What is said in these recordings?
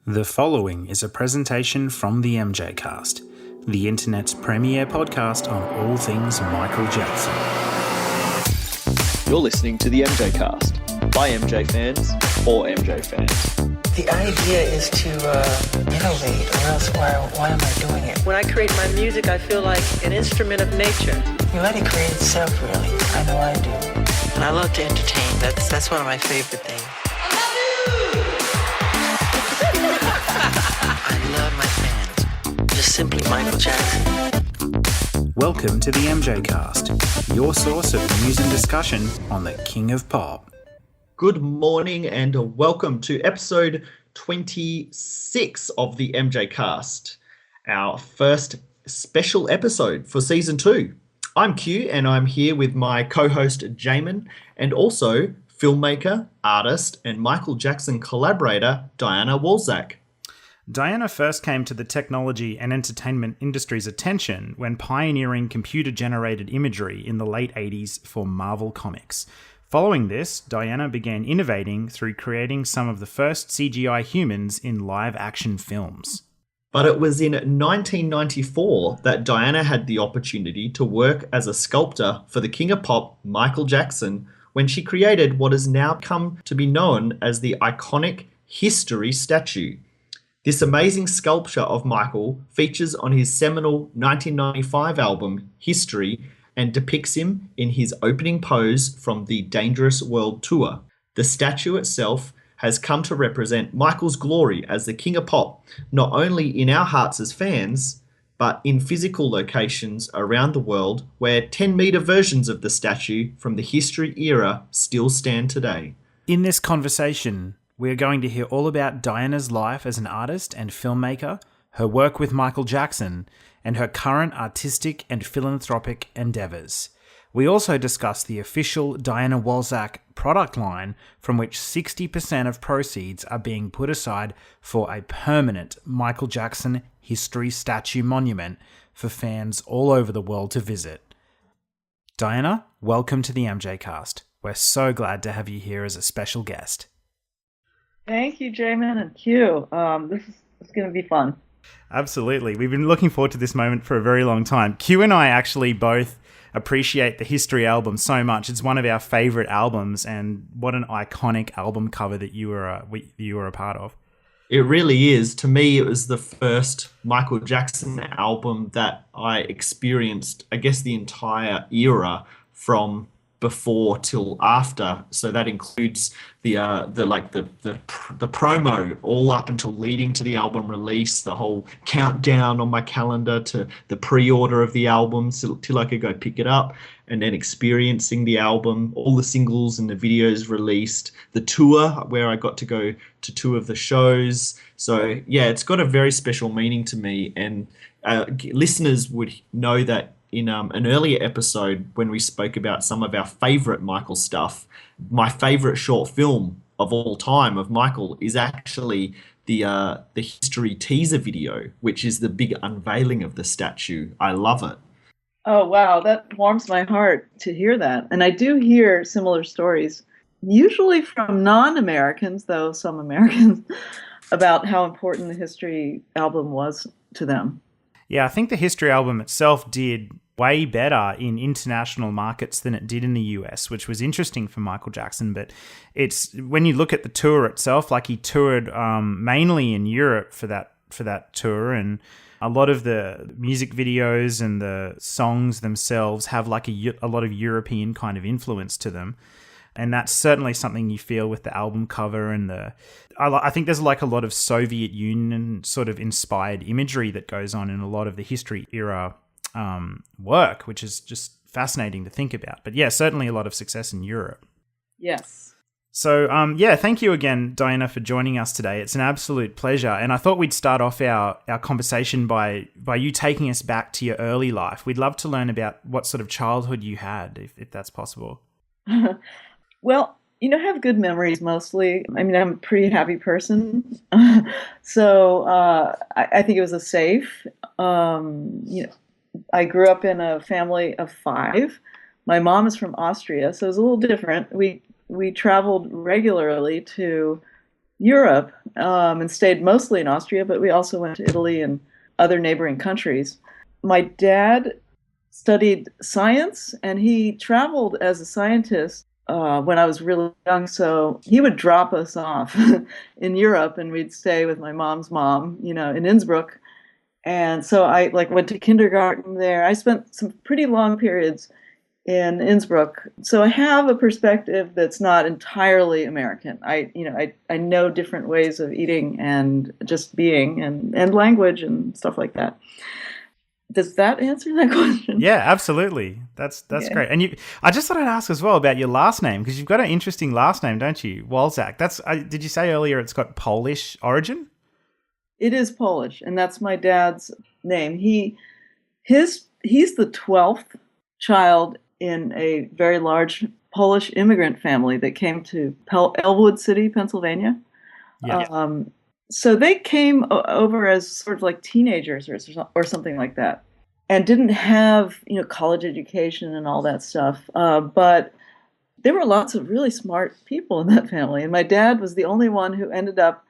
The following is a presentation from the MJCast, the internet's premier podcast on all things Michael Jackson. You're listening to the MJCast, by MJ fans, for MJ fans. The idea is to innovate, or else why am I doing it? When I create my music, I feel like an instrument of nature. You let it create itself, really. I know I do. And I love to entertain. That's one of my favorite things. I love my fans. Just simply Michael Jackson. Welcome to the MJCast, your source of news and discussion on the King of Pop. Good morning and welcome to episode 26 of the MJCast, our first special episode for season 2. I'm Q and I'm here with my co-host Jamin and also filmmaker, artist and Michael Jackson collaborator Diana Walczak. Diana first came to the technology and entertainment industry's attention when pioneering computer-generated imagery in the late 80s for Marvel Comics. Following this, Diana began innovating through creating some of the first CGI humans in live-action films. But it was in 1994 that Diana had the opportunity to work as a sculptor for the King of Pop, Michael Jackson, when she created what has now come to be known as the iconic History statue. This amazing sculpture of Michael features on his seminal 1995 album, History, and depicts him in his opening pose from the Dangerous World Tour. The statue itself has come to represent Michael's glory as the King of Pop, not only in our hearts as fans, but in physical locations around the world where 10-metre versions of the statue from the History era still stand today. In this conversation, we are going to hear all about Diana's life as an artist and filmmaker, her work with Michael Jackson, and her current artistic and philanthropic endeavours. We also discuss the official Diana Walczak product line, from which 60% of proceeds are being put aside for a permanent Michael Jackson History statue monument for fans all over the world to visit. Diana, welcome to the MJCast. We're so glad to have you here as a special guest. Thank you, Jamin and Q. This is going to be fun. Absolutely. We've been looking forward to this moment for a very long time. Q and I actually both appreciate the History album so much. It's one of our favourite albums, and what an iconic album cover that you were a part of. It really is. To me, it was the first Michael Jackson album that I experienced, I guess, the entire era from before till after. So that includes the promo all up until leading to the album release, the whole countdown on my calendar to the pre-order of the album till I could go pick it up, and then experiencing the album, all the singles and the videos released, the tour where I got to go to 2 of the shows. So yeah, it's got a very special meaning to me, and listeners would know that in an earlier episode when we spoke about some of our favourite Michael stuff, my favourite short film of all time of Michael is actually the History teaser video, which is the big unveiling of the statue. I love it. Oh, wow. That warms my heart to hear that. And I do hear similar stories, usually from non-Americans, though some Americans, about how important the History album was to them. Yeah, I think the History album itself did way better in international markets than it did in the US, which was interesting for Michael Jackson. But it's when you look at the tour itself, like he toured mainly in Europe for that tour, and a lot of the music videos and the songs themselves have like a lot of European kind of influence to them. And that's certainly something you feel with the album cover and I think there's like a lot of Soviet Union sort of inspired imagery that goes on in a lot of the History era work, which is just fascinating to think about. But yeah, certainly a lot of success in Europe. Yes. So thank you again, Diana, for joining us today. It's an absolute pleasure. And I thought we'd start off our conversation by you taking us back to your early life. We'd love to learn about what sort of childhood you had, if that's possible. Well, I have good memories mostly. I mean, I'm a pretty happy person. So I think it was a safe, I grew up in a family of 5. My mom is from Austria, so it was a little different. We traveled regularly to Europe and stayed mostly in Austria, but we also went to Italy and other neighboring countries. My dad studied science, and he traveled as a scientist when I was really young. So he would drop us off in Europe, and we'd stay with my mom's mom, in Innsbruck. And so I went to kindergarten there. I spent some pretty long periods in Innsbruck. So I have a perspective that's not entirely American. I know different ways of eating and just being and language and stuff like that. Does that answer that question? Yeah, absolutely. That's great. And I just thought I'd ask as well about your last name, because you've got an interesting last name, don't you? Walczak. Did you say earlier it's got Polish origin? It is Polish, and that's my dad's name. He's the 12th child in a very large Polish immigrant family that came to Elwood City, Pennsylvania. Yeah. So they came over as sort of like teenagers or something like that, and didn't have college education and all that stuff. But there were lots of really smart people in that family, and my dad was the only one who ended up.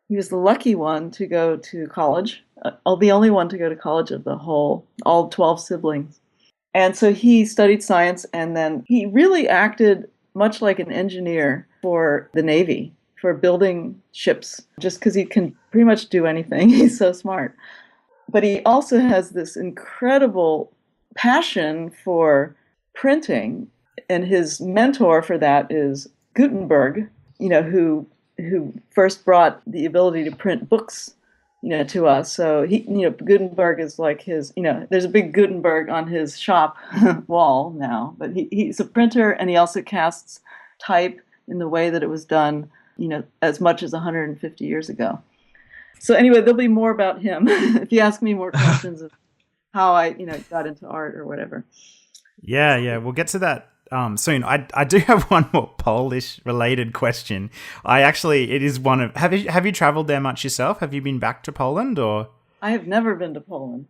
He was the lucky one to go to college, the only one to go to college of all 12 siblings. And so he studied science, and then he really acted much like an engineer for the Navy, for building ships, just because he can pretty much do anything. He's so smart. But he also has this incredible passion for printing, and his mentor for that is Gutenberg, who first brought the ability to print books, to us. So Gutenberg is like his, there's a big Gutenberg on his shop wall now, but he's a printer, and he also casts type in the way that it was done, as much as 150 years ago. So anyway, there'll be more about him if you ask me more questions of how I, got into art or whatever. Yeah, we'll get to that soon. I do have one more Polish related question. It is one of, have you traveled there much yourself? Have you been back to Poland, or? I have never been to Poland.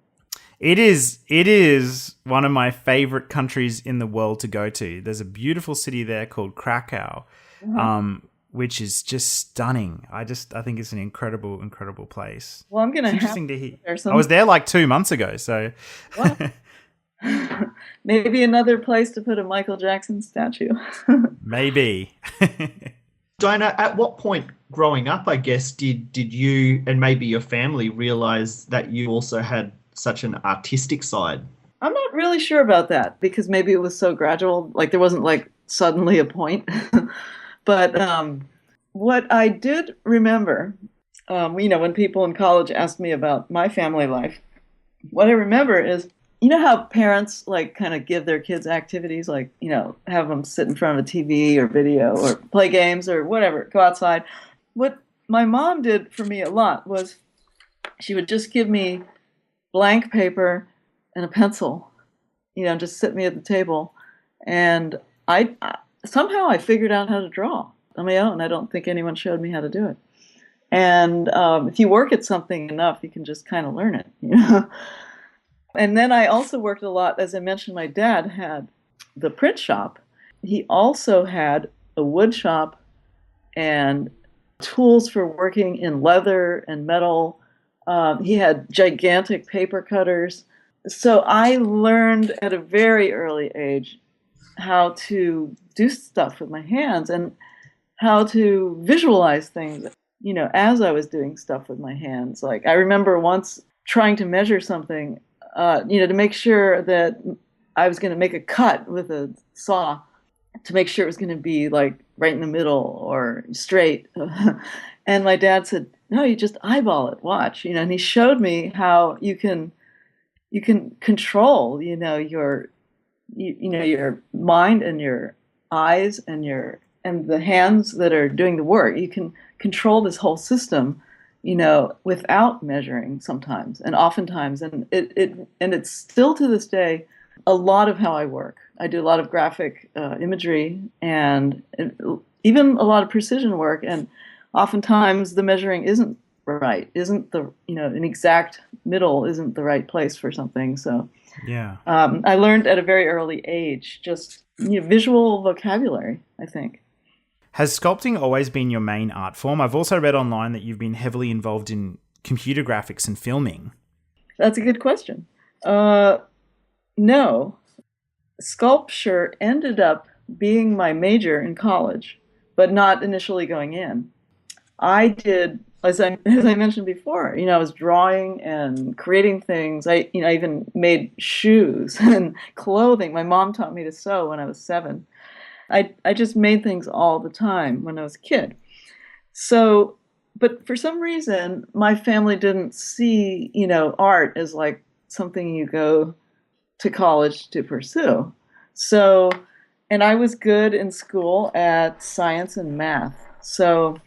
It is one of my favorite countries in the world to go to. There's a beautiful city there called Krakow, which is just stunning. I think it's an incredible place. Well, I'm gonna. It's interesting to hear. I was there like 2 months ago, so. Maybe another place to put a Michael Jackson statue. Maybe. Diana, at what point growing up, I guess, did you and maybe your family realize that you also had such an artistic side? I'm not really sure about that, because maybe it was so gradual. Like there wasn't like suddenly a point. But what I did remember, when people in college asked me about my family life, what I remember is, how parents like kind of give their kids activities, like, have them sit in front of a TV or video or play games or whatever, go outside. What my mom did for me a lot was she would just give me blank paper and a pencil, just sit me at the table. And I somehow I figured out how to draw on my own. I don't think anyone showed me how to do it. And if you work at something enough, you can just kind of learn it, And then I also worked a lot. As I mentioned, my dad had the print shop. He also had a wood shop and tools for working in leather and metal. He had gigantic paper cutters. So I learned at a very early age how to do stuff with my hands and how to visualize things, as I was doing stuff with my hands. Like I remember once trying to measure something, to make sure that I was going to make a cut with a saw, to make sure it was going to be like right in the middle or straight. And my dad said, "No, you just eyeball it. Watch." And he showed me how you can control, your mind and your eyes and the hands that are doing the work. You can control this whole system, without measuring sometimes and oftentimes. And it's still to this day a lot of how I work. I do a lot of graphic imagery and even a lot of precision work. And oftentimes the measuring isn't right, isn't the, an exact middle isn't the right place for something. So yeah, I learned at a very early age, just visual vocabulary, I think. Has sculpting always been your main art form? I've also read online that you've been heavily involved in computer graphics and filming. That's a good question. No. Sculpture ended up being my major in college, but not initially going in. I did, as I mentioned before, I was drawing and creating things. I even made shoes and clothing. My mom taught me to sew when I was 7. I just made things all the time when I was a kid. So, but for some reason, my family didn't see, art as like something you go to college to pursue. So, and I was good in school at science and math. So,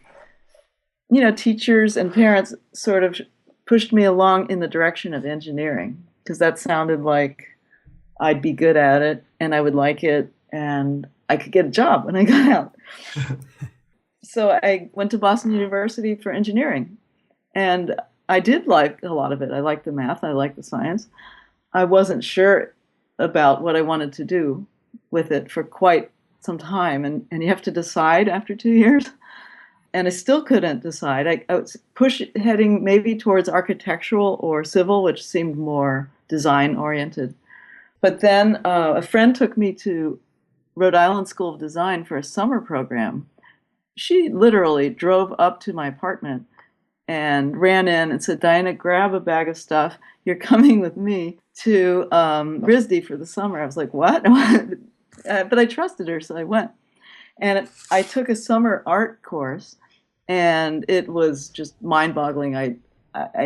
teachers and parents sort of pushed me along in the direction of engineering because that sounded like I'd be good at it and I would like it and I could get a job when I got out. So I went to Boston University for engineering, and I did like a lot of it. I liked the math, I liked the science. I wasn't sure about what I wanted to do with it for quite some time, and you have to decide after 2 years. And I still couldn't decide. I was heading maybe towards architectural or civil, which seemed more design-oriented. But then a friend took me to Rhode Island School of Design for a summer program. She literally drove up to my apartment and ran in and said, "Diana, grab a bag of stuff. You're coming with me to RISD for the summer." I was like, "What?" But I trusted her, so I went. And I took a summer art course, and it was just mind-boggling. I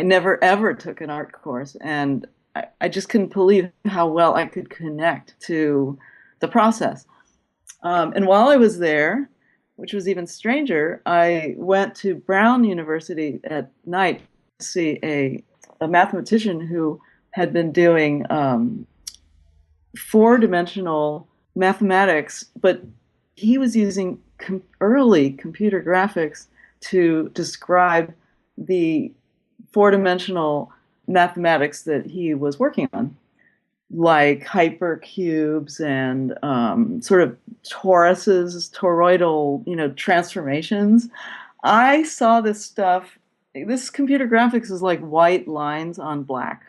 never, ever took an art course, and I just couldn't believe how well I could connect to the process. And while I was there, which was even stranger, I went to Brown University at night to see a mathematician who had been doing 4-dimensional mathematics, but he was using early computer graphics to describe the 4-dimensional mathematics that he was working on, like hypercubes and sort of toruses, toroidal, transformations. I saw this stuff. This computer graphics is like white lines on black,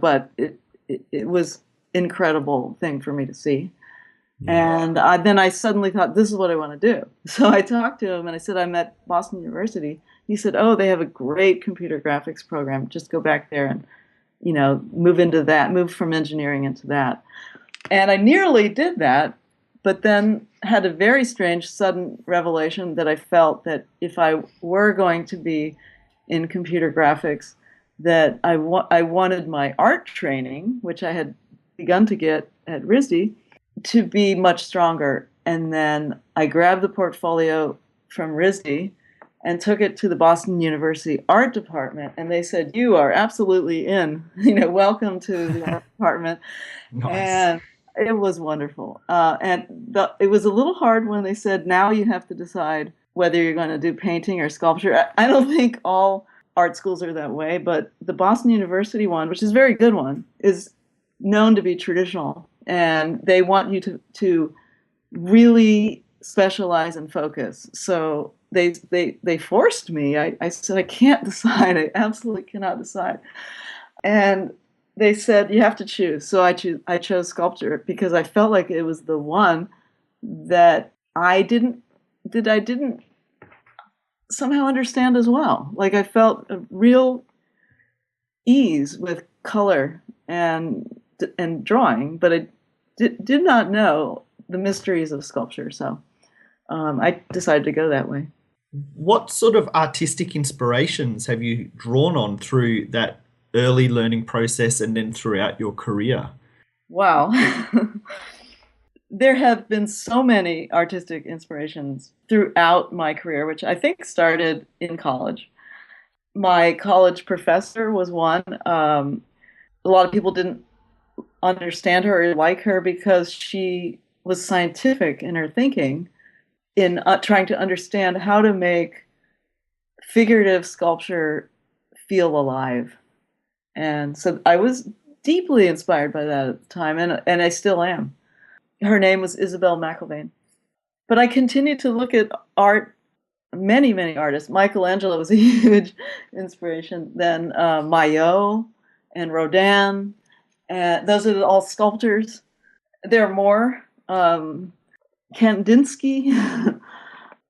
but it was incredible thing for me to see. Yeah. And then I suddenly thought, this is what I want to do. So I talked to him and I said, I'm at Boston University. He said, "Oh, they have a great computer graphics program. Just go back there and move from engineering into that." And I nearly did that, but then had a very strange sudden revelation that I felt that if I were going to be in computer graphics, that I wanted my art training, which I had begun to get at RISD, to be much stronger. And then I grabbed the portfolio from RISD and took it to the Boston University art department, and they said, "You are absolutely in. Welcome to the art department." Nice. And it was wonderful. It was a little hard when they said, "Now you have to decide whether you're going to do painting or sculpture." I don't think all art schools are that way, but the Boston University one, which is a very good one, is known to be traditional, and they want you to really specialize and focus. So they forced me. I said, "I can't decide. I absolutely cannot decide." And they said, "You have to choose." So I chose sculpture because I felt like it was the one that I didn't somehow understand as well. Like I felt a real ease with color and drawing, but I did not know the mysteries of sculpture. So I decided to go that way. What sort of artistic inspirations have you drawn on through that early learning process and then throughout your career? Wow. There have been so many artistic inspirations throughout my career, which I think started in college. My college professor was one. A lot of people didn't understand her or like her because she was scientific in her thinking, in trying to understand how to make figurative sculpture feel alive. And so I was deeply inspired by that at the time, and I still am. Her name was Isabel McIlvaine. But I continued to look at art, many, many artists. Michelangelo was a huge inspiration. Then Maillot and Rodin, and those are all sculptors. There are more. Kandinsky.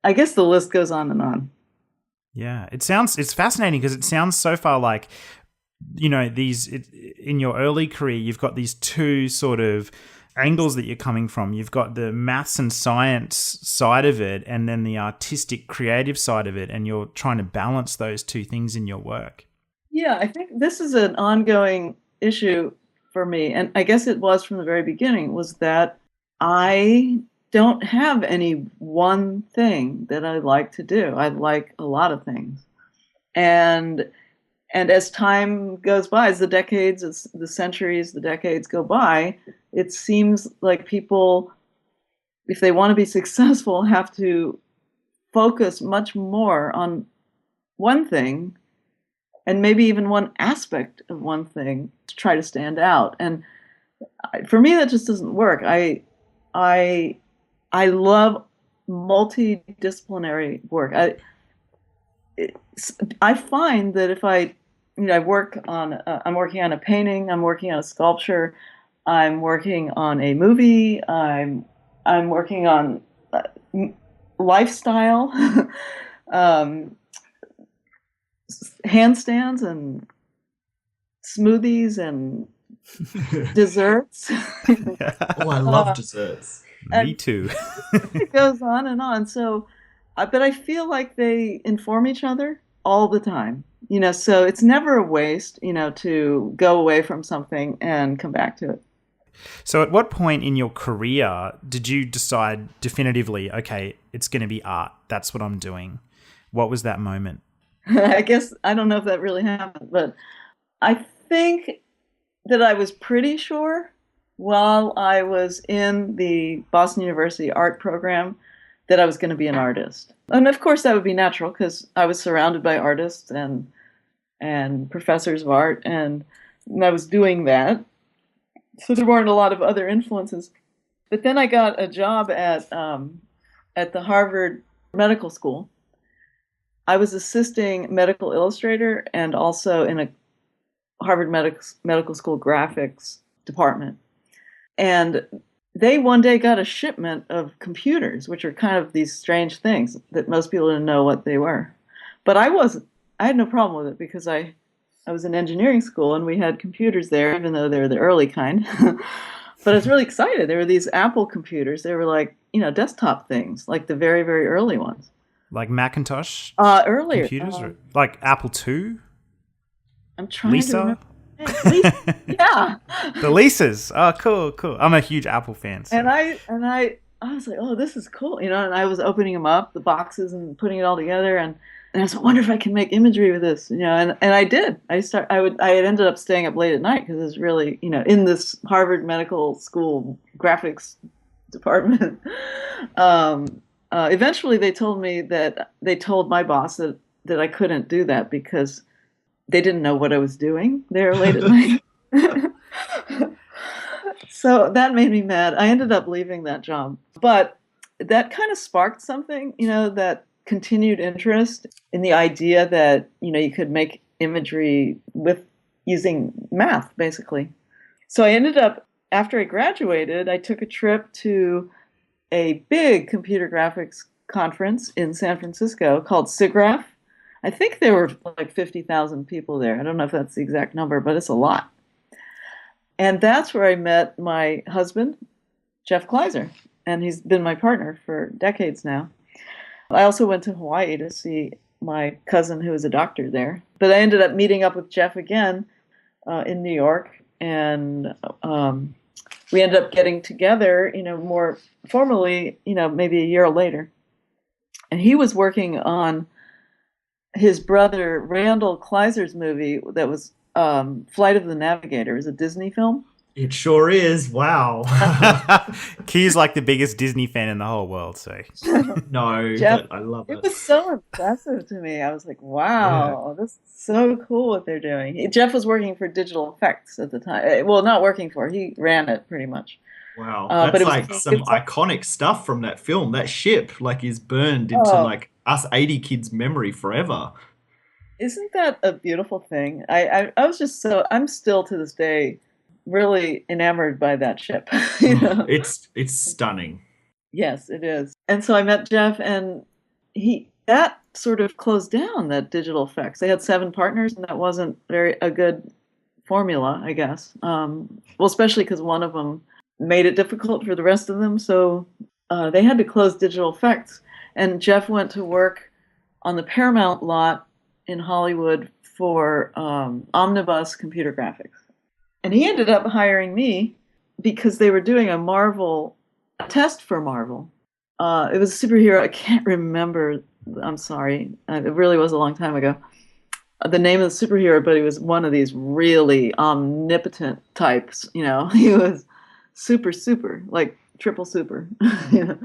I guess the list goes on and on. Yeah, it's fascinating because it sounds so far like, in your early career, you've got these two sort of angles that you're coming from. You've got the maths and science side of it, and then the artistic, creative side of it, and you're trying to balance those two things in your work. Yeah, I think this is an ongoing issue for me, and I guess it was from the very beginning, was that I don't have any one thing that I like to do. I like a lot of things. And as time goes by, as the decades, as the centuries, the decades go by, it seems like people, if they want to be successful, have to focus much more on one thing and maybe even one aspect of one thing to try to stand out. And for me, that just doesn't work. I love multidisciplinary work. I find that if I'm working on a painting, I'm working on a sculpture, I'm working on a movie, I'm working on lifestyle, handstands and smoothies and desserts. Oh, I love desserts. Me too. It goes on and on. So, but I feel like they inform each other all the time. So it's never a waste, to go away from something and come back to it. So at what point in your career did you decide definitively, okay, it's going to be art. That's what I'm doing. What was that moment? I guess, I don't know if that really happened, but I think that I was pretty sure while I was in the Boston University art program that I was going to be an artist. And of course that would be natural because I was surrounded by artists and professors of art, and I was doing that. So there weren't a lot of other influences. But then I got a job at the Harvard Medical School. I was assisting medical illustrator and also in a Harvard Medical School graphics department. And they one day got a shipment of computers, which are kind of these strange things that most people didn't know what they were. But I had no problem with it because I was in engineering school and we had computers there, even though they were the early kind. But I was really excited. There were these Apple computers. They were like, desktop things, like the very, very early ones. Like Macintosh earlier computers, or like Apple II? I'm trying Lisa? to remember. Lisa, yeah. The Lisas. Oh, cool. I'm a huge Apple fan. So. And I was like, oh, this is cool, and I was opening them up, the boxes, and putting it all together, and I was like, I wonder if I can make imagery with this, and I did. I had ended up staying up late at night because it was really, in this Harvard Medical School graphics department. Eventually, they told my boss that I couldn't do that because they didn't know what I was doing there late at night. So that made me mad. I ended up leaving that job. But that kind of sparked something, that continued interest in the idea that, you could make imagery with using math, basically. So I ended up, after I graduated, I took a trip to a big computer graphics conference in San Francisco called SIGGRAPH. I think there were like 50,000 people there. I don't know if that's the exact number, but it's a lot. And that's where I met my husband, Jeff Kleiser, and he's been my partner for decades now. I also went to Hawaii to see my cousin who was a doctor there. But I ended up meeting up with Jeff again in New York, and we ended up getting together, more formally, maybe a year later. And he was working on his brother Randall Kleiser's movie that was Flight of the Navigator. It was a Disney film. It sure is. Wow. Q's like the biggest Disney fan in the whole world, so. No, Jeff, but I love it. It was so impressive to me. I was like, wow, This is so cool what they're doing. Jeff was working for Digital Effects at the time. Well, not working for, he ran it pretty much. Wow, But that's it was like some iconic stuff from that film. That ship like is burned into like us 80 kids' memory forever. isn't that a beautiful thing? I was just so I'm still to this day really enamored by that ship. You know? It's stunning. Yes, it is. And so I met Jeff, and that sort of closed down that digital effects. They had 7 partners, and that wasn't a good formula, I guess. Well, especially because one of them made it difficult for the rest of them, so they had to close digital effects. And Jeff went to work on the Paramount lot in Hollywood for Omnibus Computer Graphics. And he ended up hiring me because they were doing a test for Marvel. It was a superhero. I can't remember. I'm sorry. It really was a long time ago. The name of the superhero, but he was one of these really omnipotent types. You know, he was super, like triple super. You know,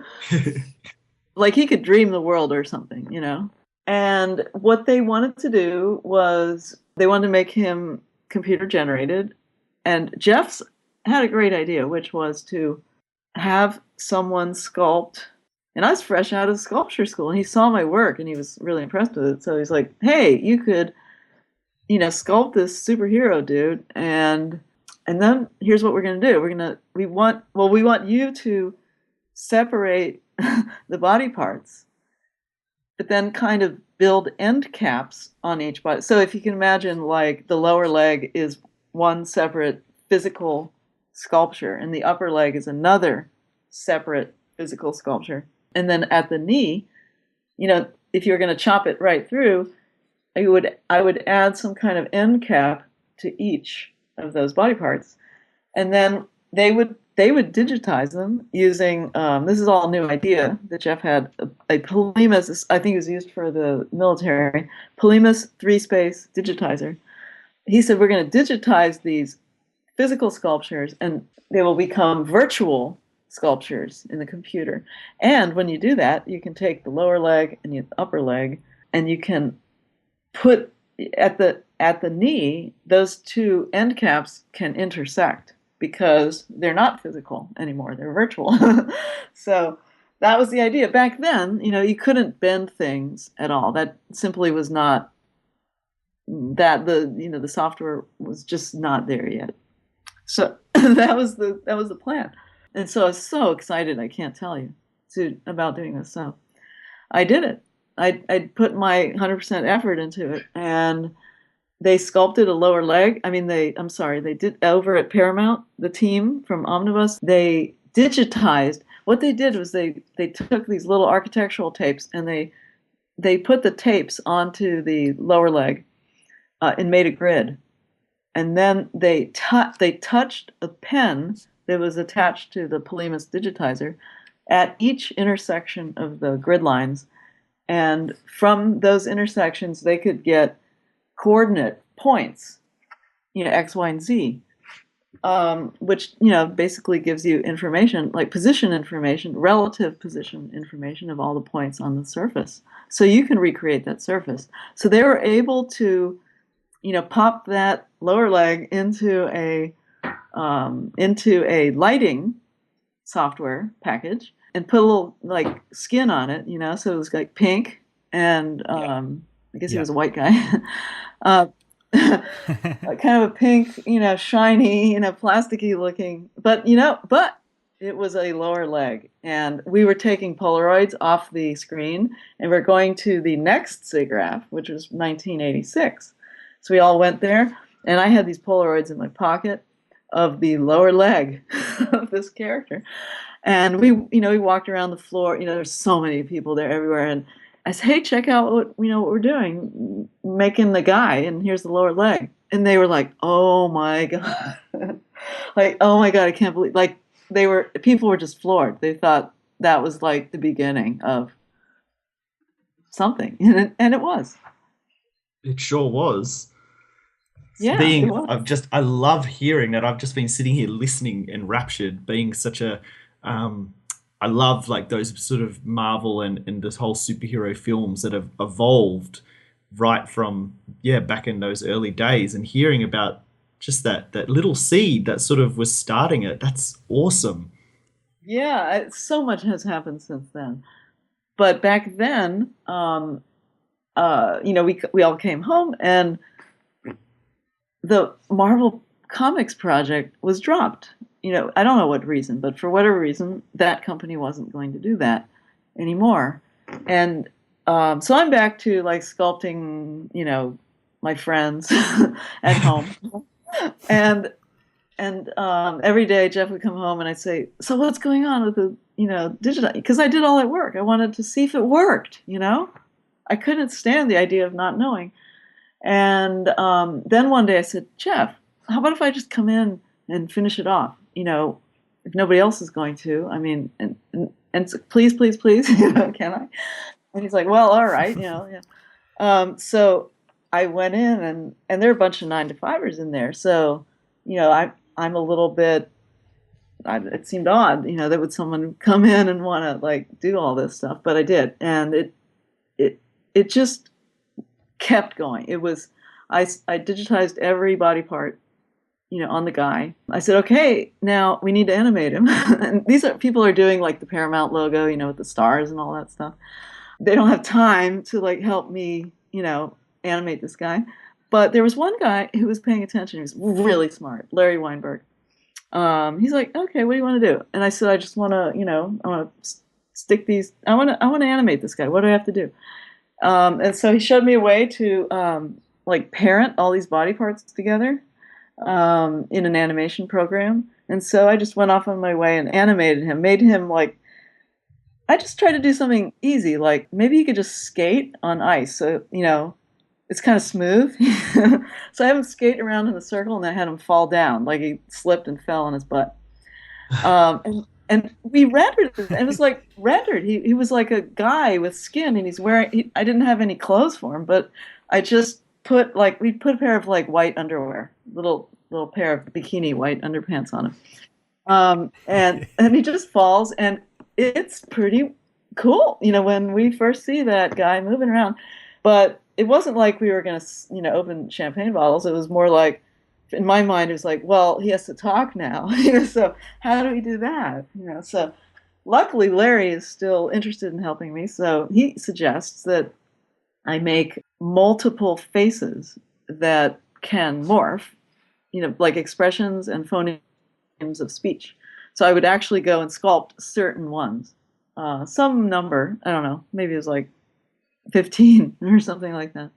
like he could dream the world or something. You know, and what they wanted to do was they wanted to make him computer generated, and Jeff's had a great idea, which was to have someone sculpt. And I was fresh out of sculpture school, and he saw my work, and he was really impressed with it. So he's like, "Hey, you could, sculpt this superhero dude, and then here's what we're gonna do. We want you to separate the body parts, but then kind of build end caps on each body. So if you can imagine, like the lower leg is one separate physical sculpture, and the upper leg is another separate physical sculpture. And then at the knee, if you're going to chop it right through, I would add some kind of end cap to each of those body parts, and then they would digitize them using this is all a new idea that Jeff had, a Polimas. I think it was used for the military. Polimas 3-space digitizer. He said we're going to digitize these physical sculptures, and they will become virtual sculptures in the computer. And when you do that, you can take the lower leg and the upper leg, and you can put at the knee, those two end caps can intersect because they're not physical anymore, they're virtual. So that was the idea. Back then, you couldn't bend things at all. That simply was not, that the software was just not there yet. So that was the plan. And so I was so excited, I can't tell you, about doing this. So I did it. I put my 100% effort into it, and they sculpted a lower leg. I mean, they did over at Paramount, the team from Omnibus, they digitized. What they did was they took these little architectural tapes, and they put the tapes onto the lower leg and made a grid. And then they touched a pen that was attached to the Polimas digitizer at each intersection of the grid lines. And from those intersections, they could get coordinate points, X, Y, and Z, which, basically gives you information, like position information, relative position information of all the points on the surface. So you can recreate that surface. So they were able to, pop that lower leg into a lighting software package and put a little like skin on it, so it was like pink and I guess he was a white guy. Kind of a pink, shiny, plasticky looking, but it was a lower leg. And we were taking Polaroids off the screen, and we're going to the next SIGGRAPH, which was 1986. So we all went there, and I had these Polaroids in my pocket of the lower leg of this character. And we walked around the floor, there's so many people there everywhere. And I said, hey, check out what we're doing, making the guy, and here's the lower leg. And they were like, oh my God. Like, oh my God, I can't believe, like people were just floored. They thought that was like the beginning of something. And it was. It sure was. Yeah, it was. I love hearing that. I've just been sitting here listening, enraptured, being such a, I love like those sort of Marvel and this whole superhero films that have evolved right from, back in those early days, and hearing about just that little seed that sort of was starting it. That's awesome. Yeah, so much has happened since then. But back then, we all came home, and the Marvel Comics project was dropped. I don't know what reason, but for whatever reason, that company wasn't going to do that anymore. And so I'm back to like sculpting, my friends at home. And every day Jeff would come home and I'd say, so what's going on with the, digital? Because I did all that work. I wanted to see if it worked, I couldn't stand the idea of not knowing. And then one day I said, Jeff, how about if I just come in and finish it off? If nobody else is going to, I mean, and so, please, can I? And he's like, well, all right, yeah. So I went in, and there are a bunch of 9-to-5ers in there. So, I'm a little bit. It seemed odd, that would someone come in and want to like do all this stuff, but I did, and it just kept going. It was I digitized every body part, on the guy. I said, okay, now we need to animate him. And people are doing like the Paramount logo, with the stars and all that stuff. They don't have time to like help me, animate this guy. But there was one guy who was paying attention. He was really smart, Larry Weinberg. He's like, okay, what do you want to do? And I said, I just want to, I want to stick these. I want to animate this guy. What do I have to do? And so he showed me a way to like parent all these body parts together in an animation program. And so I just went off on my way and animated him, made him like, I just tried to do something easy, like maybe you could just skate on ice. So, it's kind of smooth. So I had him skate around in a circle, and then I had him fall down, like he slipped and fell on his butt. And we rendered it. It was like rendered. He was like a guy with skin, and he's wearing. I didn't have any clothes for him, but I just we put a pair of like white underwear, little pair of bikini white underpants on him, and he just falls, and it's pretty cool, when we first see that guy moving around. But it wasn't like we were going to, open champagne bottles. It was more like, in my mind, it was like, well, he has to talk now. So how do we do that? So luckily Larry is still interested in helping me. So he suggests that I make multiple faces that can morph, like expressions and phonemes of speech. So I would actually go and sculpt certain ones, some number, I don't know, maybe it was like 15 or something like that,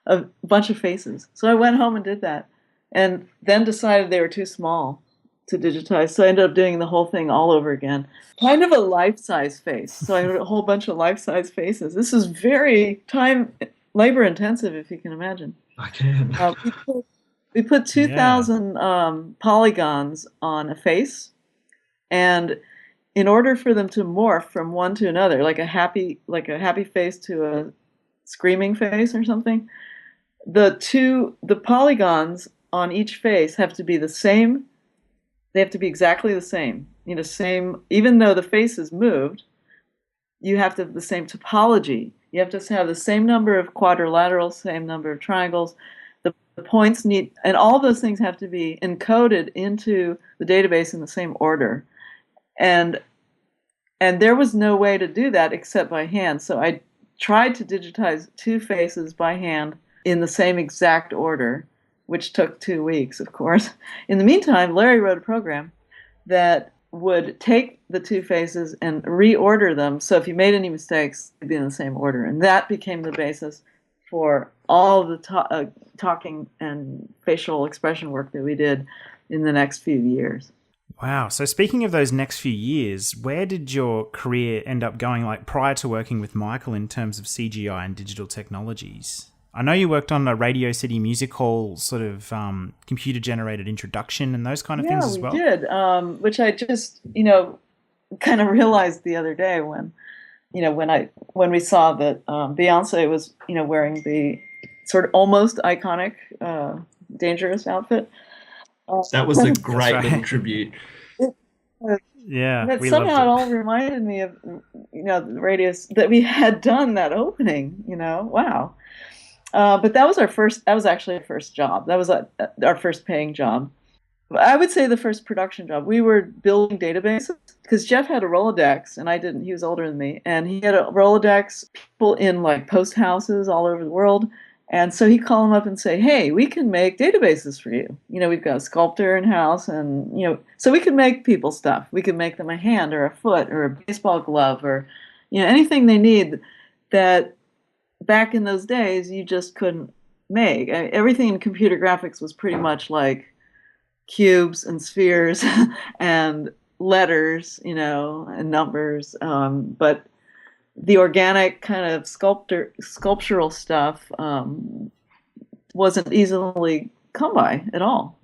a bunch of faces. So I went home and did that, and then decided they were too small to digitize. So I ended up doing the whole thing all over again, kind of a life-size face. So I had a whole bunch of life-size faces. This is very labor intensive, if you can imagine. I can. We put 2,000 polygons on a face, and in order for them to morph from one to another, like a happy face to a screaming face or something, the polygons on each face have to be the same. They have to be exactly the same. Same. Even though the face is moved, you have to have the same topology. You have to have the same number of quadrilaterals, same number of triangles. The points and all those things have to be encoded into the database in the same order. And there was no way to do that except by hand. So I tried to digitize 2 faces by hand in the same exact order, which took 2 weeks, of course. In the meantime, Larry wrote a program that would take the 2 faces and reorder them. So if you made any mistakes, it'd be in the same order. And that became the basis for all the talking and facial expression work that we did in the next few years. Wow. So speaking of those next few years, where did your career end up going, like prior to working with Michael, in terms of CGI and digital technologies? I know you worked on a Radio City Music Hall sort of computer-generated introduction and those kind of things as well. Yeah, we did, which I just, kind of realized the other day when we saw that Beyonce was, wearing the sort of almost iconic Dangerous outfit. That was a great little tribute. Yeah, that somehow it all reminded me of the radios that we had done that opening. Wow. But that was actually our first job. That was our first paying job. I would say the first production job. We were building databases because Jeff had a Rolodex and I didn't. He was older than me. And he had a Rolodex, people in like post houses all over the world. And so he'd call them up and say, hey, we can make databases for you. We've got a sculptor in house and, so we can make people stuff. We could make them a hand or a foot or a baseball glove or, anything they need that back in those days you just couldn't make. Everything in computer graphics was pretty much like cubes and spheres and letters, and numbers. But the organic kind of sculptural stuff wasn't easily come by at all.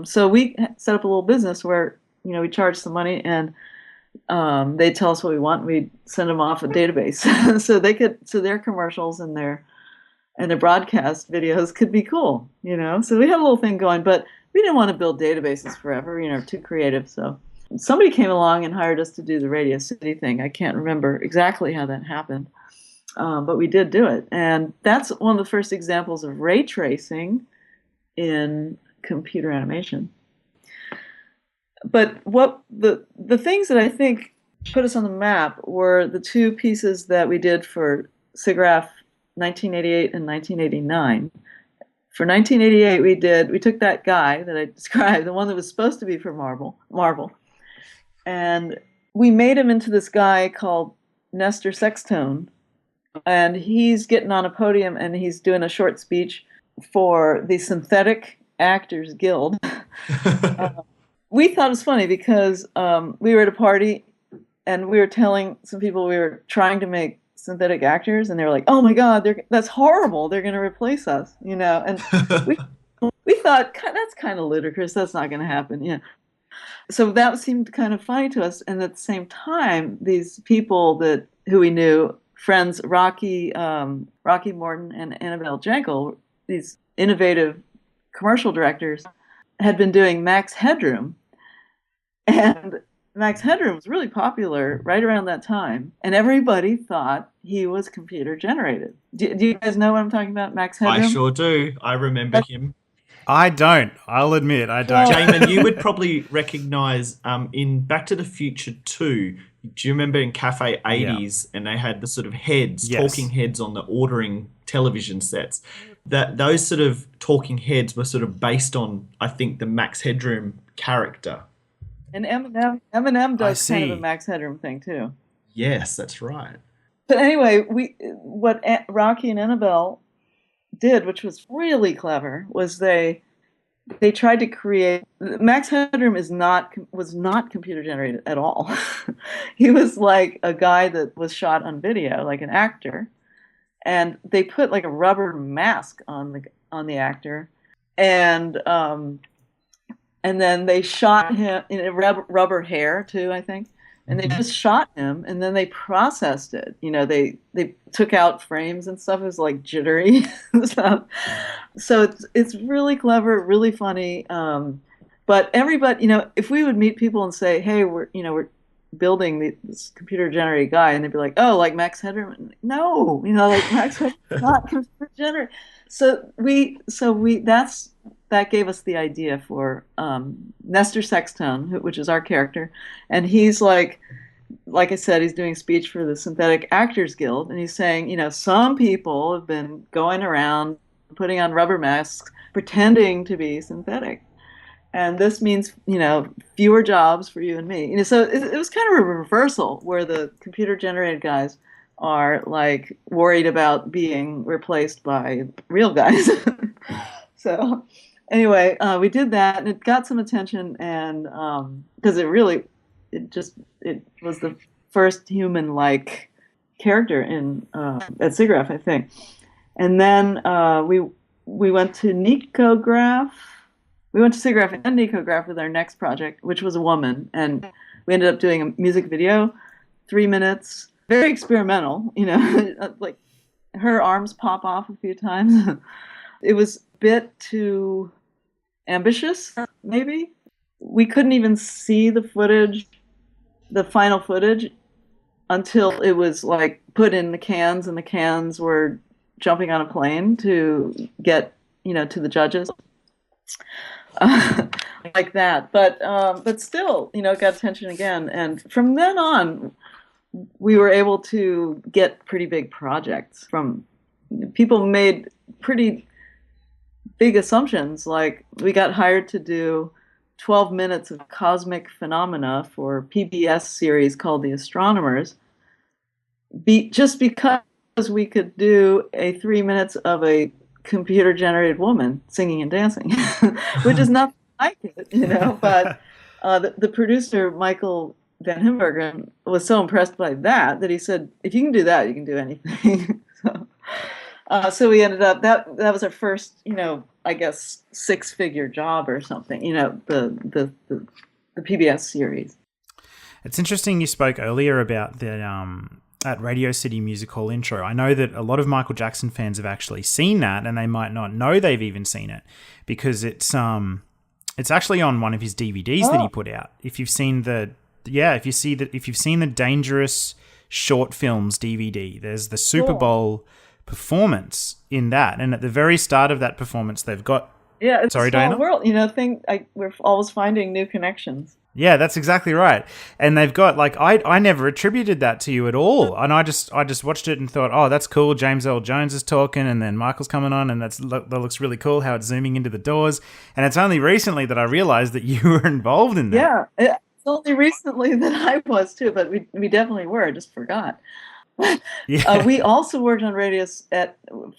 So we set up a little business where, we charged some money and they'd tell us what we want. And we'd send them off a database so their commercials and their broadcast videos could be cool, So we had a little thing going, but we didn't want to build databases forever, too creative. So somebody came along and hired us to do the Radio City thing. I can't remember exactly how that happened, but we did do it. And that's one of the first examples of ray tracing in computer animation. But what the things that I think put us on the map were the two pieces that we did for SIGGRAPH 1988 and 1989. For 1988, we took that guy that I described, the one that was supposed to be for Marvel, and we made him into this guy called Nestor Sextone, and he's getting on a podium and he's doing a short speech for the Synthetic Actors Guild. We thought it was funny because we were at a party and we were telling some people we were trying to make synthetic actors, and they were like, "Oh my God, that's horrible! They're going to replace us," And we thought that's kind of ludicrous. That's not going to happen, So that seemed kind of funny to us, and at the same time, these people who we knew, friends Rocky Morton and Annabelle Jankel, these innovative commercial directors, had been doing Max Headroom, and Max Headroom was really popular right around that time, and everybody thought he was computer generated. Do you guys know what I'm talking about, Max Headroom? I sure do. I remember him. I don't. I'll admit, I don't. Jamin, you would probably recognize in Back to the Future 2, do you remember in Cafe 80s, and they had the sort of heads, Yes. talking heads on the ordering television sets? Those sort of talking heads were sort of based on, I think, the Max Headroom character. And Eminem does see. kind of a Max Headroom thing too. Yes, that's right. But anyway, what Rocky and Annabelle did, which was really clever, was they tried to create. Max Headroom was not computer generated at all. He was like a guy that was shot on video, like an actor, and they put like a rubber mask on the actor, and then they shot him in rubber hair too, I think. And they just shot him, and then they processed it. They took out frames and stuff. It was like jittery and stuff. So it's really clever, really funny. But everybody, if we would meet people and say, "Hey, we're building this computer generated guy," and they'd be like, "Oh, like Max Headroom?" No, like Max Headroom is not computer generated. That gave us the idea for Nestor Sextone, which is our character. And he's like I said, he's doing a speech for the Synthetic Actors Guild. And he's saying, some people have been going around putting on rubber masks, pretending to be synthetic. And this means, fewer jobs for you and me. So it was kind of a reversal where the computer generated guys are like worried about being replaced by real guys. So anyway, we did that, and it got some attention, and because it was the first human-like character at SIGGRAPH, I think. And then we went to Nicograph. We went to SIGGRAPH and Nicograph with our next project, which was a woman, and we ended up doing a music video, 3 minutes, very experimental. Like her arms pop off a few times. It was a bit too ambitious, maybe. We couldn't even see the final footage, until it was like put in the cans, and the cans were jumping on a plane to get, to the judges. like that. But still, it got attention again. And from then on, we were able to get pretty big projects from people made pretty big assumptions. Like we got hired to do 12 minutes of cosmic phenomena for PBS series called The Astronomers, just because we could do a 3 minutes of a computer-generated woman singing and dancing, which is not like it, But the producer, Michael Van Himbergen, was so impressed by that he said, if you can do that, you can do anything. So we ended up, that was our first, I guess, 6-figure job or something, the PBS series. It's interesting you spoke earlier about the at Radio City Music Hall intro. I know that a lot of Michael Jackson fans have actually seen that, and they might not know they've even seen it because it's actually on one of his DVDs that he put out. If you've seen if you've seen the Dangerous Short Films DVD, there's the Super Bowl performance in that, and at the very start of that performance, they've got it's sorry, a small Diana? World, we're always finding new connections. Yeah, that's exactly right. And they've got I never attributed that to you at all. And I just watched it and thought, oh, that's cool. James Earl Jones is talking and then Michael's coming on and that looks really cool how it's zooming into the doors. And it's only recently that I realized that you were involved in that. Yeah, it's only recently that I was too, but we definitely were. I just forgot. Yeah. We also worked on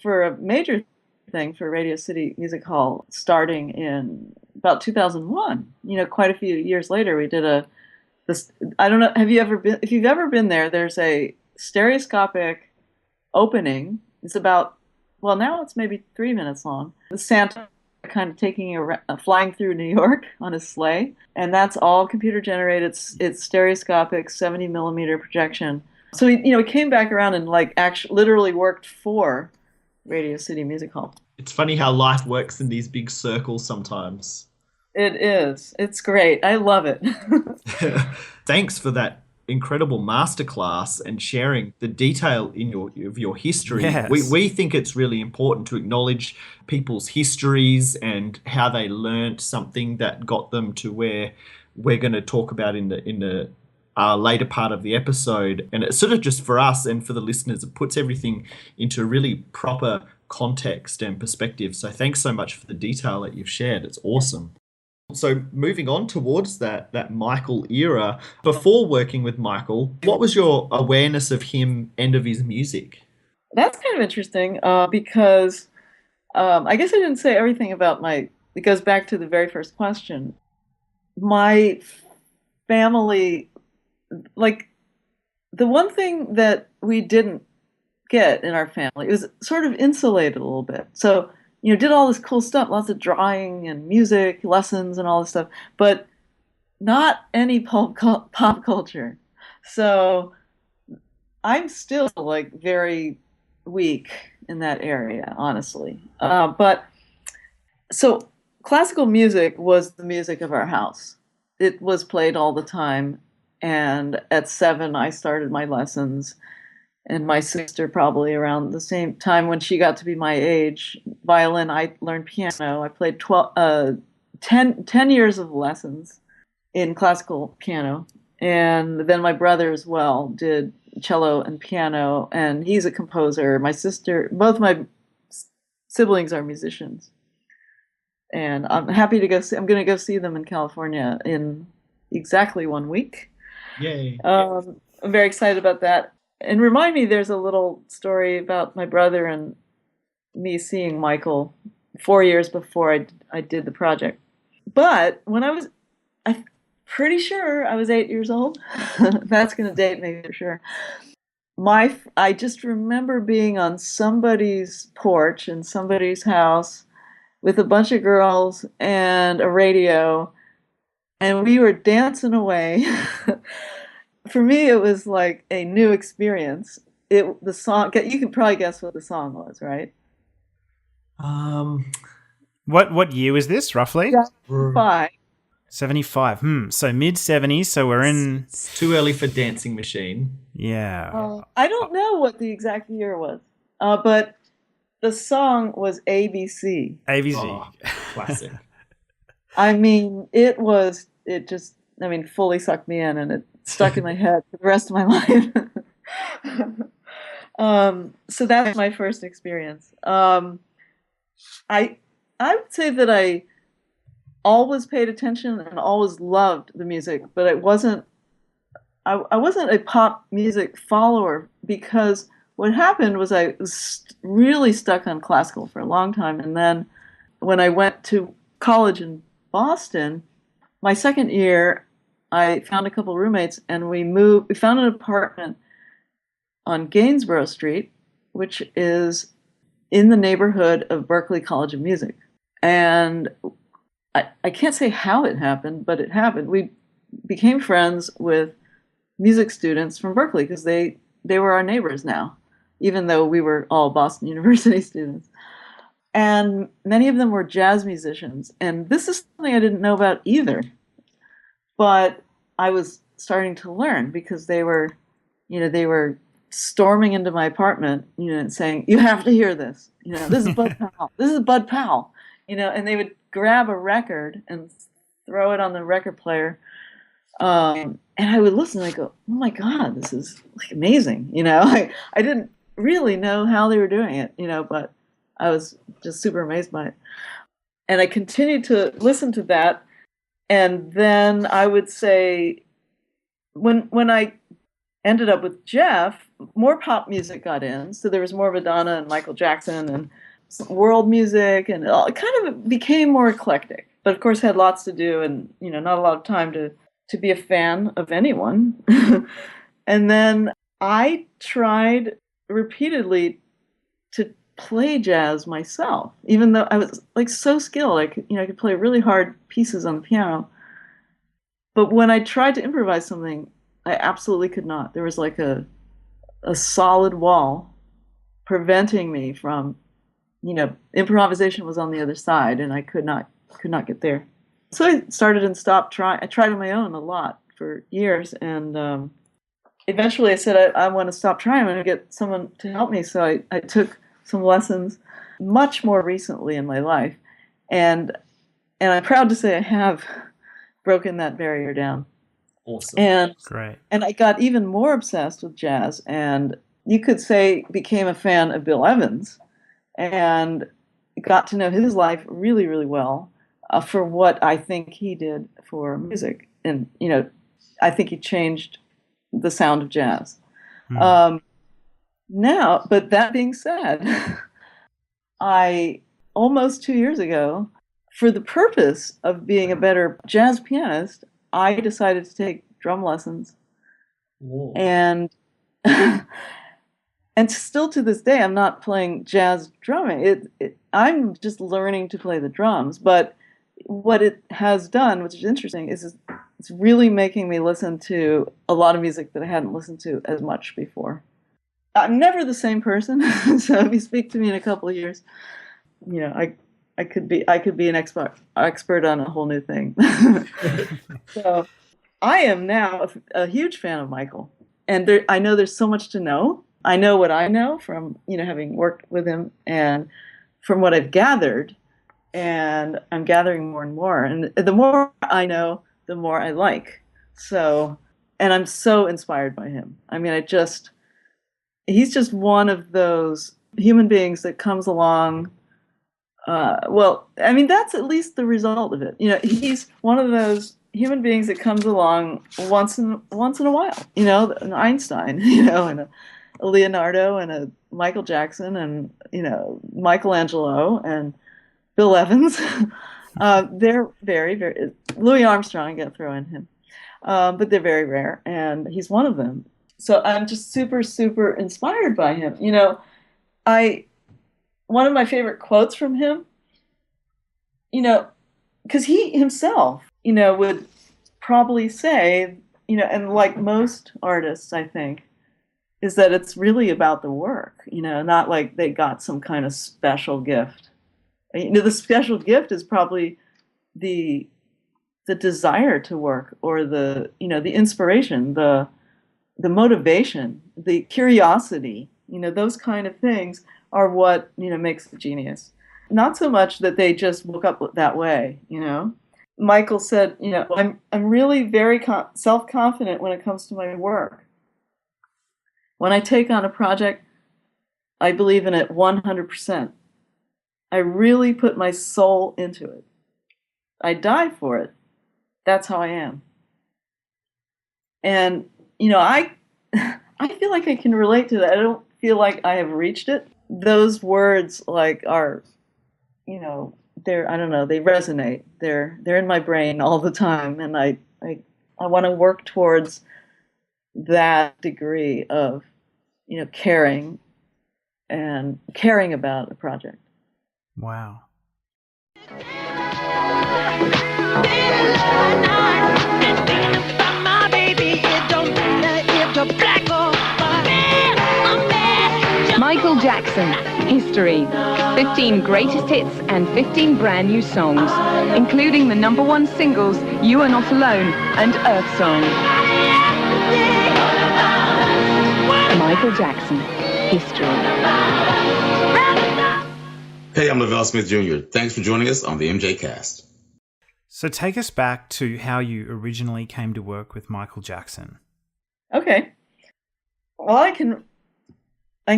for a major thing for Radio City Music Hall starting in about 2001. Quite a few years later, we did I don't know, if you've ever been there, there's a stereoscopic opening. It's now it's maybe 3 minutes long. The Santa kind of flying through New York on his sleigh, and that's all computer generated. It's stereoscopic 70 millimeter projection. So we came back around and actually literally worked for Radio City Music Hall. It's funny how life works in these big circles sometimes. It is. It's great. I love it. Thanks for that incredible masterclass and sharing the detail of your history. Yes. We think it's really important to acknowledge people's histories and how they learnt something that got them to where we're going to talk about in the later part of the episode. And it's sort of just for us and for the listeners, it puts everything into a really proper context and perspective. So thanks so much for the detail that you've shared. It's awesome. So moving on towards that Michael era, before working with Michael, what was your awareness of him and of his music? That's kind of interesting because I guess I didn't say everything about it goes back to the very first question. My family, the one thing that we didn't get in our family, it was sort of insulated a little bit. So, did all this cool stuff, lots of drawing and music lessons and all this stuff, but not any pop culture. So I'm still very weak in that area, honestly. But so classical music was the music of our house. It was played all the time. And at 7, I started my lessons. And my sister, probably around the same time when she got to be my age, violin, I learned piano. I played 10 years of lessons in classical piano. And then my brother as well did cello and piano, and he's a composer. My sister, both my siblings are musicians. And I'm happy to go see, I'm going to go see them in California in exactly 1 week. Yay. I'm very excited about that. And remind me, there's a little story about my brother and me seeing Michael 4 years before I did the project. But when I'm pretty sure I was 8 years old. That's going to date me for sure. I just remember being on somebody's porch in somebody's house with a bunch of girls and a radio, and we were dancing away. For me, it was like a new experience. The song, you can probably guess what the song was, right? What year was this, roughly? 75. 75. So mid-70s, so we're in... It's too early for Dancing Machine. Yeah. I don't know what the exact year was, but the song was ABC. ABC. Oh, classic. I mean, fully sucked me in, and it stuck in my head for the rest of my life. So that's my first experience. I I would say that I always paid attention and always loved the music, but I wasn't a pop music follower because what happened was I was really stuck on classical for a long time, and then when I went to college in Boston, my second year, I found a couple roommates and we found an apartment on Gainsborough Street, which is in the neighborhood of Berklee College of Music. And I can't say how it happened, but it happened. We became friends with music students from Berklee because they were our neighbors now, even though we were all Boston University students. And many of them were jazz musicians. And this is something I didn't know about either. But I was starting to learn because they were storming into my apartment, and saying, "You have to hear this. This is Bud Powell. This is Bud Powell." And they would grab a record and throw it on the record player. And I would listen and I go, "Oh my God, this is like amazing." I didn't really know how they were doing it, but I was just super amazed by it. And I continued to listen to that. And then I would say when I ended up with Jeff, more pop music got in. So there was more Madonna and Michael Jackson and world music, and it kind of became more eclectic. But of course had lots to do and, not a lot of time to be a fan of anyone. And then I tried repeatedly to play jazz myself, even though I was like so skilled. I could play really hard pieces on the piano. But when I tried to improvise something, I absolutely could not. There was like a solid wall preventing me from, improvisation was on the other side, and I could not get there. So I started and stopped trying. I tried on my own a lot for years, and eventually I said, I want to stop trying. I'm going to get someone to help me. So I took some lessons much more recently in my life, and I'm proud to say I have broken that barrier down. Awesome. And Great. And I got even more obsessed with jazz, and you could say became a fan of Bill Evans, and got to know his life really, really well for what I think he did for music. And, I think he changed the sound of jazz. Now, but that being said, I almost 2 years ago, for the purpose of being a better jazz pianist, I decided to take drum lessons. Whoa. And and still to this day, I'm not playing jazz drumming. I'm just learning to play the drums. But what it has done, which is interesting, is it's really making me listen to a lot of music that I hadn't listened to as much before. I'm never the same person. So if you speak to me in a couple of years, I could be an expert on a whole new thing. So I am now a huge fan of Michael, and I know there's so much to know. I know what I know from having worked with him, and from what I've gathered, and I'm gathering more and more. And the more I know, the more I like. So, and I'm so inspired by him. I mean, he's just one of those human beings that comes along. That's at least the result of it. He's one of those human beings that comes along once in a while. An Einstein, and a Leonardo, and a Michael Jackson, and Michelangelo, and Bill Evans. They're very, very Louis Armstrong. I got to throw in him, but they're very rare, and he's one of them. So I'm just super, super inspired by him. One of my favorite quotes from him, because he himself, would probably say, and like most artists, I think, is that it's really about the work, not like they got some kind of special gift. The special gift is probably the desire to work, or the inspiration, the motivation, the curiosity, those kind of things are what makes a genius. Not so much that they just woke up that way, Michael said, I'm really very self-confident when it comes to my work. When I take on a project, I believe in it 100%. I really put my soul into it. I die for it. That's how I am. And, I feel like I can relate to that. I don't feel like I have reached it. Those words are, they're, I don't know, they resonate. They're in my brain all the time. And I want to work towards that degree of, caring about a project. Wow. Michael Jackson, History. 15 greatest hits and 15 brand new songs, including the #1 singles You Are Not Alone and Earth Song. Michael Jackson, History. Hey, I'm Lavelle Smith Jr. Thanks for joining us on the MJCast. So take us back to how you originally came to work with Michael Jackson. Okay. Well, I can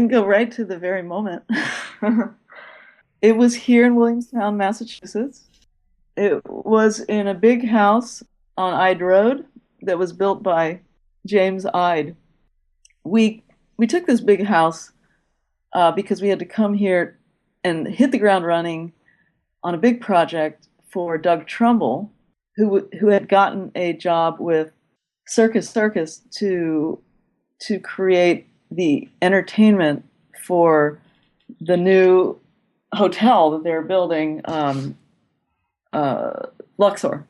go right to the very moment. It was here in Williamstown, Massachusetts. It was in a big house on Ide Road that was built by James Ide. We took this big house because we had to come here and hit the ground running on a big project for Doug Trumbull, who had gotten a job with Circus to create the entertainment for the new hotel that they're building, Luxor.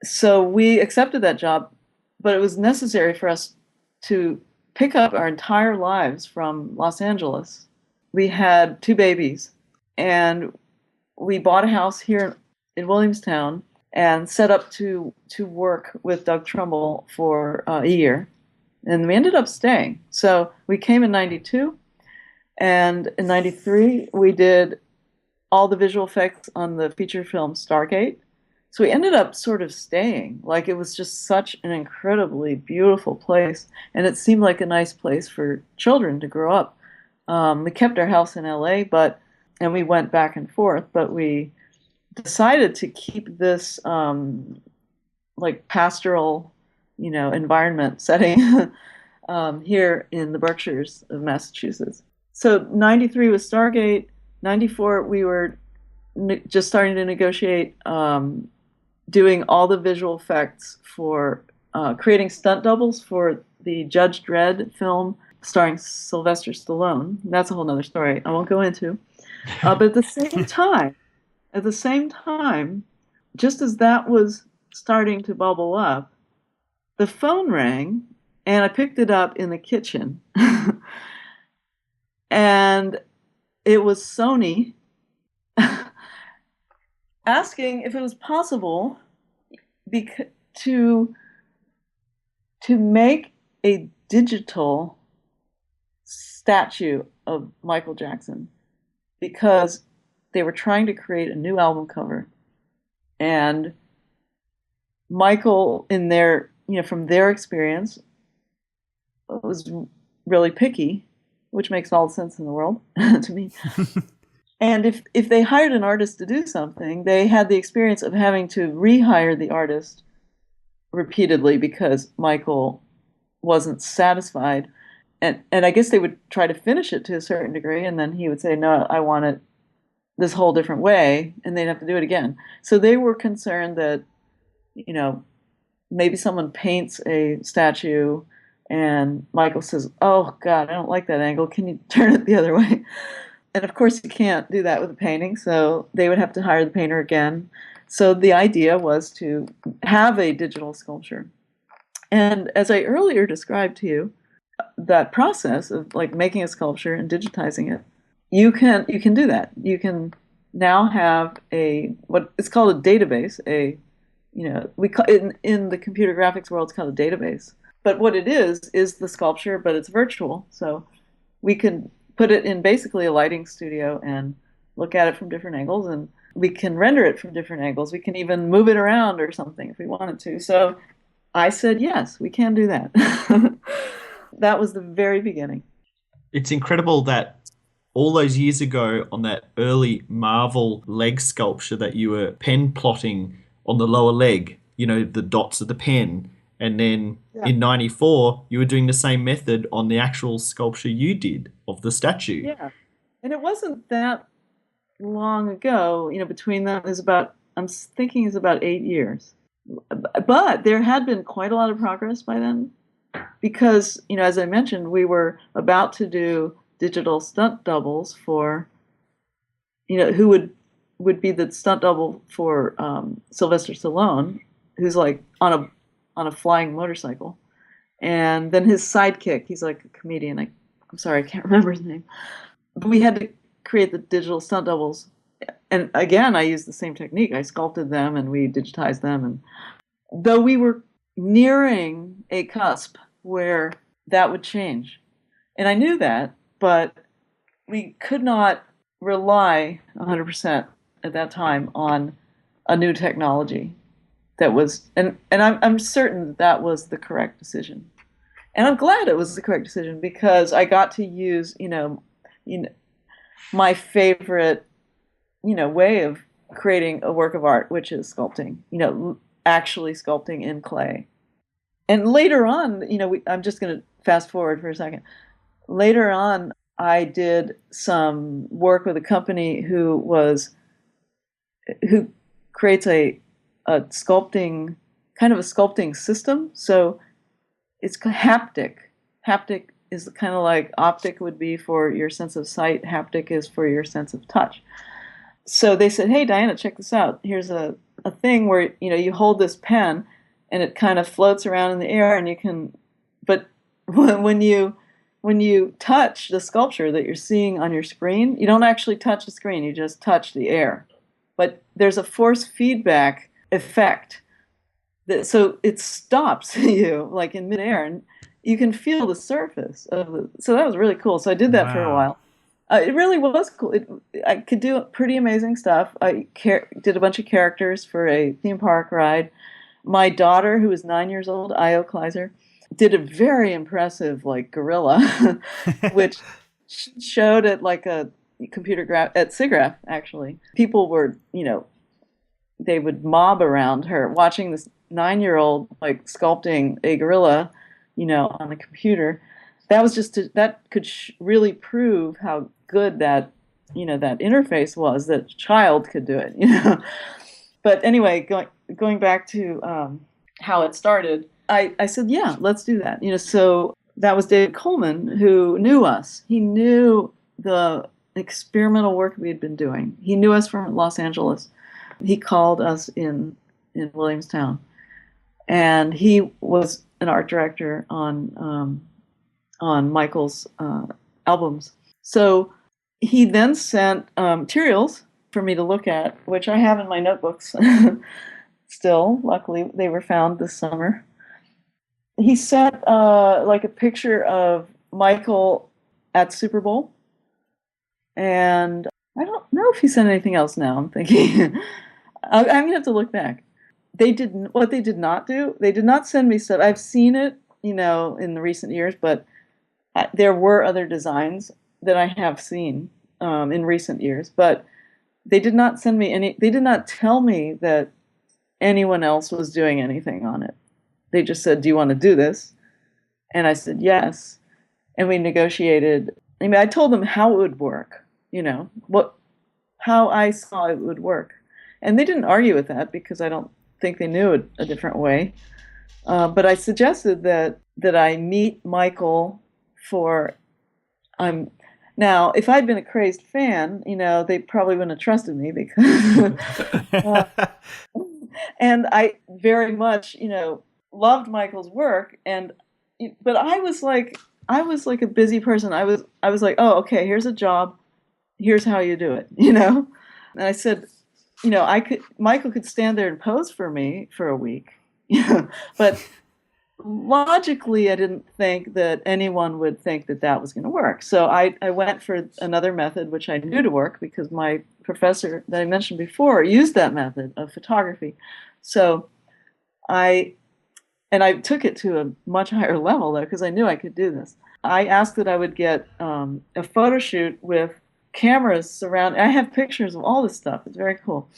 So we accepted that job, but it was necessary for us to pick up our entire lives from Los Angeles. We had 2 babies, and we bought a house here in Williamstown and set up to work with Doug Trumbull for a year. And we ended up staying. So we came in 92, and in 93, we did all the visual effects on the feature film Stargate. So we ended up sort of staying. Like, it was just such an incredibly beautiful place, and it seemed like a nice place for children to grow up. We kept our house in LA, and we went back and forth, but we decided to keep this pastoral, environment setting here in the Berkshires of Massachusetts. So 93 was Stargate. 94, we were just starting to negotiate doing all the visual effects for creating stunt doubles for the Judge Dredd film starring Sylvester Stallone. That's a whole nother story I won't go into. But at the same time, just as that was starting to bubble up, the phone rang, and I picked it up in the kitchen. And it was Sony asking if it was possible to make a digital statue of Michael Jackson, because they were trying to create a new album cover. And Michael, in their, from their experience, was really picky, which makes all the sense in the world to me. And if they hired an artist to do something, they had the experience of having to rehire the artist repeatedly because Michael wasn't satisfied. And I guess they would try to finish it to a certain degree, and then he would say, no, I want it this whole different way, and they'd have to do it again. So they were concerned that, maybe someone paints a statue and Michael says, oh, God, I don't like that angle. Can you turn it the other way? And of course, you can't do that with a painting, so they would have to hire the painter again. So the idea was to have a digital sculpture. And as I earlier described to you, that process of making a sculpture and digitizing it, you can do that. You can now have what is called a database. We call in the computer graphics world, it's called a database. But what it is the sculpture, but it's virtual. So we can put it in basically a lighting studio and look at it from different angles. And We can render it from different angles. We can even move it around or something if we wanted to. So I said, yes, we can do that. That was the very beginning. It's incredible that all those years ago on that early Marvel leg sculpture that you were pen plotting on the lower leg, the dots of the pen. And then in 94, you were doing the same method on the actual sculpture you did of the statue. Yeah. And it wasn't that long ago, between them I'm thinking is about 8 years. But there had been quite a lot of progress by then because, as I mentioned, we were about to do digital stunt doubles for, who would be the stunt double for Sylvester Stallone, who's like on a flying motorcycle. And then his sidekick, he's like a comedian. I'm sorry, I can't remember his name. But we had to create the digital stunt doubles. And again, I used the same technique. I sculpted them and we digitized them. And though we were nearing a cusp where that would change. And I knew that, but we could not rely 100% at that time on a new technology that was, and I'm certain that was the correct decision. And I'm glad it was the correct decision because I got to use, my favorite, way of creating a work of art, which is sculpting, actually sculpting in clay. And later on, I'm just going to fast forward for a second. Later on, I did some work with a company who creates a sculpting, kind of a sculpting system. So it's haptic. Haptic is kind of like optic would be for your sense of sight. Haptic is for your sense of touch. So they said, hey, Diana, check this out. Here's a thing where, you hold this pen and it kind of floats around in the air and you can, but when you touch the sculpture that you're seeing on your screen, you don't actually touch the screen, you just touch the air. But there's a force feedback effect. So it stops you like in midair and you can feel the surface of the, so that was really cool. So I did that for a while. It really was cool. I could do pretty amazing stuff. I did a bunch of characters for a theme park ride. My daughter, who was 9 years old, Io Kleiser, did a very impressive gorilla, which showed at like a computer at SIGGRAPH, actually. People were, they would mob around her watching this 9-year-old sculpting a gorilla, on the computer. That was that could really prove how good that, that interface was, that a child could do it, But anyway, going back to how it started, I said, yeah, let's do that. So that was David Coleman who knew us. He knew the experimental work we had been doing. He knew us from Los Angeles. He called us in Williamstown. And he was an art director on Michael's albums. So he then sent materials for me to look at, which I have in my notebooks still. Luckily, they were found this summer. He sent a picture of Michael at Super Bowl. And I don't know if he sent anything else now, I'm thinking. I'm going to have to look back. What they did not do, they did not send me stuff. I've seen it, in the recent years, but there were other designs that I have seen in recent years, but they did not send me they did not tell me that anyone else was doing anything on it. They just said, do you want to do this? And I said, yes. And we negotiated. I told them how it would work, how I saw it would work. And they didn't argue with that because I don't think they knew a different way. But I suggested that I meet Michael for, now, if I'd been a crazed fan, they probably wouldn't have trusted me because, and I very much, loved Michael's work. But I was like a busy person. I was like, oh, okay, here's a job. Here's how you do it, And I said, Michael could stand there and pose for me for a week, but logically, I didn't think that anyone would think that that was going to work. So I went for another method, which I knew to work because my professor that I mentioned before used that method of photography. So I took it to a much higher level, though, because I knew I could do this. I asked that I would get a photo shoot with cameras around. I have pictures of all this stuff. It's very cool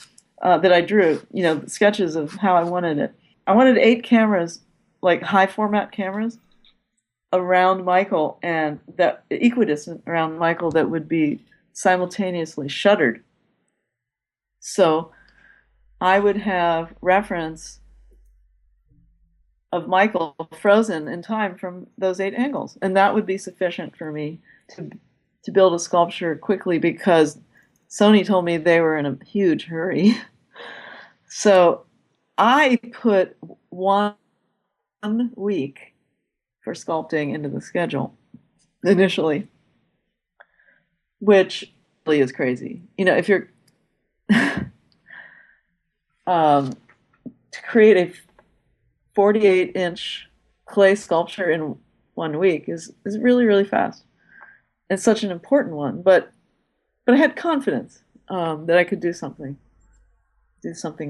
that I drew, sketches of how I wanted it. I wanted 8 cameras, like high format cameras, around Michael, and that equidistant around Michael that would be simultaneously shuttered. So I would have reference of Michael frozen in time from those 8 angles, and that would be sufficient for me to build a sculpture quickly, because Sony told me they were in a huge hurry. So I put 1 week for sculpting into the schedule initially, which really is crazy. If you're to create a 48-inch clay sculpture in 1 week is really, really fast. It's such an important one, but I had confidence that I could do something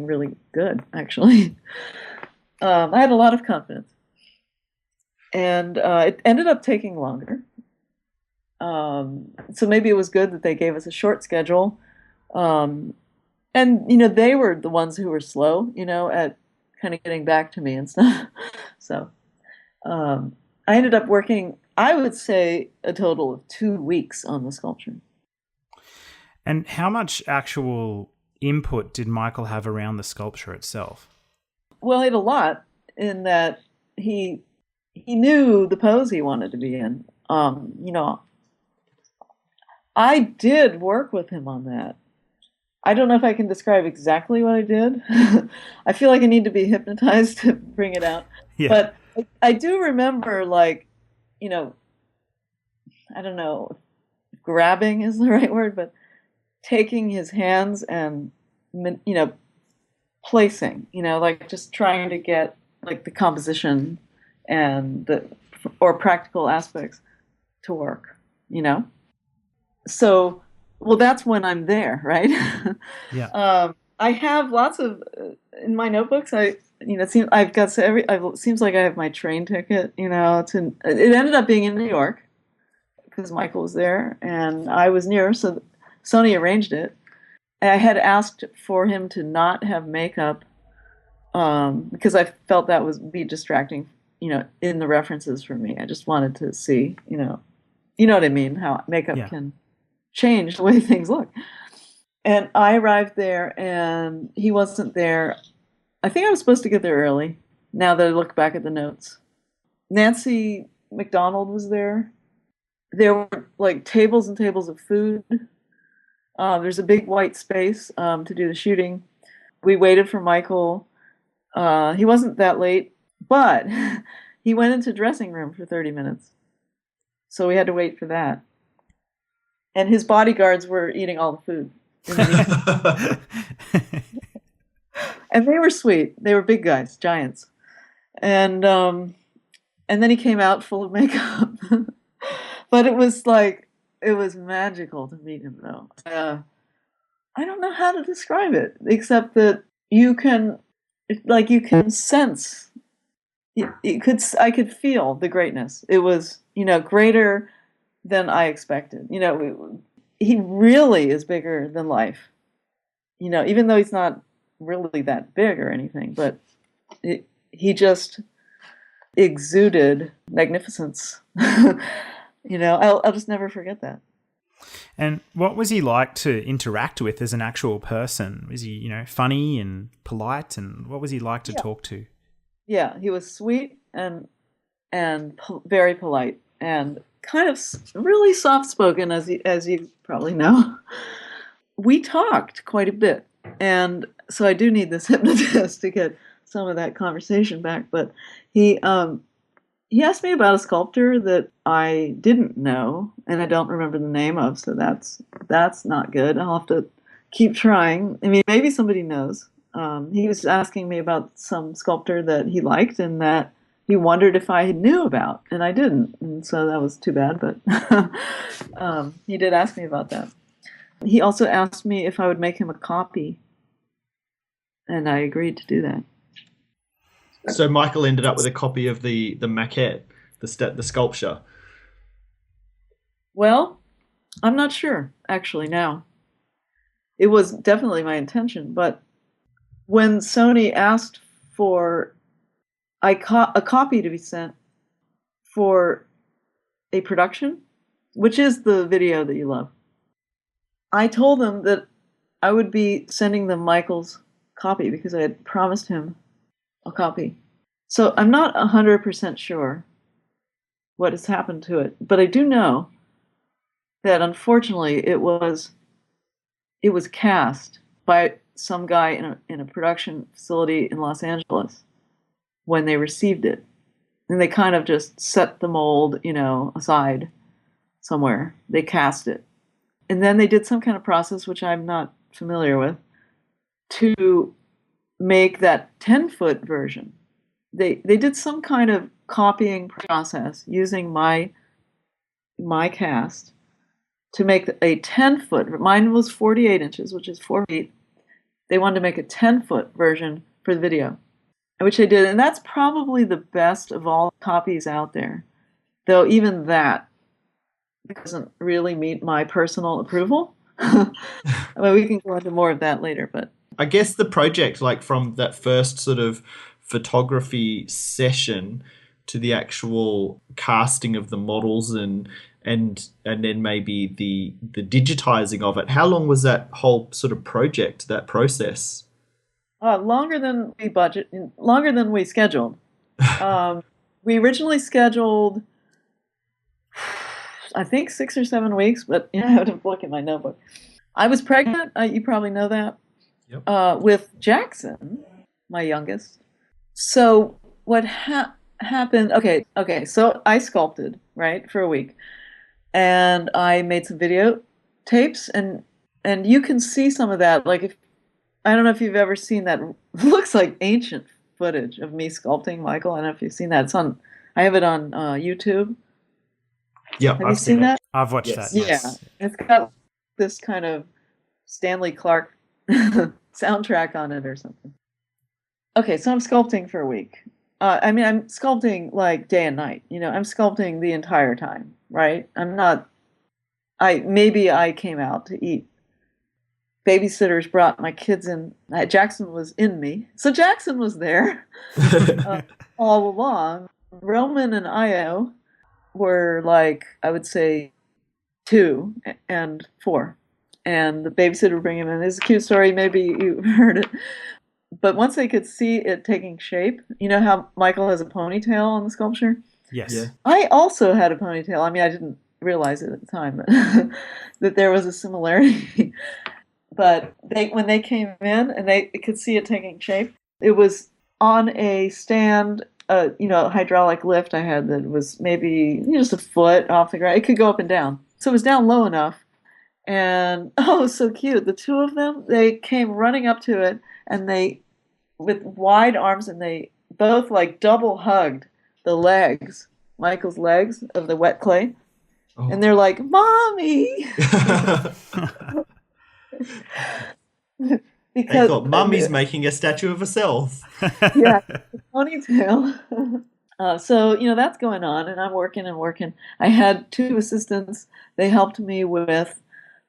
really good, actually. I had a lot of confidence. And it ended up taking longer. So maybe it was good that they gave us a short schedule. And, they were the ones who were slow, at kind of getting back to me and stuff. So I ended up working, I would say, a total of 2 weeks on the sculpture. And how much actual input did Michael have around the sculpture itself? Well, he had a lot, in that he knew the pose he wanted to be in. I did work with him on that. I don't know if I can describe exactly what I did. I feel like I need to be hypnotized to bring it out. Yeah. But I do remember, I don't know if grabbing is the right word, but taking his hands and, placing, just trying to get the composition and or practical aspects to work, So, well, that's when I'm there, right? Yeah. I have lots of in my notebooks. It seems I've got it seems like I have my train ticket. It ended up being in New York because Michael was there and I was near, so Sony arranged it. And I had asked for him to not have makeup because I felt that would be distracting, in the references for me. I just wanted to see, you know what I mean, how makeup can change the way things look. And I arrived there and he wasn't there. I think I was supposed to get there early, now that I look back at the notes. Nancy McDonald was there. There were tables and tables of food. There's a big white space to do the shooting. We waited for Michael. He wasn't that late, but he went into the dressing room for 30 minutes. So we had to wait for that. And his bodyguards were eating all the food. And they were sweet. They were big guys, giants. And then he came out full of makeup. But it was magical to meet him, though. I don't know how to describe it, except that you can sense. I could feel the greatness. It was, greater than I expected. He really is bigger than life. Even though he's not really that big or anything, but he just exuded magnificence. I'll just never forget that. And what was he like to interact with as an actual person? Was he, funny and polite? And what was he like to talk to? Yeah, he was sweet and very polite and kind of really soft-spoken, as you probably know. We talked quite a bit, and so I do need this hypnotist to get some of that conversation back. But he asked me about a sculptor that I didn't know, and I don't remember the name of, so that's not good. I'll have to keep trying. I mean, maybe somebody knows. He was asking me about some sculptor that he liked and that he wondered if I knew about, and I didn't, and so that was too bad. But he did ask me about that. He also asked me if I would make him a copy, and I agreed to do that. So Michael ended up with a copy of the maquette, the sculpture. Well, I'm not sure, actually, now. It was definitely my intention, but when Sony asked for a copy to be sent for a production, which is the video that you love, I told them that I would be sending them Michael's copy because I had promised him a copy. So I'm not 100% sure what has happened to it, but I do know that unfortunately it was cast by some guy in a production facility in Los Angeles when they received it. And they kind of just set the mold, aside somewhere. They cast it. And then they did some kind of process, which I'm not familiar with, to make that 10-foot version. They did some kind of copying process using my cast to make a 10-foot. Mine was 48 inches, which is 4 feet. They wanted to make a 10-foot version for the video, which they did. And that's probably the best of all copies out there, though even that doesn't really meet my personal approval. I mean, we can go into more of that later, but I guess the project, like from that first sort of photography session to the actual casting of the models and then maybe the digitizing of it, how long was that whole sort of project, that process? Longer than we scheduled. We originally scheduled, I think, 6 or 7 weeks, but I have to look at my notebook. I was pregnant. You probably know that. Yep. With Jackson, my youngest. So what happened? Okay. So I sculpted, right, for a week, and I made some video tapes, and you can see some of that. Like, I don't know if you've ever seen that. Looks like ancient footage of me sculpting Michael. I don't know if you've seen that. I have it on YouTube. Yeah, have you seen that? I've watched that. Yes. Yeah, it's got this kind of Stanley Clark soundtrack on it or something. Okay, so I'm sculpting for a week. I'm sculpting like day and night. I'm sculpting the entire time, right? Maybe I came out to eat. Babysitters brought my kids in. Jackson was in me. So Jackson was there all along. Roman and Io were like, I would say 2 and 4. And the babysitter would bring him in. It's a cute story. Maybe you heard it. But once they could see it taking shape, you know how Michael has a ponytail on the sculpture? Yes. Yeah. I also had a ponytail. I mean, I didn't realize it at the time, but that there was a similarity. But when they came in and they could see it taking shape, it was on a stand, hydraulic lift I had that was maybe just a foot off the ground. It could go up and down. So it was down low enough. And, so cute. The two of them, they came running up to it, and they, with wide arms, and they both like double hugged the legs, Michael's legs of the wet clay. Oh. And they're like, "Mommy!" Because they thought Mummy's making a statue of herself. Yeah, ponytail. So, that's going on, and I'm working and working. I had 2 assistants. They helped me with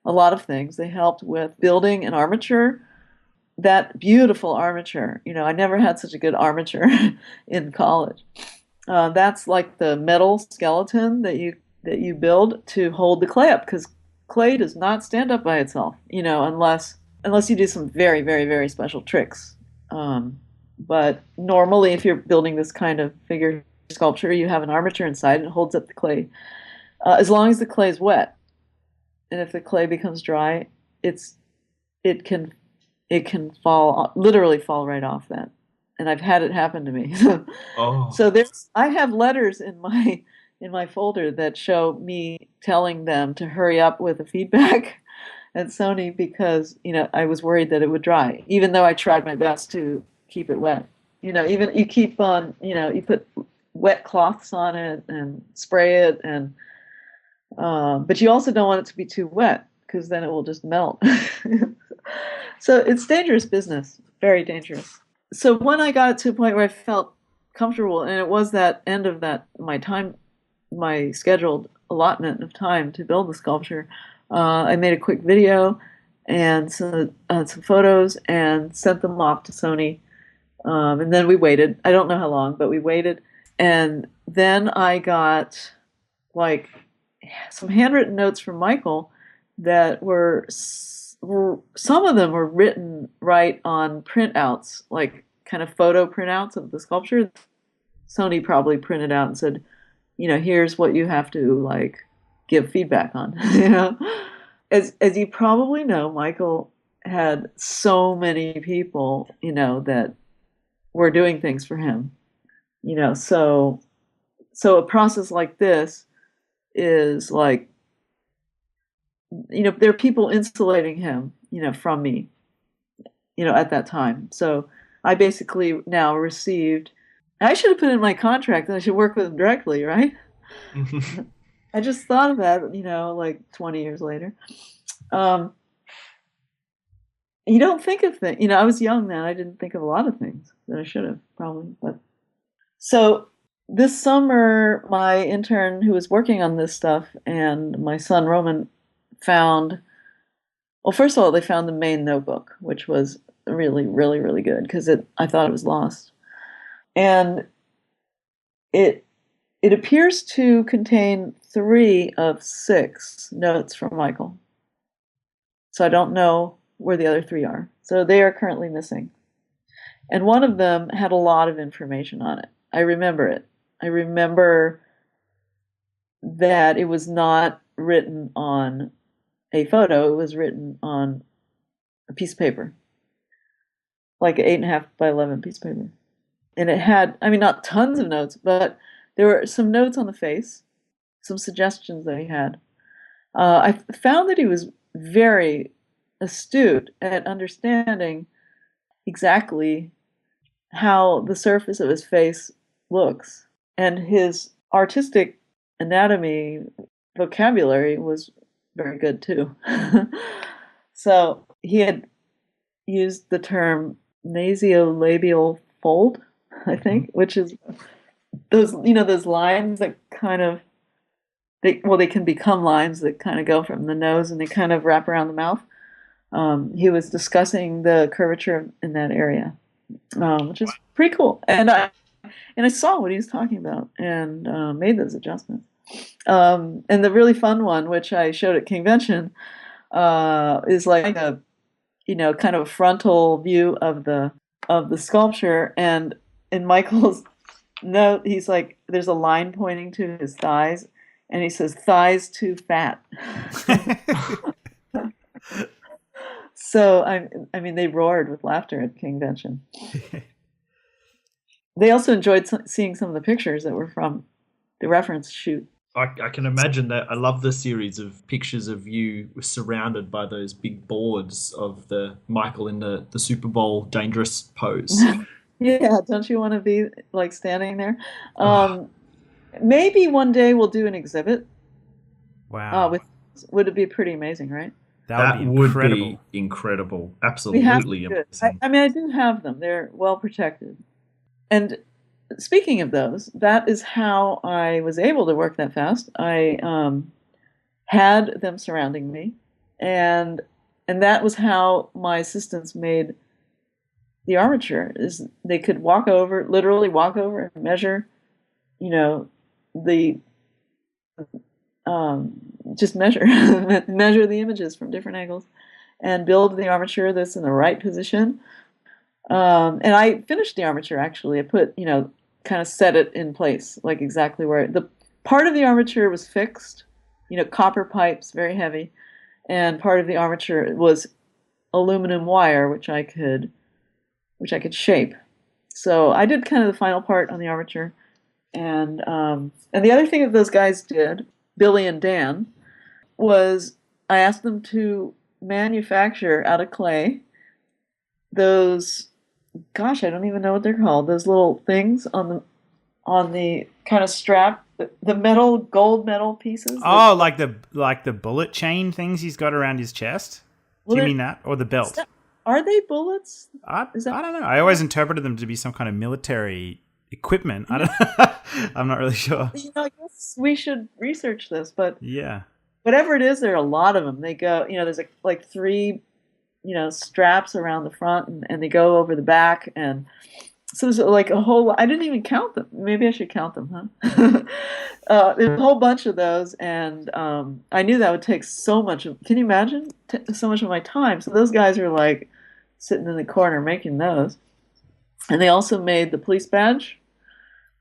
a lot of things. They helped with building an armature, that beautiful armature. I never had such a good armature in college. That's like the metal skeleton that you build to hold the clay up, because clay does not stand up by itself, unless you do some very, very, very special tricks. But normally, if you're building this kind of figure sculpture, you have an armature inside and it holds up the clay. As long as the clay is wet, and if the clay becomes dry, it can literally fall right off that. And I've had it happen to me. So I have letters in my folder that show me telling them to hurry up with the feedback at Sony because, I was worried that it would dry, even though I tried my best to keep it wet. Even you keep on, you put wet cloths on it and spray it, and but you also don't want it to be too wet because then it will just melt. So it's dangerous business, very dangerous. So when I got to a point where I felt comfortable, and it was that end of that my scheduled allotment of time to build the sculpture, I made a quick video and some photos and sent them off to Sony. And then we waited. I don't know how long, but we waited. And then I got like some handwritten notes from Michael that were some of them were written right on printouts, like kind of photo printouts of the sculpture. Sony probably printed out and said, here's what you have to like give feedback on. As you probably know, Michael had so many people, that were doing things for him. So a process like this is like, there are people insulating him, from me, at that time. So I basically now received, I should have put in my contract that I should work with him directly, right? I just thought of that, like 20 years later. You don't think of things, I was young then. I didn't think of a lot of things that I should have probably. But so this summer, my intern who was working on this stuff and my son Roman found, well, first of all, they found the main notebook, which was really, really, really good because I thought it was lost. And it appears to contain 3 of 6 notes from Michael. So I don't know where the other 3 are. So they are currently missing. And one of them had a lot of information on it. I remember it. I remember that it was not written on a photo. It was written on a piece of paper, like an 8.5 by 11 piece of paper. And it had, not tons of notes, but there were some notes on the face, some suggestions that he had. I found that he was very astute at understanding exactly how the surface of his face looks. And his artistic anatomy vocabulary was very good too. So he had used the term nasolabial fold, I think, which is those, those lines that kind of, they can become lines that kind of go from the nose and they kind of wrap around the mouth. He was discussing the curvature in that area, which is pretty cool. And I saw what he was talking about and made those adjustments. And the really fun one, which I showed at Convention, is like a, kind of a frontal view of the sculpture. And in Michael's note, he's like, there's a line pointing to his thighs, and he says, "Thighs too fat." So they roared with laughter at Convention. They also enjoyed seeing some of the pictures that were from the reference shoot. I can imagine that. I love the series of pictures of you surrounded by those big boards of the Michael in the Super Bowl dangerous pose. Yeah, don't you want to be like standing there? Maybe one day we'll do an exhibit. Wow. Would it be pretty amazing, right? That would be incredible. Absolutely amazing. I do have them. They're well protected. And speaking of those, that is how I was able to work that fast. I had them surrounding me, and that was how my assistants made the armature. Is they could literally walk over and measure, just measure the images from different angles, and build the armature that's in the right position. And I finished the armature, actually. I put, kind of set it in place, like exactly where the part of the armature was fixed, copper pipes, very heavy, and part of the armature was aluminum wire, which I could shape. So I did kind of the final part on the armature, and the other thing that those guys did, Billy and Dan, was I asked them to manufacture out of clay those, gosh, I don't even know what they're called, those little things on on the kind of strap, the metal, gold metal pieces. Oh, like the bullet chain things he's got around his chest? Well, do you mean that? Or the belt? Are they bullets? I don't know. I always interpreted them to be some kind of military equipment. I don't I'm not really sure. I guess we should research this, but yeah. Whatever it is, there are a lot of them. They go, there's like 3, straps around the front and they go over the back. And so there's like a whole, I didn't even count them. Maybe I should count them, huh? There's a whole bunch of those. And I knew that would take so much can you imagine? So much of my time. So those guys are like sitting in the corner making those. And they also made the police badge.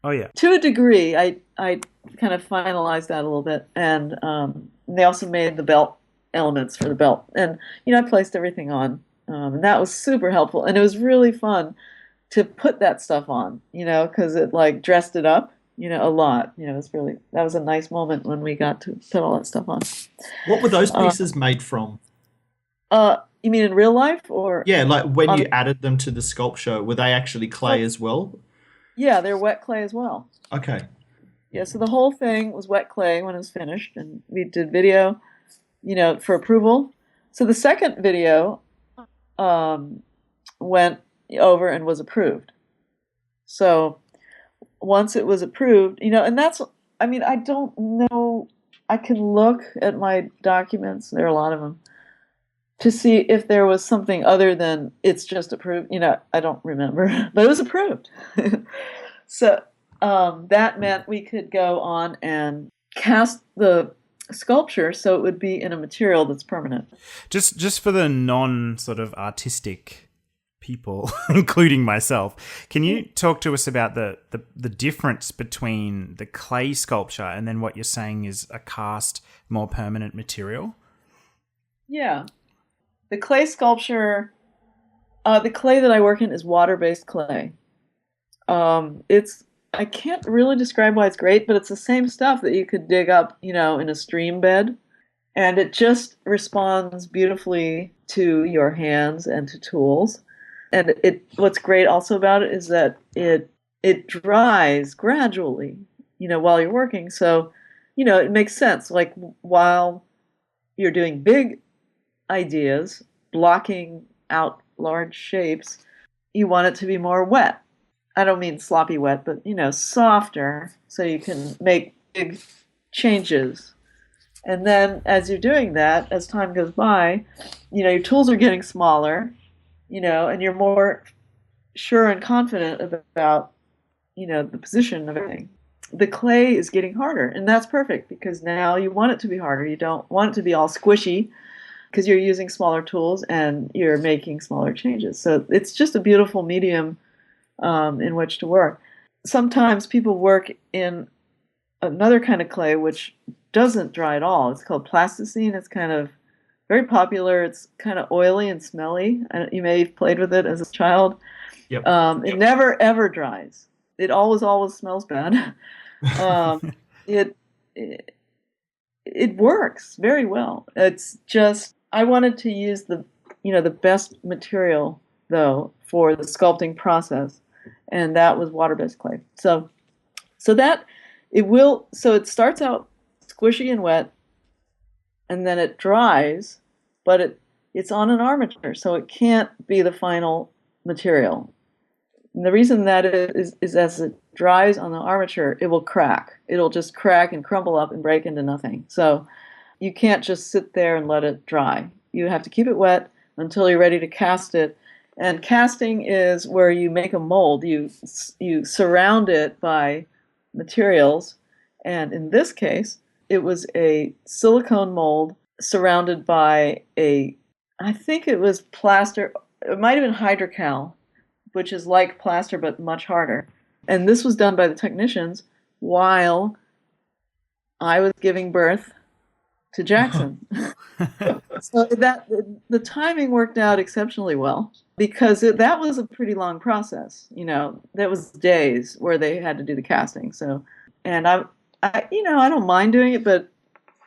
Oh, yeah. To a degree, I kind of finalized that a little bit. And they also made the belt elements for the belt. And, I placed everything on. And that was super helpful. And it was really fun to put that stuff on, because it like dressed it up, a lot. It was really, that was a nice moment when we got to put all that stuff on. What were those pieces made from? You mean in real life or? Yeah, like when you added them to the sculpture, were they actually clay as well? Yeah, they're wet clay as well. Okay. Yeah, so the whole thing was wet clay when it was finished, and we did video, for approval. So the second video went over and was approved. So once it was approved, and that's, I don't know, I can look at my documents, there are a lot of them, to see if there was something other than it's just approved. I don't remember, but it was approved. So that meant we could go on and cast the sculpture so it would be in a material that's permanent. Just for the non sort of artistic people, including myself, can you talk to us about the difference between the clay sculpture and then what you're saying is a cast, more permanent material? Yeah. The clay sculpture, the clay that I work in is water-based clay. I can't really describe why it's great, but it's the same stuff that you could dig up, in a stream bed. And it just responds beautifully to your hands and to tools. And what's great also about it is that it dries gradually, while you're working. So, it makes sense. Like while you're doing big ideas, blocking out large shapes, you want it to be more wet. I don't mean sloppy wet, but, softer, so you can make big changes. And then as you're doing that, as time goes by, your tools are getting smaller, and you're more sure and confident about, the position of everything. The clay is getting harder, and that's perfect because now you want it to be harder. You don't want it to be all squishy because you're using smaller tools and you're making smaller changes. So it's just a beautiful medium in which to work. Sometimes people work in another kind of clay which doesn't dry at all. It's called plasticine. It's kind of very popular. It's kind of oily and smelly. You may have played with it as a child. Yep. It never ever dries. It always smells bad. It works very well. It's just I wanted to use the best material though for the sculpting process, and that was water-based clay. So it starts out squishy and wet, and then it dries, but it's on an armature, so it can't be the final material. And the reason that is as it dries on the armature, it will crack. It'll just crack and crumble up and break into nothing. So you can't just sit there and let it dry. You have to keep it wet until you're ready to cast it. And casting is where you make a mold. You surround it by materials. And in this case, it was a silicone mold surrounded by I think it was plaster. It might have been hydrocal, which is like plaster but much harder. And this was done by the technicians while I was giving birth to Jackson. So the timing worked out exceptionally well because that was a pretty long process. That was days where they had to do the casting. So, and I don't mind doing it, but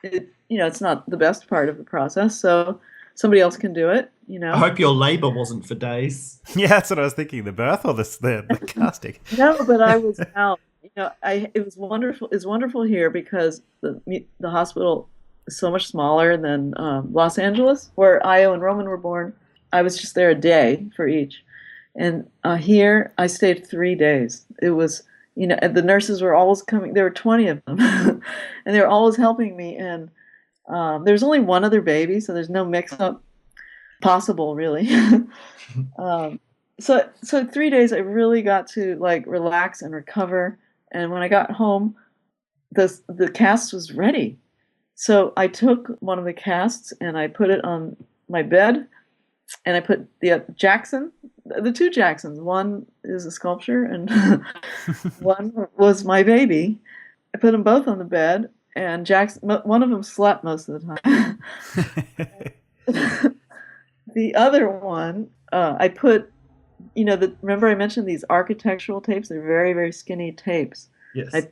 it's not the best part of the process. So somebody else can do it. I hope your labor wasn't for days. Yeah, that's what I was thinking. The birth or the casting? No, but I was out. it was wonderful. It's wonderful here because the hospital is so much smaller than Los Angeles, where Io and Roman were born. I was just there a day for each, and here I stayed 3 days. It was, the nurses were always coming. There were 20 of them, and they were always helping me. And there's only one other baby, so there's no mix-up possible, really. So 3 days I really got to relax and recover. And when I got home, the cast was ready. So I took one of the casts and I put it on my bed, and I put the two Jacksons. One is a sculpture, and one was my baby. I put them both on the bed, and one of them slept most of the time. The other one, I put, remember I mentioned these architectural tapes? They're very, very skinny tapes. Yes. I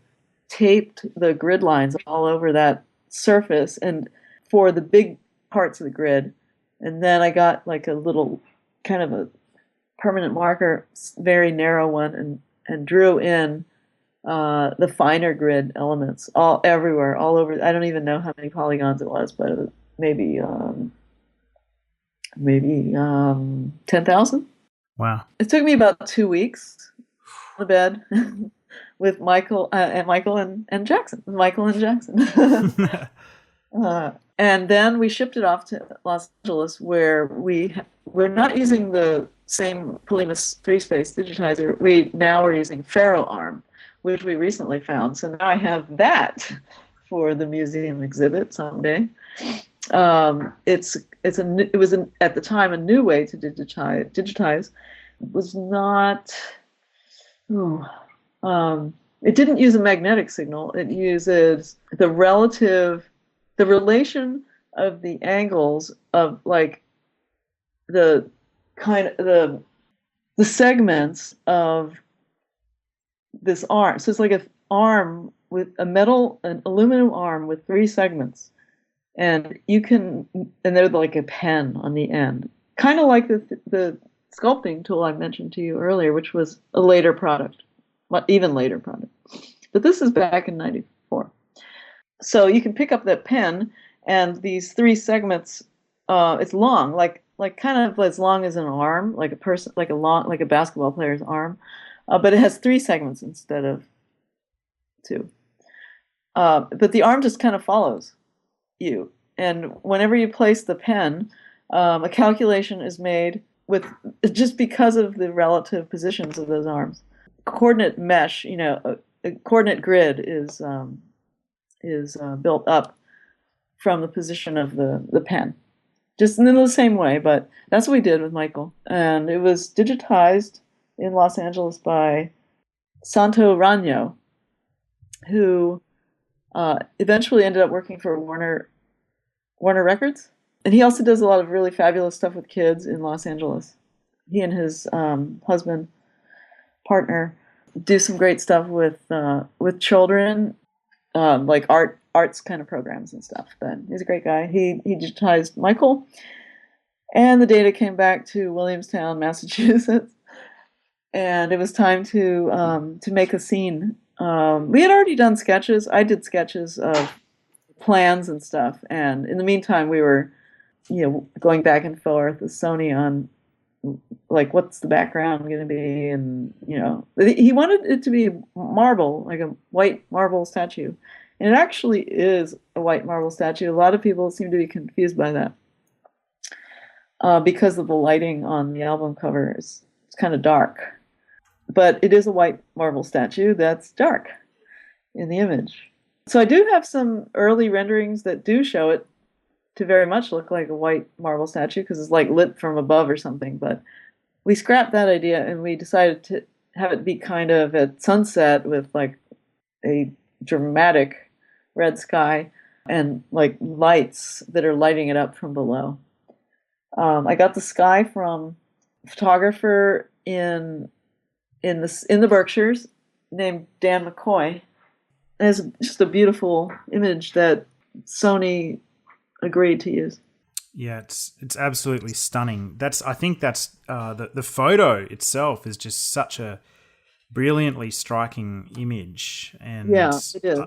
taped the grid lines all over that surface and for the big parts of the grid. And then I got a little kind of a permanent marker, very narrow one, and drew in the finer grid elements everywhere, all over. I don't even know how many polygons it was, but it was maybe 10,000. Wow. It took me about 2 weeks on the bed with Michael and Jackson. And then we shipped it off to Los Angeles, where we're not using the same Polymus 3-space digitizer. We now are using FarrowArm, which we recently found. So now I have that for the museum exhibit someday. It was at the time a new way to digitize. It was not. It didn't use a magnetic signal. It uses the relation of the angles of the segments of this arm. So it's like an arm with an aluminum arm with 3 segments. And they're like a pen on the end. Kind of like the sculpting tool I mentioned to you earlier, which was a later product, even later product. But this is back in 94. So you can pick up that pen, and these 3 segments, it's long, like kind of as long as an arm, like a basketball player's arm, but it has 3 segments instead of 2. But the arm just kind of follows you, and whenever you place the pen, a calculation is made with just because of the relative positions of those arms. Coordinate mesh, a coordinate grid is built up from the position of the pen, just in the same way. But that's what we did with Michael, and it was digitized in Los Angeles by Santo Ragno, who eventually ended up working for Warner Records. And he also does a lot of really fabulous stuff with kids in Los Angeles. He and his partner do some great stuff with children, like arts kind of programs and stuff. But he's a great guy. He digitized Michael, and the data came back to Williamstown, Massachusetts, and it was time to make a scene. We had already done sketches. I did sketches of plans and stuff, and in the meantime, we were, going back and forth with Sony on what's the background going to be, and he wanted it to be marble, like a white marble statue, and it actually is a white marble statue. A lot of people seem to be confused by that because of the lighting on the album cover. It's kind of dark, but it is a white marble statue that's dark in the image. So I do have some early renderings that do show it to very much look like a white marble statue because it's lit from above or something. But we scrapped that idea and we decided to have it be kind of at sunset with a dramatic red sky and lights that are lighting it up from below. I got the sky from a photographer in the Berkshires named Dan McCoy. It's just a beautiful image that Sony agreed to use. Yeah, it's absolutely stunning. I think that's the photo itself is just such a brilliantly striking image. And Yeah, it is.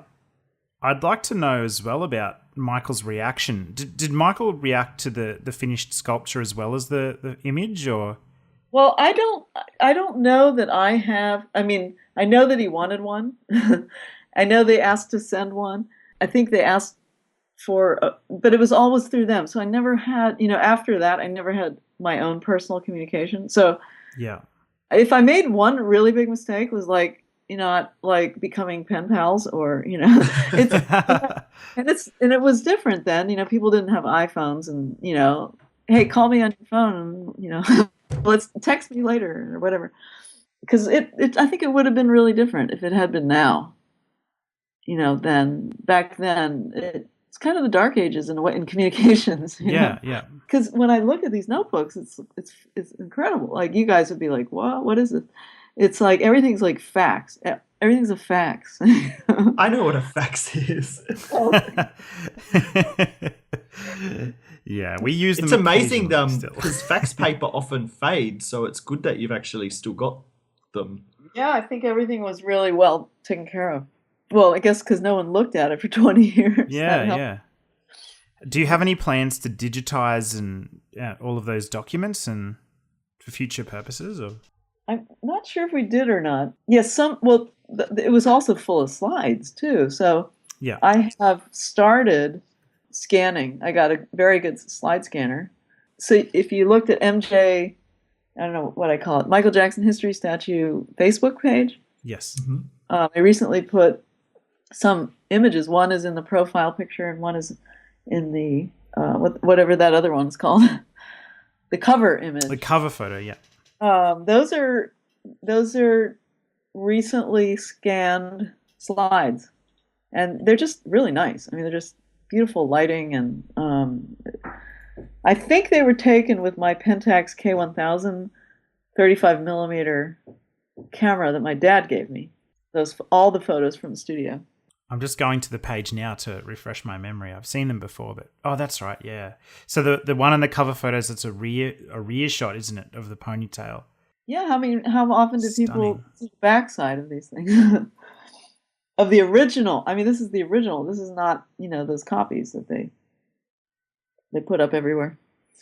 I'd like to know as well about Michael's reaction. Did Michael react to the finished sculpture as well as the image, or? Well, I don't know that I have. I mean, I know that he wanted one. I know they asked to send one. I think they asked for, but it was always through them. So I never had, after that, I never had my own personal communication. So Yeah. if I made one really big mistake, was like, not like becoming pen pals, or it's and it was different then. People didn't have iPhones, and hey, call me on your phone, and let's text me later or whatever. Because I think it would have been really different if it had been now. Then back then it's kind of the dark ages in a way in communications. Yeah. Because when I look at these notebooks, it's incredible. Like, you guys would be like, what is it? It's like everything's like fax. Everything's a fax. I know what a fax is. Yeah, we use them. It's amazing still. because fax paper often fades, so it's good that you've actually still got them. Yeah, I think everything was really well taken care of. Well, I guess because no one looked at it for 20 years. Yeah. Do you have any plans to digitize and all of those documents and for future purposes, or? I'm not sure if we did or not. Yes, it was also full of slides too. So yeah, I have started scanning. I got a very good slide scanner. So if you looked at MJ, I don't know what I call it, Michael Jackson History Statue Facebook page. Yes. Mm-hmm. I recently put some images. One is in the profile picture, and one is in the whatever that other one's called, the cover image. The cover photo, yeah. Those are recently scanned slides, and they're just really nice. I mean, they're just beautiful lighting, and I think they were taken with my Pentax K1000 35 millimeter camera that my dad gave me. All the photos from the studio. I'm just going to the page now to refresh my memory. I've seen them before, but that's right, yeah. So the one in the cover photos, it's a rear shot, isn't it, of the ponytail? Yeah, I mean, how often do Stunning. people see the backside of these things? Of the original. I mean, this is the original. This is not, those copies that they put up everywhere.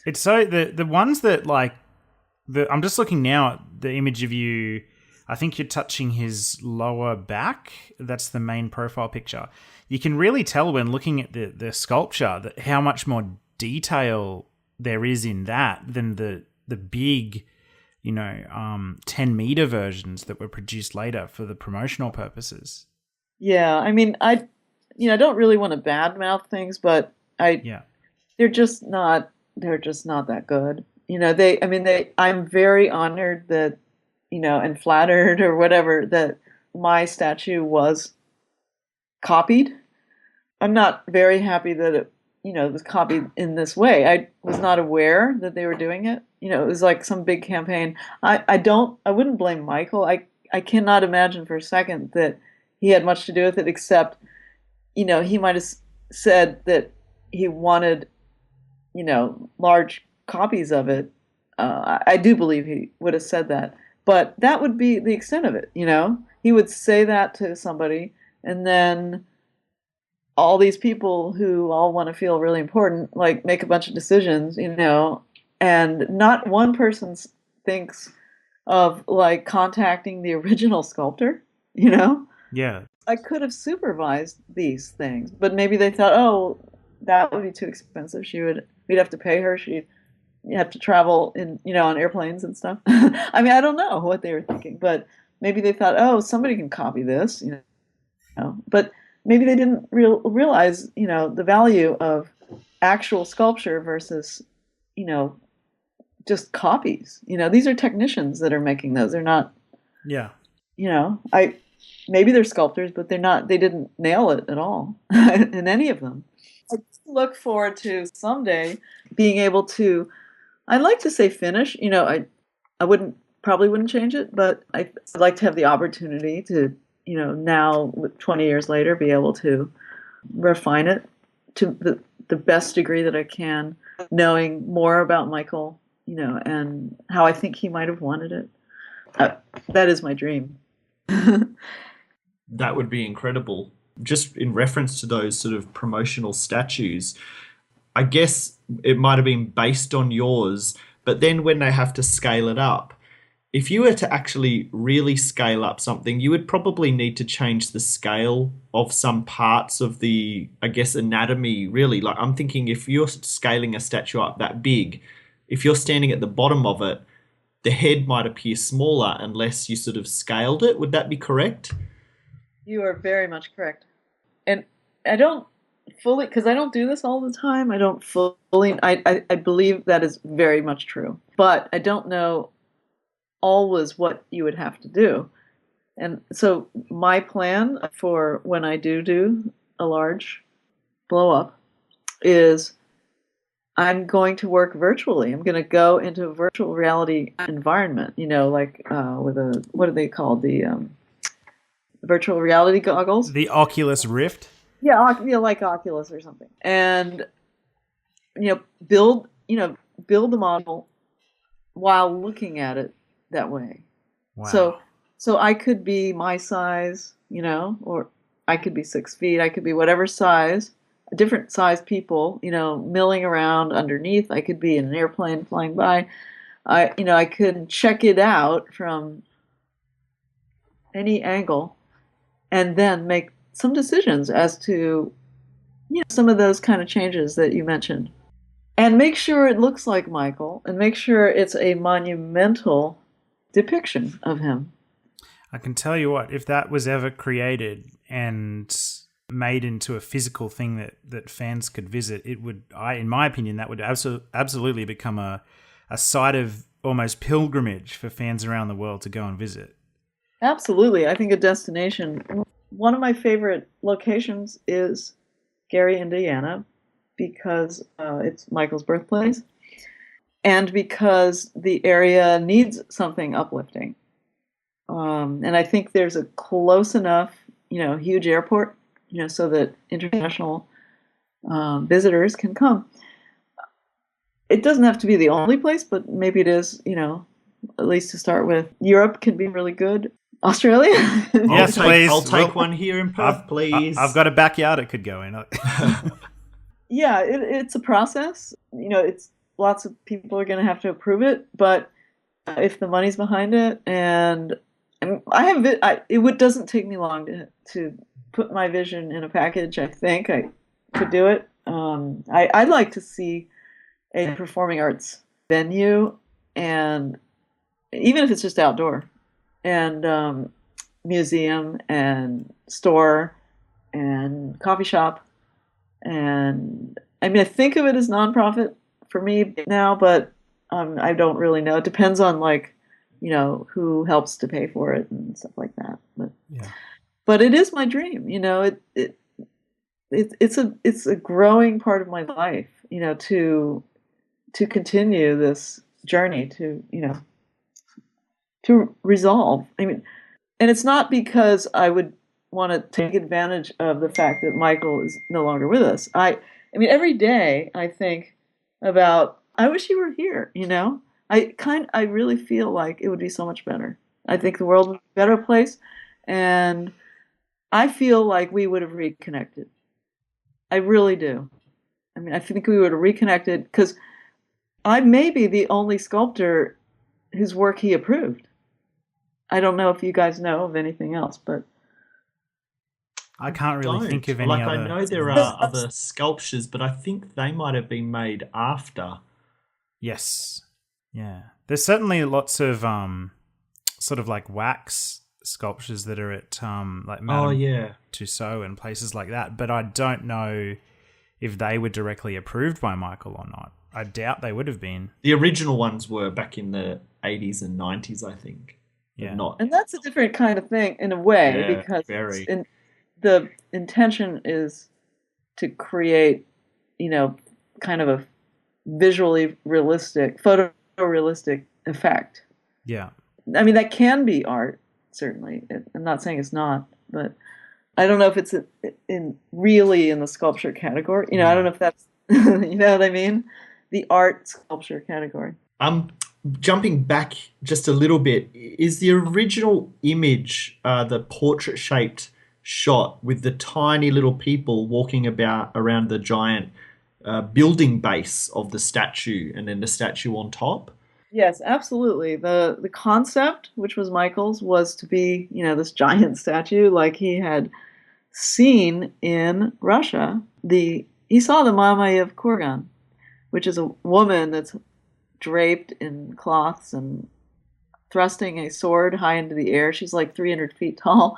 It's so the ones that I'm just looking now at the image of you. I think you're touching his lower back. That's the main profile picture. You can really tell when looking at the sculpture that how much more detail there is in that than the big, 10-meter versions that were produced later for the promotional purposes. Yeah, I mean, I don't really want to badmouth things, but they're just not that good. I'm very honored that, and flattered or whatever, that my statue was copied. I'm not very happy that it, was copied in this way. I was not aware that they were doing it. It was like some big campaign. I wouldn't blame Michael. I cannot imagine for a second that he had much to do with it, except, he might have said that he wanted, large copies of it. I do believe he would have said that. But that would be the extent of it, He would say that to somebody, and then all these people who all want to feel really important, make a bunch of decisions, and not one person thinks of, contacting the original sculptor, Yeah. I could have supervised these things, but maybe they thought, oh, that would be too expensive. We'd have to pay her. You have to travel on airplanes and stuff. I mean, I don't know what they were thinking, but maybe they thought, oh, somebody can copy this, but maybe they didn't realize, the value of actual sculpture versus, just copies. These are technicians that are making those. They're not, maybe they're sculptors, but they didn't nail it at all in any of them. I look forward to someday being able to, I'd like to say finish, I probably wouldn't change it, but I'd like to have the opportunity to, now 20 years later, be able to refine it to the best degree that I can, knowing more about Michael, and how I think he might have wanted it. That is my dream. That would be incredible. Just in reference to those sort of promotional statues, I guess it might have been based on yours, but then when they have to scale it up, if you were to actually really scale up something, you would probably need to change the scale of some parts of the, I guess, anatomy, really. Like, I'm thinking if you're scaling a statue up that big, if you're standing at the bottom of it, the head might appear smaller unless you sort of scaled it. Would that be correct? You are very much correct. And I don't fully, because I don't do this all the time, I don't fully, I believe that is very much true. But I don't know always what you would have to do. And so my plan for when I do a large blow up is I'm going to work virtually. I'm going to go into a virtual reality environment, like with a, what are they called? The virtual reality goggles? The Oculus Rift? Yeah, like Oculus or something. And, build the model while looking at it that way. Wow. So I could be my size, or I could be 6 feet, I could be whatever size, different size people, milling around underneath. I could be in an airplane flying by. I could check it out from any angle and then make some decisions as to, some of those kind of changes that you mentioned. And make sure it looks like Michael, and make sure it's a monumental depiction of him. I can tell you what, if that was ever created and made into a physical thing that fans could visit, it would, in my opinion, that would absolutely become a site of almost pilgrimage for fans around the world to go and visit. Absolutely. I think a destination. One of my favorite locations is Gary, Indiana, because it's Michael's birthplace, and because the area needs something uplifting. And I think there's a close enough, huge airport, so that international visitors can come. It doesn't have to be the only place, but maybe it is, at least to start with. Europe can be really good. Australia? Yes, please. I'll take one here in Perth, please. I've got a backyard it could go in. Yeah, it's a process. It's lots of people are going to have to approve it, but if the money's behind it, and it doesn't take me long to put my vision in a package. I think I could do it. I'd like to see a performing arts venue, and even if it's just outdoor, and museum and store and coffee shop. And I think of it as nonprofit for me now, but I don't really know. It depends on who helps to pay for it and stuff like that. But it is my dream. It's a growing part of my life. To continue this journey to resolve. And it's not because I would want to take advantage of the fact that Michael is no longer with us. Every day I think about, I wish he were here, I really feel like it would be so much better. I think the world would be a better place, and I feel like we would have reconnected. I really do. I think we would have reconnected, because I may be the only sculptor whose work he approved. I don't know if you guys know of anything else, but I can't really think of any other. I know there are other sculptures, but I think they might have been made after. Yes. Yeah. There's certainly lots of sort of like wax sculptures that are at Madame Tussauds and places like that, but I don't know if they were directly approved by Michael or not. I doubt they would have been. The original ones were back in the 80s and 90s, I think. Yeah. Not. And that's a different kind of thing in a way, because the intention is to create, kind of a visually realistic, photorealistic effect. Yeah. That can be art, certainly. I'm not saying it's not, but I don't know if it's really in the sculpture category. I don't know if that's, you know what I mean? The art sculpture category. jumping back just a little bit, is the original image the portrait-shaped shot with the tiny little people walking about around the giant building base of the statue and then the statue on top? Yes, absolutely. The concept, which was Michael's, was to be, this giant statue like he had seen in Russia. He saw the Mamayev Kurgan, which is a woman that's draped in cloths and thrusting a sword high into the air. She's like 300 feet tall.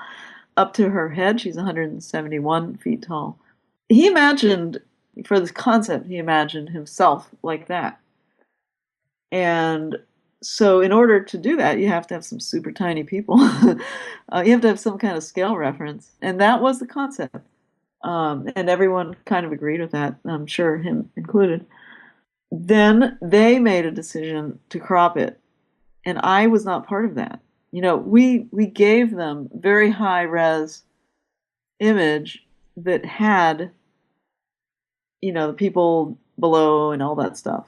Up to her head, she's 171 feet tall. He imagined, for this concept, he imagined himself like that. And so in order to do that, you have to have some super tiny people. You have to have some kind of scale reference. And that was the concept. And everyone kind of agreed with that, I'm sure him included. Then they made a decision to crop it. And I was not part of that. We gave them very high res image that had, the people below and all that stuff.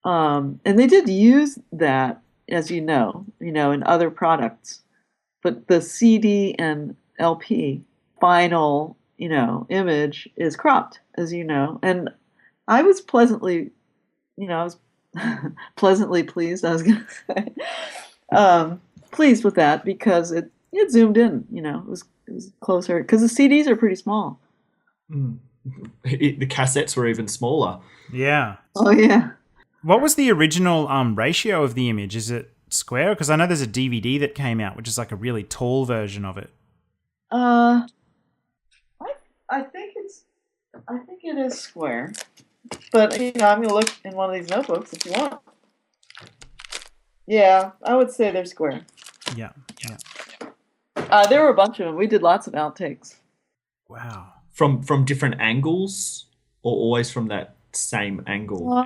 And they did use that, as in other products. But the CD and LP final, image is cropped, as you know. And I was pleasantly pleasantly pleased, I was going to say. Pleased with that because it zoomed in, it was closer. Because the CDs are pretty small. Mm. The cassettes were even smaller. Yeah. Oh, yeah. What was the original ratio of the image? Is it square? Because I know there's a DVD that came out, which is like a really tall version of it. I think it is square. But I'm going to look in one of these notebooks if you want. Yeah, I would say they're square. Yeah. There were a bunch of them. We did lots of outtakes. Wow. From different angles, or always from that same angle?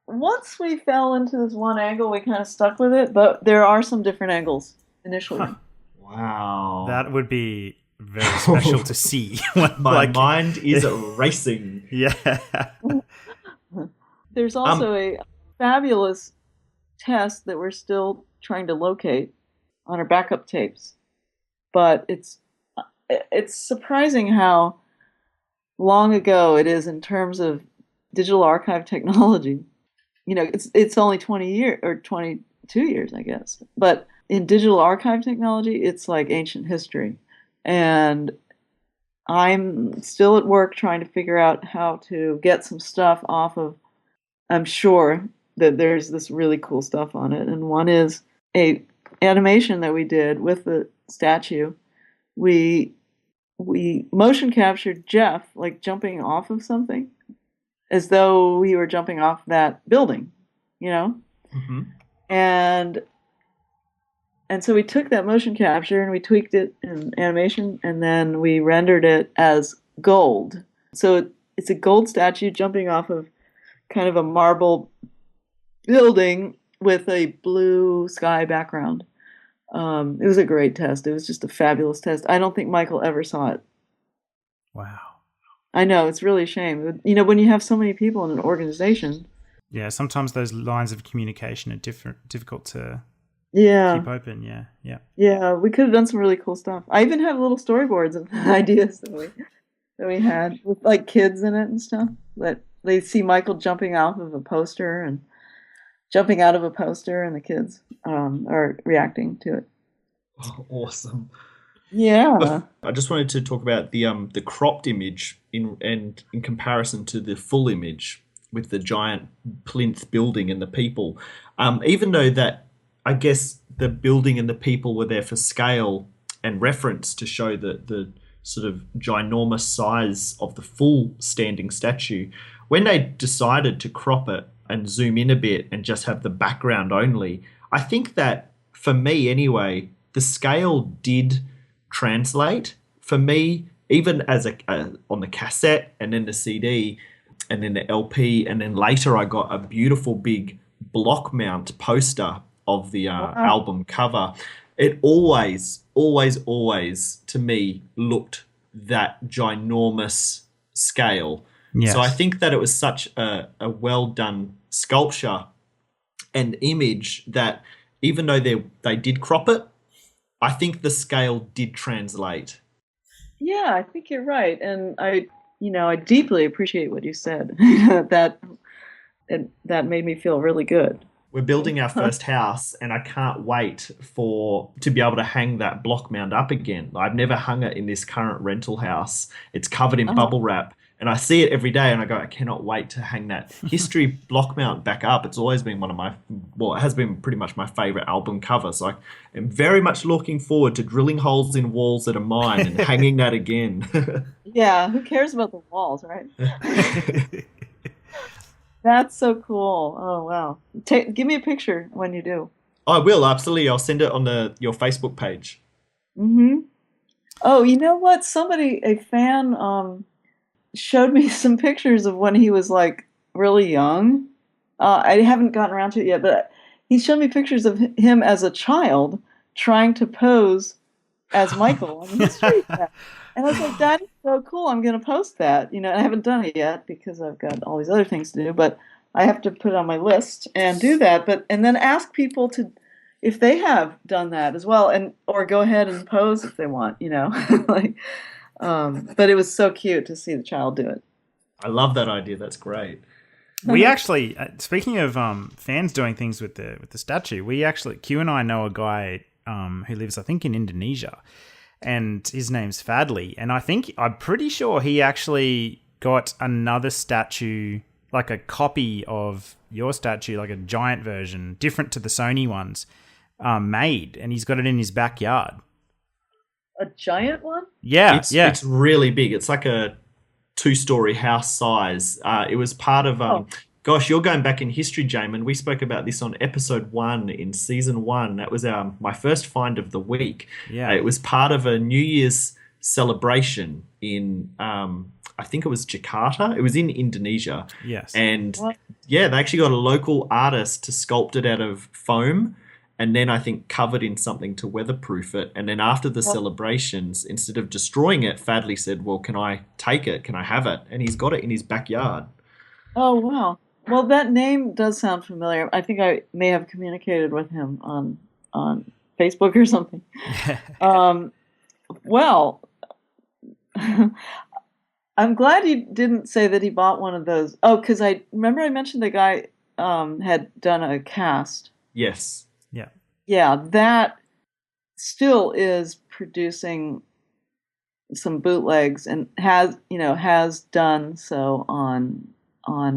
Once we fell into this one angle, we kind of stuck with it, but there are some different angles initially. Huh. Wow. That would be very special to see. My mind is racing. Yeah. There's also a fabulous test that we're still trying to locate on our backup tapes. But it's surprising how long ago it is in terms of digital archive technology. It's only 20 years or 22 years, I guess. But in digital archive technology, it's like ancient history. And I'm still at work trying to figure out how to get some stuff off of, I'm sure that there's this really cool stuff on it. And one is a animation that we did with the statue. We motion captured Jeff like jumping off of something as though we were jumping off that building, Mm-hmm. And so we took that motion capture and we tweaked it in animation, and then we rendered it as gold. So it's a gold statue jumping off of kind of a marble building with a blue sky background. It was a great test. It was just a fabulous test. I don't think Michael ever saw it. Wow. I know, it's really a shame. When you have so many people in an organization. Yeah, sometimes those lines of communication are difficult to keep open. Yeah. Yeah, we could have done some really cool stuff. I even have little storyboards of ideas that we had with like kids in it and stuff. That they see Michael jumping off of a poster and jumping out of a poster, and the kids are reacting to it. Oh, awesome. Yeah. I just wanted to talk about the cropped image in comparison to the full image with the giant plinth building and the people. Even though that, I guess the building and the people were there for scale and reference to show the sort of ginormous size of the full standing statue, when they decided to crop it and zoom in a bit and just have the background only, I think that, for me anyway, the scale did translate. For me, even as on the cassette and then the CD and then the LP, and then later I got a beautiful big block mount poster of the album cover. It always to me looked that ginormous scale. Yes. So I think that it was such a well done sculpture an image that, even though they did crop it, I think the scale did translate. Yeah, I think you're right, and I deeply appreciate what you said. that made me feel really good. We're building our first house, and I can't wait to be able to hang that block mount up again. I've never hung it in this current rental house. It's covered in bubble wrap, and I see it every day, and I go, I cannot wait to hang that history block mount back up. It's always been it has been pretty much my favorite album cover. So I'm very much looking forward to drilling holes in walls that are mine and hanging that again. Yeah, who cares about the walls, right? That's so cool. Oh, wow. Give me a picture when you do. I will, absolutely. I'll send it on your Facebook page. Mm-hmm. Oh, you know what? A fan, showed me some pictures of when he was, like, really young. I haven't gotten around to it yet, but he showed me pictures of him as a child trying to pose as Michael on the history set. And I was like, that is so cool. I'm going to post that. I haven't done it yet because I've got all these other things to do, but I have to put it on my list and do that. And then ask people if they have done that as well, or go ahead and pose if they want, but it was so cute to see the child do it. I love that idea. That's great. We actually, speaking of fans doing things with the statue, Q and I know a guy who lives, I think, in Indonesia. And his name's Fadley. And I'm pretty sure he actually got another statue, like a copy of your statue, like a giant version, different to the Sony ones, made. And he's got it in his backyard. A giant one? Yeah, It's really big. It's like a 2-story house size. It was part of... Gosh, you're going back in history, Jamin. We spoke about this on episode 1 in season 1. That was my first find of the week. Yeah. It was part of a New Year's celebration in, I think it was Jakarta. It was in Indonesia. Yes. And they actually got a local artist to sculpt it out of foam, and then I think covered in something to weatherproof it. And then after the celebrations, instead of destroying it, Fadley said, well, can I take it? Can I have it? And he's got it in his backyard. Oh, wow. Well, that name does sound familiar. I think I may have communicated with him on Facebook or something. Well, I'm glad you didn't say that he bought one of those. Oh, because I mentioned the guy had done a cast. Yes. Yeah. Yeah, that still is producing some bootlegs and has done so on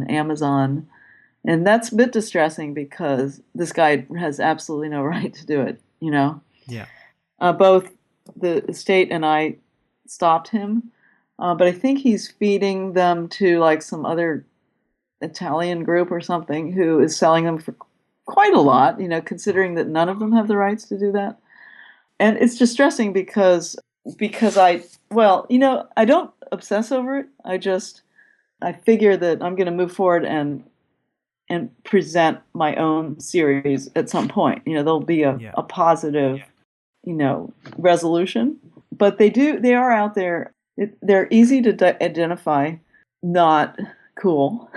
Amazon, and that's a bit distressing because this guy has absolutely no right to do it. Yeah. Both the estate and I stopped him, but I think he's feeding them to like some other Italian group or something who is selling them for quite a lot. Considering that none of them have the rights to do that, and it's distressing because I don't obsess over it. I figure that I'm going to move forward and present my own series at some point. There'll be a positive, resolution. But they are out there. They're easy to identify, not cool.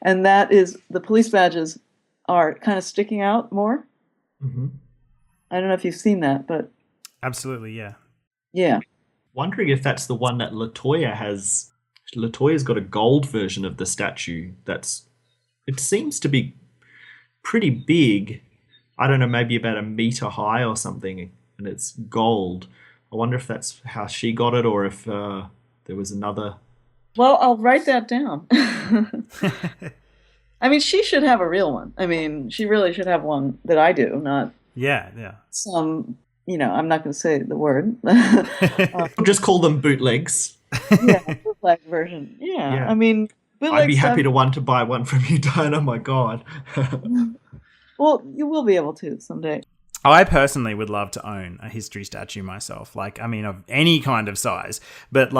And that is, the police badges are kind of sticking out more. Mm-hmm. I don't know if you've seen that, but... Absolutely, yeah. Yeah. Wondering if that's the one that Latoya has... Latoya's got a gold version of the statue it seems to be pretty big. I don't know, maybe about a metre high or something, and it's gold. I wonder if that's how she got it or if there was another... Well, I'll write that down. I mean, she should have a real one. I mean, she really should have one that I do, not... Yeah. Some, I'm not going to say the word. Just call them bootlegs. Yeah, bootleg version. Yeah. I mean, I'd be happy to buy one from you, Diana. My God. Well, you will be able to someday. I personally would love to own a history statue myself. Of any kind of size. But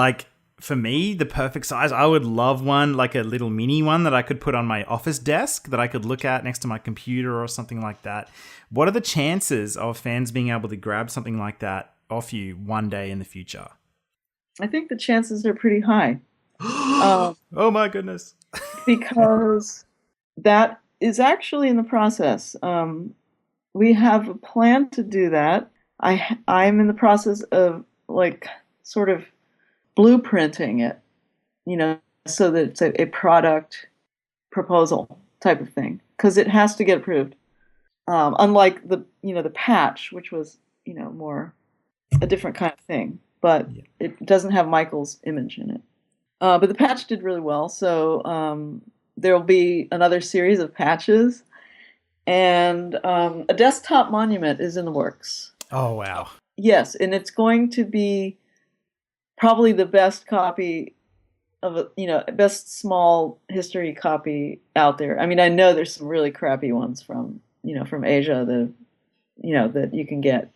for me, the perfect size, I would love one, like a little mini one that I could put on my office desk that I could look at next to my computer or something like that. What are the chances of fans being able to grab something like that off you one day in the future? I think the chances are pretty high. Oh my goodness. Because that is actually in the process. We have a plan to do that. I'm in the process of like sort of blueprinting it, so that it's a product proposal type of thing, because it has to get approved. Unlike the patch, which was more a different kind of thing, but it doesn't have Michael's image in it. But the patch did really well, so there will be another series of patches, and a desktop monument is in the works. Oh, wow. Yes, and it's going to be probably the best copy of best small history copy out there. I mean, I know there's some really crappy ones from Asia that you can get,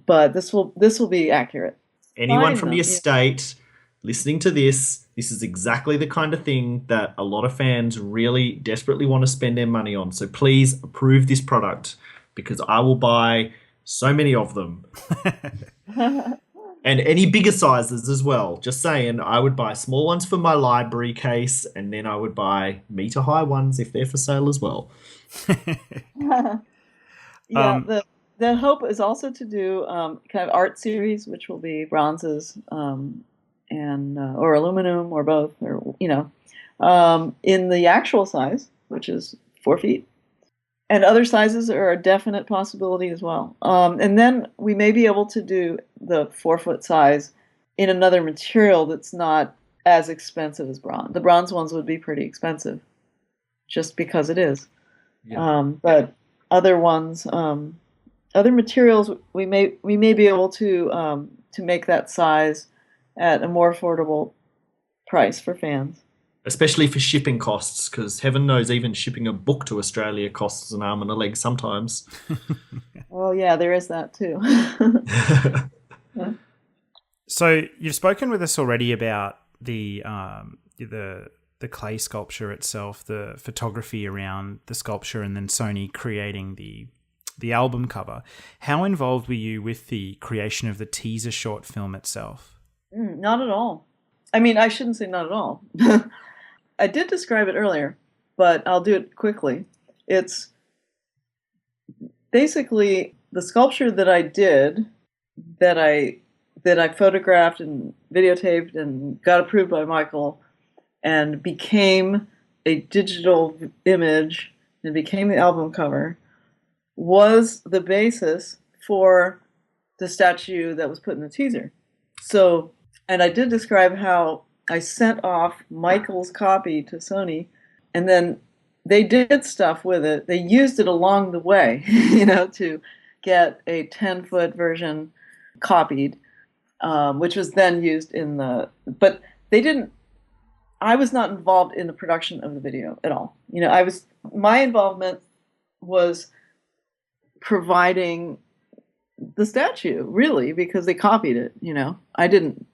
but this will be accurate. Anyone from the estate listening to this is exactly the kind of thing that a lot of fans really desperately want to spend their money on. So please approve this product, because I will buy so many of them. And any bigger sizes as well. Just saying, I would buy small ones for my library case, and then I would buy metre high ones if they're for sale as well. The hope is also to do kind of art series, which will be bronzes and or aluminum or both, or in the actual size, which is 4 feet. And other sizes are a definite possibility as well. And then we may be able to do the 4-foot size in another material that's not as expensive as bronze. The bronze ones would be pretty expensive, just because it is. Yeah. But other ones, other materials, we may be able to make that size at a more affordable price for fans. Especially for shipping costs, because heaven knows even shipping a book to Australia costs an arm and a leg sometimes. Well, yeah, there is that too. So you've spoken with us already about the clay sculpture itself, the photography around the sculpture, and then Sony creating the album cover. How involved were you with the creation of the teaser short film itself? Not at all. I mean, I shouldn't say not at all. I did describe it earlier, but I'll do it quickly. It's basically the sculpture that I did, that I photographed and videotaped and got approved by Michael, and became a digital image and became the album cover, was the basis for the statue that was put in the teaser. So, and I did describe how I sent off Michael's copy to Sony, and then they did stuff with it. They used it along the way, to get a 10-foot version copied, which was then used in but they didn't, I was not involved in the production of the video at all. My involvement was providing the statue, really, because they copied it, I didn't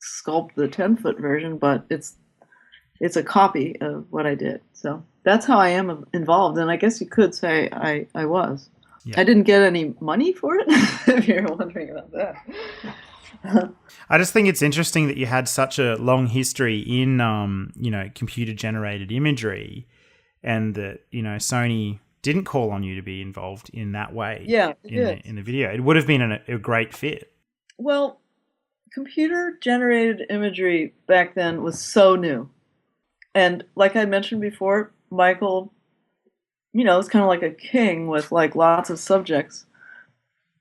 sculpt the 10-foot version, but it's a copy of what I did. So that's how I am involved, and I guess you could say I was. Yeah. I didn't get any money for it, if you're wondering about that. I just think it's interesting that you had such a long history in computer generated imagery, and that Sony didn't call on you to be involved in that way. Yeah, in the video. It would have been a great fit. Well, computer-generated imagery back then was so new. And like I mentioned before, Michael, was kind of like a king with like lots of subjects,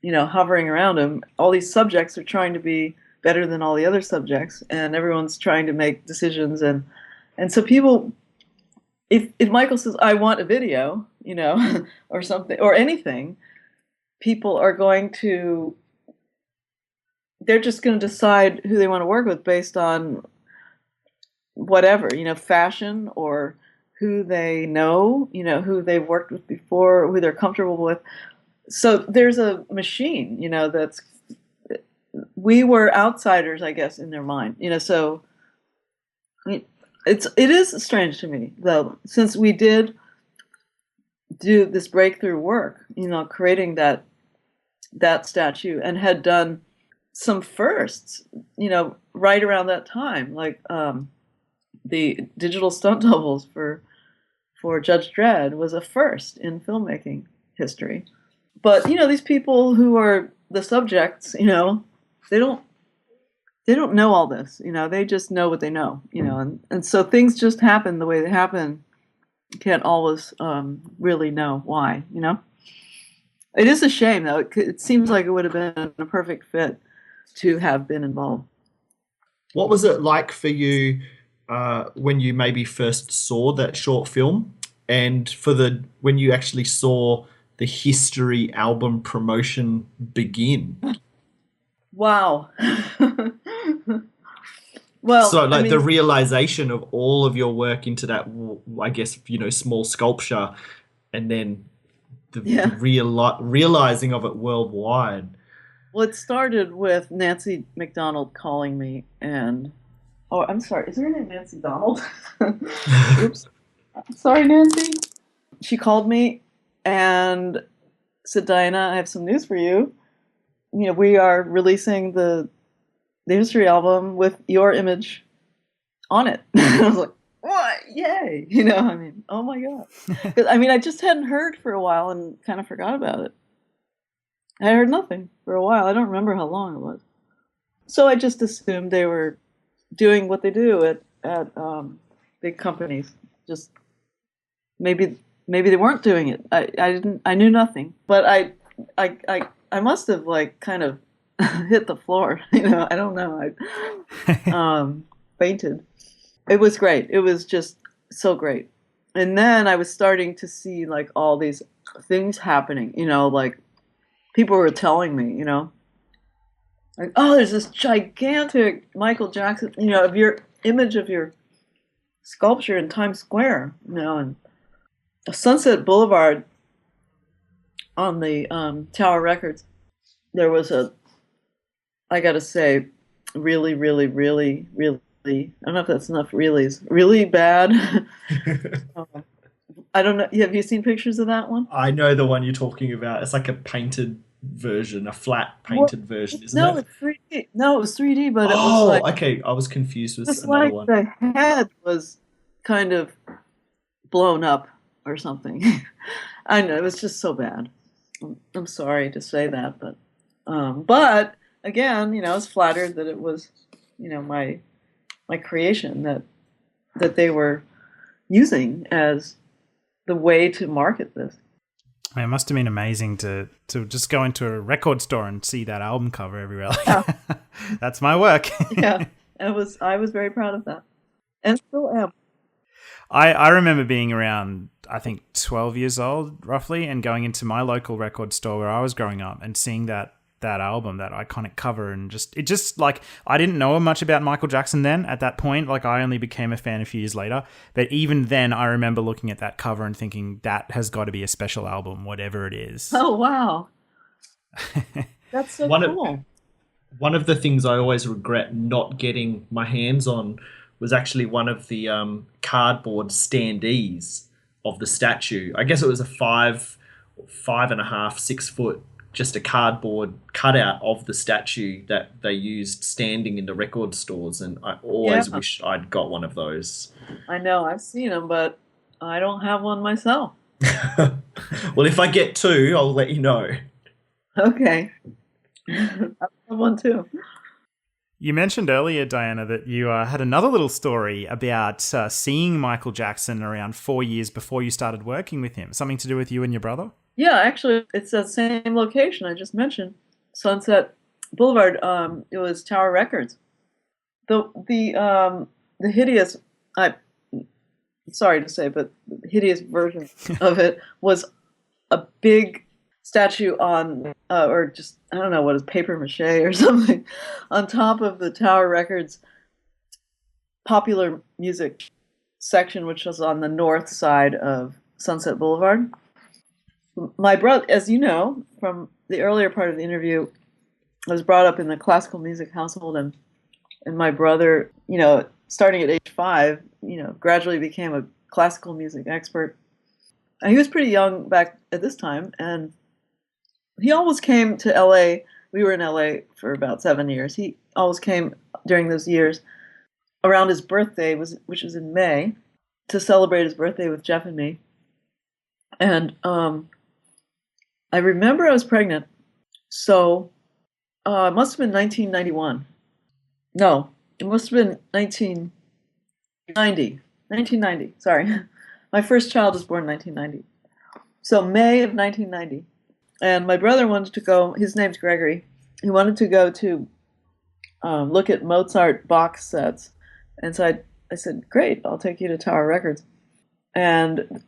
hovering around him. All these subjects are trying to be better than all the other subjects, and everyone's trying to make decisions. And so people, if Michael says, I want a video, or something, or anything, people are going to, they're just going to decide who they want to work with based on whatever, fashion, or who they know, who they've worked with before, who they're comfortable with. So there's a machine, we were outsiders, I guess, in their mind, so I mean, it is strange to me, though, since we did do this breakthrough work, creating that statue, and had done some firsts, right around that time, like the digital stunt doubles for for Judge Dredd was a first in filmmaking history. But, these people who are the subjects, they don't know all this, they just know what they know, and so things just happen the way they happen. You can't always really know why, It is a shame, though. It seems like it would have been a perfect fit to have been involved. What was it like for you when you maybe first saw that short film, and when you actually saw the History album promotion begin? Wow. Well, so the realization of all of your work into that, I guess, small sculpture, and then the realizing of it worldwide. Well, it started with Nancy McDonald calling me, and I'm sorry, is her name Nancy Donald? Oops. Sorry, Nancy. She called me and said, "Diana, I have some news for you. We are releasing the History album with your image on it." I was like, "What? Yay!" Oh my God. 'Cause, I just hadn't heard for a while and kind of forgot about it. I heard nothing for a while. I don't remember how long it was. So I just assumed they were doing what they do at big companies. Just maybe they weren't doing it. I knew nothing. But I must have kind of hit the floor. I don't know. I fainted. It was great. It was just so great. And then I was starting to see all these things happening, people were telling me, oh, there's this gigantic Michael Jackson, of your image of your sculpture in Times Square, and Sunset Boulevard on the Tower Records. There was I gotta say, really, really, really, really, I don't know if that's enough reallys, really bad. I don't know. Have you seen pictures of that one? I know the one you're talking about. It's like a painted version, a flat painted version, isn't it? No, it's 3D. No, it was 3D, but it was okay. I was confused with it's another one. The head was kind of blown up or something. I know, it was just so bad. I'm sorry to say that, but again, I was flattered that it was, my creation that they were using as the way to market this. It must have been amazing to just go into a record store and see that album cover everywhere. Yeah. That's my work. Yeah, I was very proud of that, and still am. I remember being around, I think, 12 years old, roughly, and going into my local record store where I was growing up and seeing that album, that iconic cover, and I didn't know much about Michael Jackson then at that point. I only became a fan a few years later. But even then, I remember looking at that cover and thinking, that has got to be a special album, whatever it is. Oh, wow. That's so cool. One of the things I always regret not getting my hands on was actually one of the cardboard standees of the statue. I guess it was a 5.5, 6 foot, just a cardboard cutout of the statue that they used standing in the record stores, and I always wish I'd got one of those. I know, I've seen them, but I don't have one myself. Well, if I get two, I'll let you know. Okay. I have one too. You mentioned earlier, Diana, that you had another little story about seeing Michael Jackson around 4 years before you started working with him. Something to do with you and your brother? Yeah, actually, it's that same location I just mentioned, Sunset Boulevard. It was Tower Records. The hideous, sorry to say, but the hideous version of it was a big statue on, or just, I don't know what is, paper mache or something, on top of the Tower Records popular music section, which was on the north side of Sunset Boulevard. My brother, as you know from the earlier part of the interview, I was brought up in the classical music household, and my brother, starting at age 5, gradually became a classical music expert. And he was pretty young back at this time, and he always came to LA. We were in LA for about 7 years. He always came during those years around his birthday, which was in May. to celebrate his birthday with Jeff and me. And I remember I was pregnant, so it must have been 1991. No, it must have been 1990. 1990, sorry. My first child was born in 1990. So May of 1990. And my brother wanted to go, his name's Gregory, he wanted to go to look at Mozart box sets. And so I said, great, I'll take you to Tower Records. And the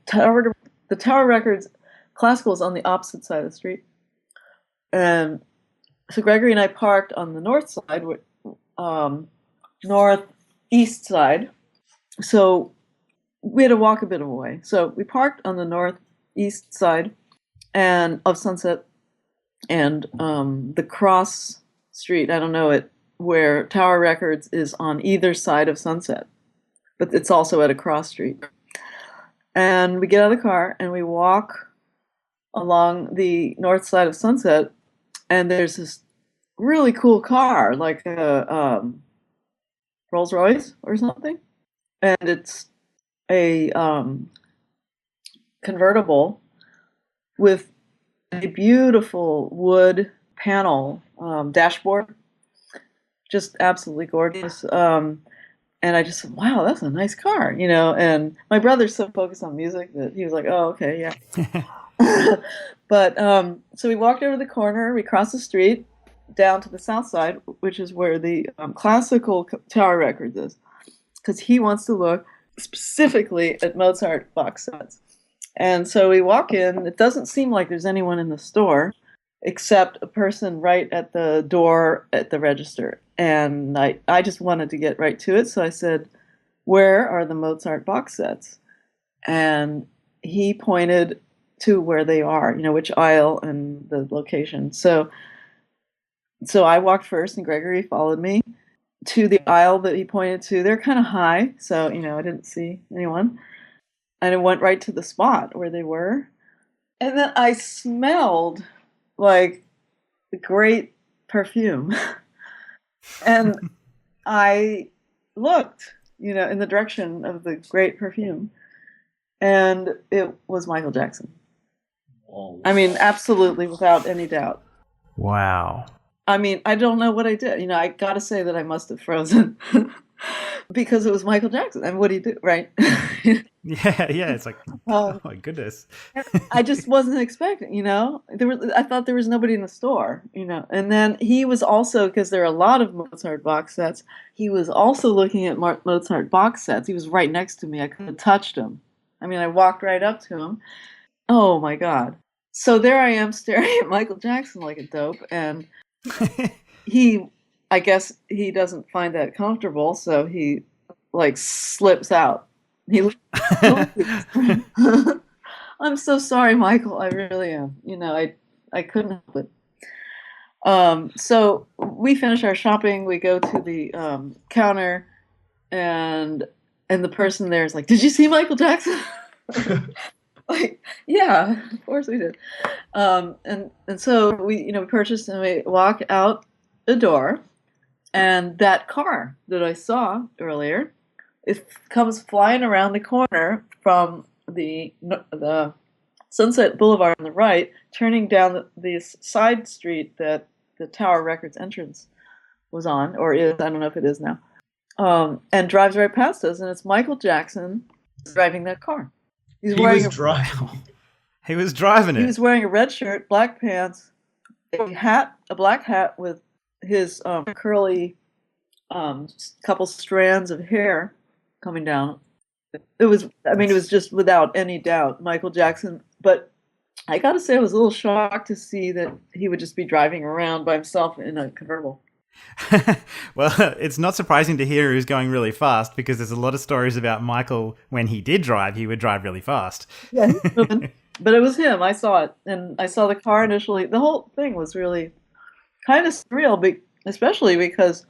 Tower Records classical is on the opposite side of the street. And so Gregory and I parked on the north side, northeast side. So we had to walk a bit of a way. So we parked on the northeast side and of Sunset, and the cross street, I don't know it, where Tower Records is on either side of Sunset, but it's also at a cross street. And we get out of the car and we walk along the north side of Sunset, and there's this really cool car, like a Rolls Royce or something, and it's a convertible with a beautiful wood panel dashboard, just absolutely gorgeous. And I just said, wow, that's a nice car, you know. And my brother's so focused on music that he was like, oh, okay, yeah. But so we walked over the corner, we crossed the street down to the south side, which is where the classical Tower Records is, because he wants to look specifically at Mozart box sets. And so we walk in. It doesn't seem like there's anyone in the store except a person right at the door at the register. And I just wanted to get right to it. So I said, where are the Mozart box sets? And he pointed to where they are, you know, which aisle and the location. So I walked first and Gregory followed me to the aisle that he pointed to. They're kind of high, so, you know, I didn't see anyone. And I went right to the spot where they were. And then I smelled like the great perfume. And I looked, you know, in the direction of the great perfume. And it was Michael Jackson. Whoa. I mean, absolutely, without any doubt. Wow. I mean, I don't know what I did. You know, I got to say that I must have frozen because it was Michael Jackson. And what do you do, right? Yeah. It's like, oh my goodness. I just wasn't expecting, you know. I thought there was nobody in the store, you know. And then he was also, because there are a lot of Mozart box sets, he was also looking at Mozart box sets. He was right next to me. I could have touched him. I mean, I walked right up to him. Oh my God. So there I am staring at Michael Jackson like a dope, and I guess he doesn't find that comfortable, so he like slips out. I'm so sorry, Michael. I really am. You know, I couldn't help it. So we finish our shopping. We go to the counter, and the person there is like, "Did you see Michael Jackson?" Like, yeah, of course we did. And so we purchased, and we walk out the door, and that car that I saw earlier, it comes flying around the corner from the Sunset Boulevard on the right, turning down this side street that the Tower Records entrance was on, or is, I don't know if it is now, and drives right past us, and it's Michael Jackson driving that car. He was driving. He was driving it. He was wearing a red shirt, black pants, a black hat with his curly couple strands of hair coming down. It was just without any doubt Michael Jackson. But I got to say, I was a little shocked to see that he would just be driving around by himself in a convertible. Well, it's not surprising to hear he was going really fast, because there's a lot of stories about Michael when he did drive, he would drive really fast. Yeah, but it was him. I saw it, and I saw the car initially. The whole thing was really kind of surreal, especially because,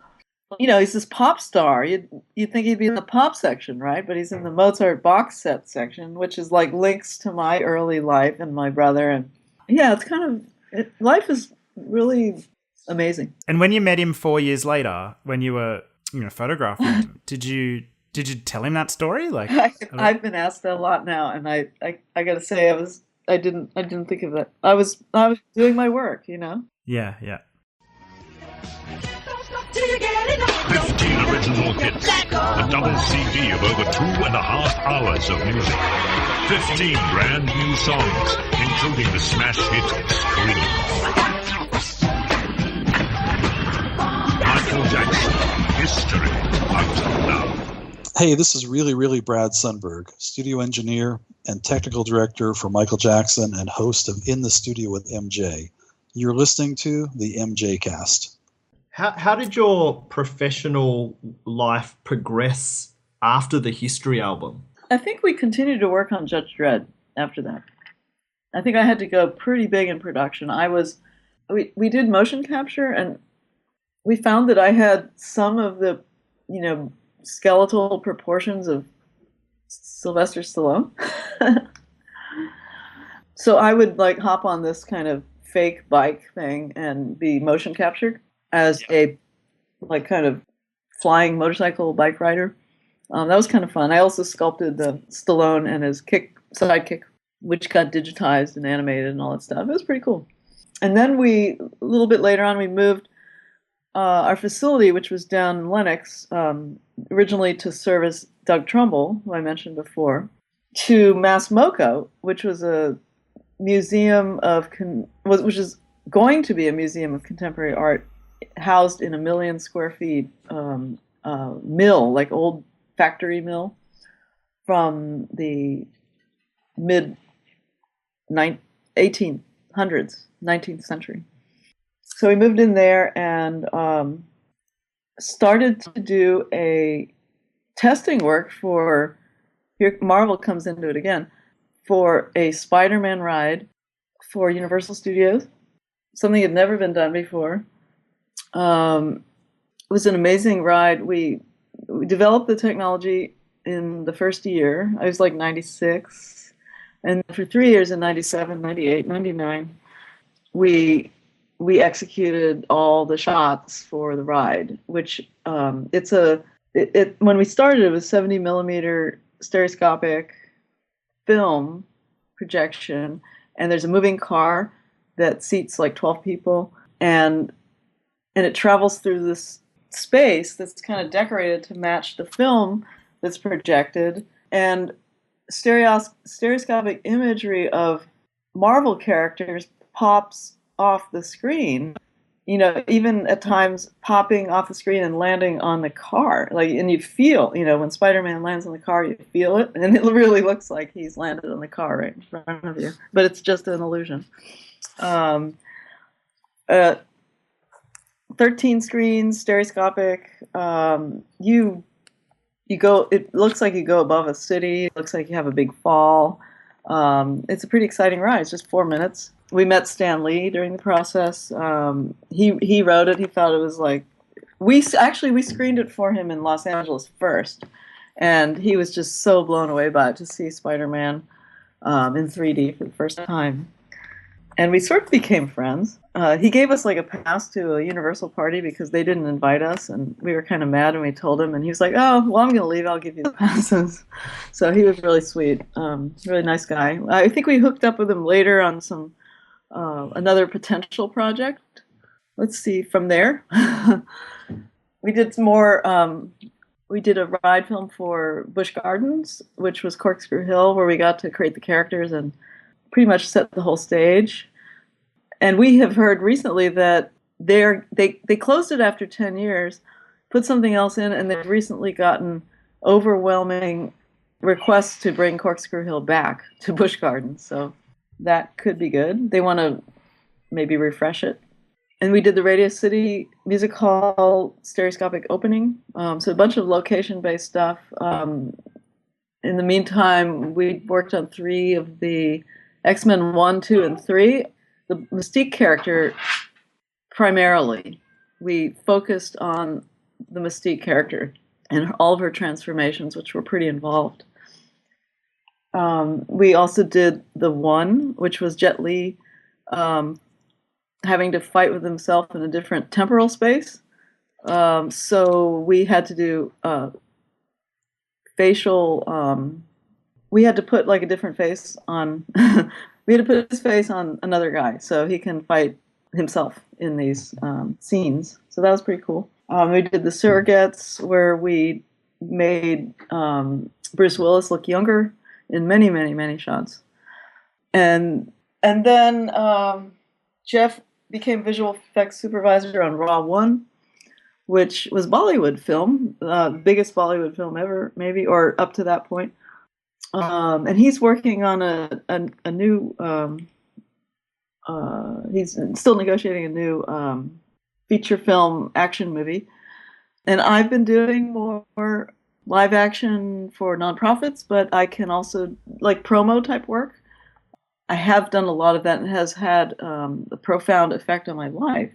you know, he's this pop star. You'd think he'd be in the pop section, right? But he's in the Mozart box set section, which is like links to my early life and my brother. And yeah, it's kind of, life is really amazing. And when you met him 4 years later, when you were, photographing him, did you Did you tell him that story? Like, I've been asked that a lot now, and I got to say I didn't think of that. I was doing my work, you know. Yeah. 15 original hits, a double CD of over 2.5 hours of music, 15 brand new songs, including the smash hit Scream. Michael Jackson, history out now. Hey, this is really Brad Sundberg, studio engineer and technical director for Michael Jackson and host of In the Studio with MJ. You're listening to the MJCast. How did your professional life progress after the History album? I think we continued to work on Judge Dredd after that. I think I had to go pretty big in production. We did motion capture, and we found that I had some of the, skeletal proportions of Sylvester Stallone. So I would hop on this kind of fake bike thing and be motion captured as a kind of flying motorcycle bike rider. That was kind of fun. I also sculpted the Stallone and his sidekick, which got digitized and animated and all that stuff. It was pretty cool. And then a little bit later on, we moved our facility, which was down in Lenox, originally to service Doug Trumbull, who I mentioned before, to Mass MoCA, which was a museum which is going to be a museum of contemporary art, housed in a 1 million square feet mill, like old factory mill from the mid 1800s, 19th century. So we moved in there and started to do a testing work for, here Marvel comes into it again, for a Spider-Man ride for Universal Studios, something had never been done before. It was an amazing ride. We developed the technology in the first year. I was 96. And for 3 years in 97, 98, 99, we executed all the shots for the ride, which when we started, it was 70 millimeter stereoscopic film projection, and there's a moving car that seats 12 people, and it travels through this space that's kind of decorated to match the film that's projected, and stereoscopic imagery of Marvel characters pops off the screen, even at times popping off the screen and landing on the car. And you feel, when Spider-Man lands on the car, you feel it, and it really looks like he's landed on the car right in front of you, but it's just an illusion. 13 screens, stereoscopic. It looks like you go above a city. It looks like you have a big fall. It's a pretty exciting ride. It's just 4 minutes. We met Stan Lee during the process. He wrote it. He thought it was we screened it for him in Los Angeles first, and he was just so blown away by it to see Spider-Man in 3D for the first time. And we sort of became friends. He gave us a pass to a Universal party because they didn't invite us, and we were kind of mad when we told him. And he was like, "Oh, well, I'm going to leave. I'll give you the passes." So he was really sweet, really nice guy. I think we hooked up with him later on some another potential project. Let's see. From there, we did some more. We did a ride film for Busch Gardens, which was Corkscrew Hill, where we got to create the characters and pretty much set the whole stage. And we have heard recently that they closed it after 10 years, put something else in, and they've recently gotten overwhelming requests to bring Corkscrew Hill back to Busch Gardens. So that could be good. They want to maybe refresh it. And we did the Radio City Music Hall stereoscopic opening. So a bunch of location-based stuff. In the meantime, we worked on 3 of the X-Men 1, 2, and 3. The Mystique character, primarily, we focused on the Mystique character and all of her transformations, which were pretty involved. We also did the One, which was Jet Li having to fight with himself in a different temporal space. So we had to do facial. We had to put like a different face on. We had to put his face on another guy so he can fight himself in these scenes. So that was pretty cool. We did the surrogates where we made Bruce Willis look younger in many, many, many shots. And then Jeff became visual effects supervisor on Raw 1, which was Bollywood film, biggest Bollywood film ever, maybe, or up to that point. And he's working on a new, he's still negotiating a new feature film action movie. And I've been doing more live action for nonprofits, but I can also, like promo type work. I have done a lot of that and has had a profound effect on my life.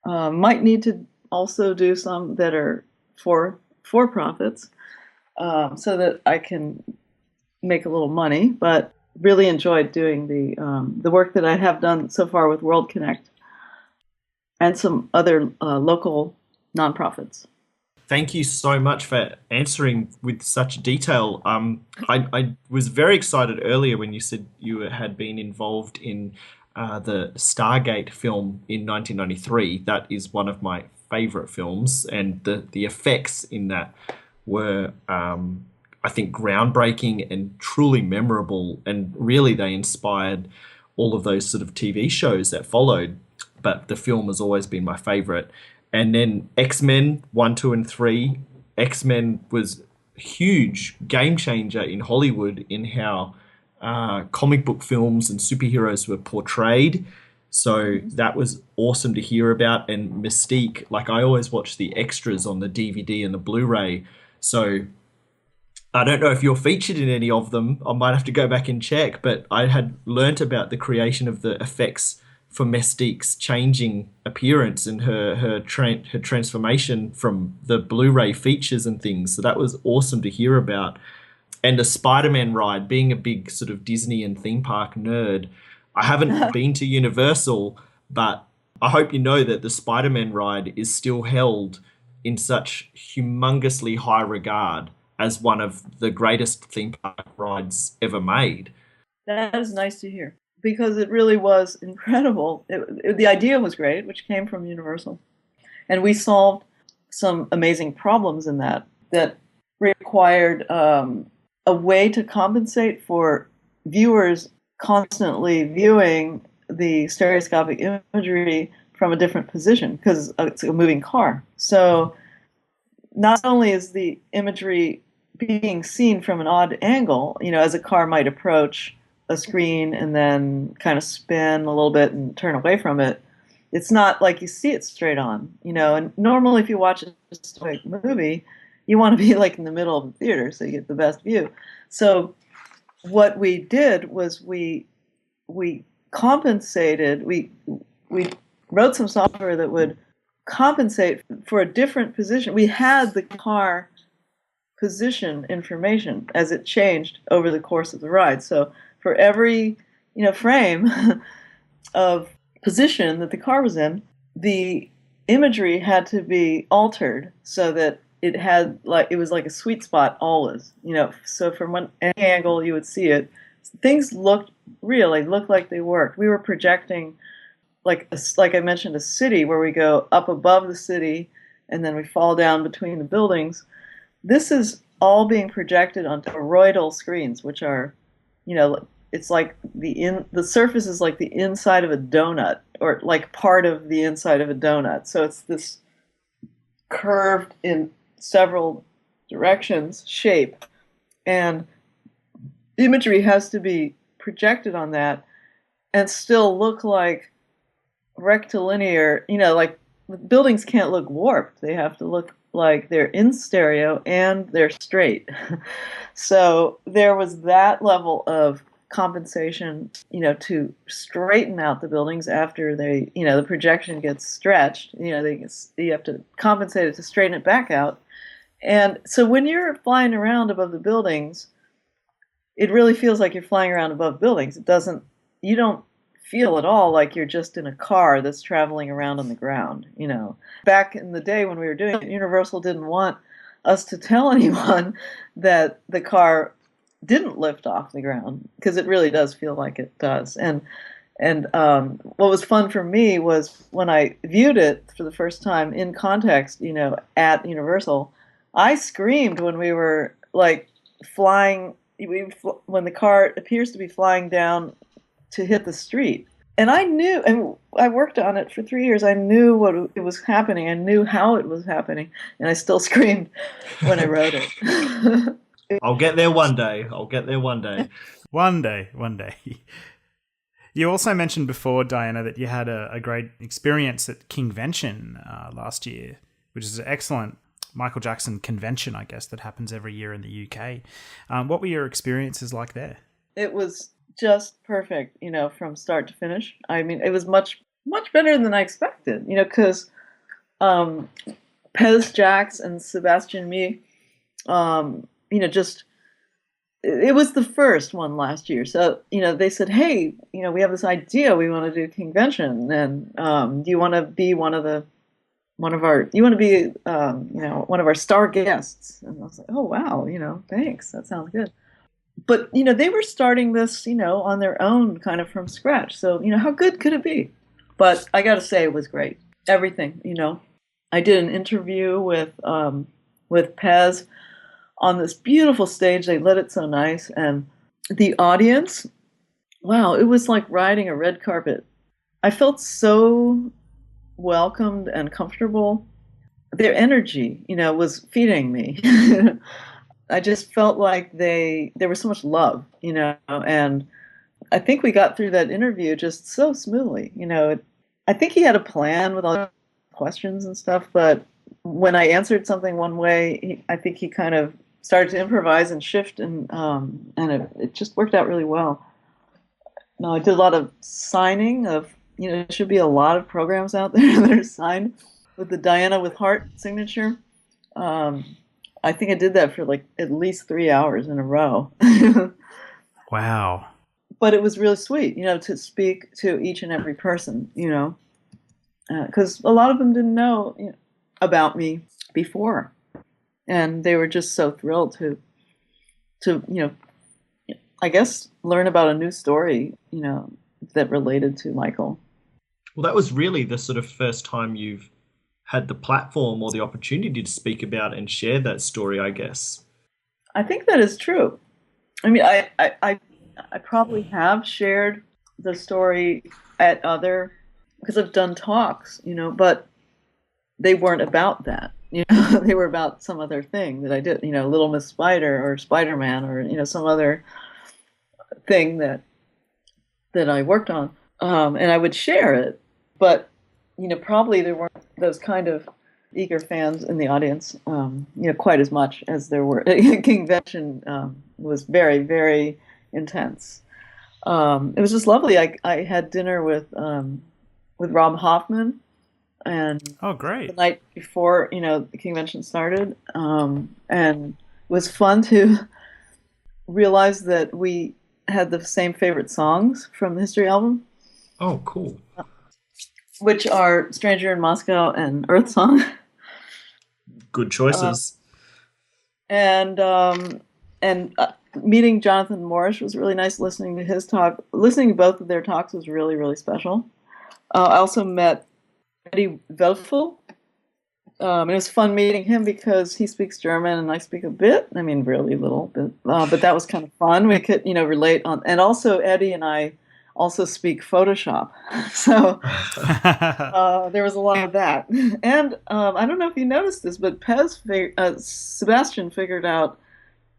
Might need to also do some that are for profits so that I can make a little money, but really enjoyed doing the work that I have done so far with World Connect and some other local nonprofits. Thank you so much for answering with such detail. I was very excited earlier when you said you had been involved in the Stargate film in 1993. That is one of my favorite films, and the effects in that were, I think, groundbreaking and truly memorable, and really they inspired all of those sort of TV shows that followed, but the film has always been my favorite. And then X-Men 1, 2, and 3. X-Men was a huge game changer in Hollywood in how comic book films and superheroes were portrayed. So that was awesome to hear about. And Mystique, like I always watch the extras on the DVD and the Blu-ray. So I don't know if you're featured in any of them. I might have to go back and check, but I had learnt about the creation of the effects for Mystique's changing appearance and her transformation from the Blu-ray features and things. So that was awesome to hear about. And the Spider-Man ride, being a big sort of Disney and theme park nerd, I haven't been to Universal, but I hope you know that the Spider-Man ride is still held in such humongously high regard as one of the greatest theme park rides ever made. That is nice to hear, because it really was incredible. The idea was great, which came from Universal. And we solved some amazing problems in that required a way to compensate for viewers constantly viewing the stereoscopic imagery from a different position, because it's a moving car. So not only is the imagery being seen from an odd angle, as a car might approach a screen and then kind of spin a little bit and turn away from it. It's not like you see it straight on, and normally if you watch a stoic movie, you want to be like in the middle of the theater so you get the best view. So what we did was we compensated, we wrote some software that would compensate for a different position. We had the car position information as it changed over the course of the ride. So for every frame of position that the car was in, the imagery had to be altered so that it was like a sweet spot always. So from any angle you would see it, things looked like they worked. We were projecting, like I mentioned, a city where we go up above the city and then we fall down between the buildings. This is all being projected on toroidal screens, which are, it's like the surface is like the inside of a donut, or like part of the inside of a donut. So it's this curved in several directions shape, and imagery has to be projected on that and still look like rectilinear. Like buildings can't look warped. They have to look like they're in stereo and they're straight. So there was that level of compensation, to straighten out the buildings after they, the projection gets stretched. You have to compensate it to straighten it back out. And so when you're flying around above the buildings, it really feels like you're flying around above buildings. You don't feel at all like you're just in a car that's traveling around on the ground. Back in the day when we were doing it, Universal didn't want us to tell anyone that the car didn't lift off the ground, because it really does feel like it does. And what was fun for me was when I viewed it for the first time in context, at Universal, I screamed when we were like flying, when the car appears to be flying down to hit the street. And I knew, and I worked on it for 3 years. I knew what it was happening. I knew how it was happening, and I still screamed when I wrote it. I'll get there one day. I'll get there one day. One day. You also mentioned before, Diana, that you had a great experience at Kingvention last year, which is an excellent Michael Jackson convention, I guess, that happens every year in the UK. What were your experiences like there? It was just perfect, from start to finish. I mean, it was much, much better than I expected, because Pez Jax and Sebastian Me, it was the first one last year. So, they said, hey, we have this idea. We want to do Kingvention. And do you want to be one of our star guests? And I was like, oh, wow, thanks. That sounds good. But, they were starting this, on their own, kind of from scratch. So, how good could it be? But I got to say, it was great. Everything, I did an interview with Pez on this beautiful stage. They lit it so nice. And the audience, wow, it was like riding a red carpet. I felt so welcomed and comfortable. Their energy, was feeding me. I just felt like there was so much love, and I think we got through that interview just so smoothly. I think he had a plan with all the questions and stuff, but when I answered something one way, I think he kind of started to improvise and shift, and it just worked out really well. No, I did a lot of signing of, there should be a lot of programs out there that are signed with the Diana with Heart signature. I think I did that for like at least 3 hours in a row. Wow. But it was really sweet, to speak to each and every person, because a lot of them didn't know about me before. And they were just so thrilled to I guess, learn about a new story, that related to Michael. Well, that was really the sort of first time you've had the platform or the opportunity to speak about and share that story, I guess. I think that is true. I mean, I probably have shared the story at because I've done talks, but they weren't about that. They were about some other thing that I did, Little Miss Spider or Spider-Man or, some other thing that I worked on. And I would share it, but, probably there weren't those kind of eager fans in the audience, quite as much as there were. Kingvention was very, very intense. It was just lovely. I had dinner with Rob Hoffman, and oh, great, the night before the Kingvention started, and it was fun to realize that we had the same favorite songs from the History album. Oh, cool. Which are Stranger in Moscow and Earth Song. Good choices. And meeting Jonathan Morris was really nice. Listening to his talk, listening to both of their talks was really, really special. I also met Eddie Velfel. It was fun meeting him because he speaks German and I speak a bit. I mean, really little bit. But that was kind of fun. We could, relate on. And also Eddie and I also speak Photoshop. So there was a lot of that. And I don't know if you noticed this, but Sebastian figured out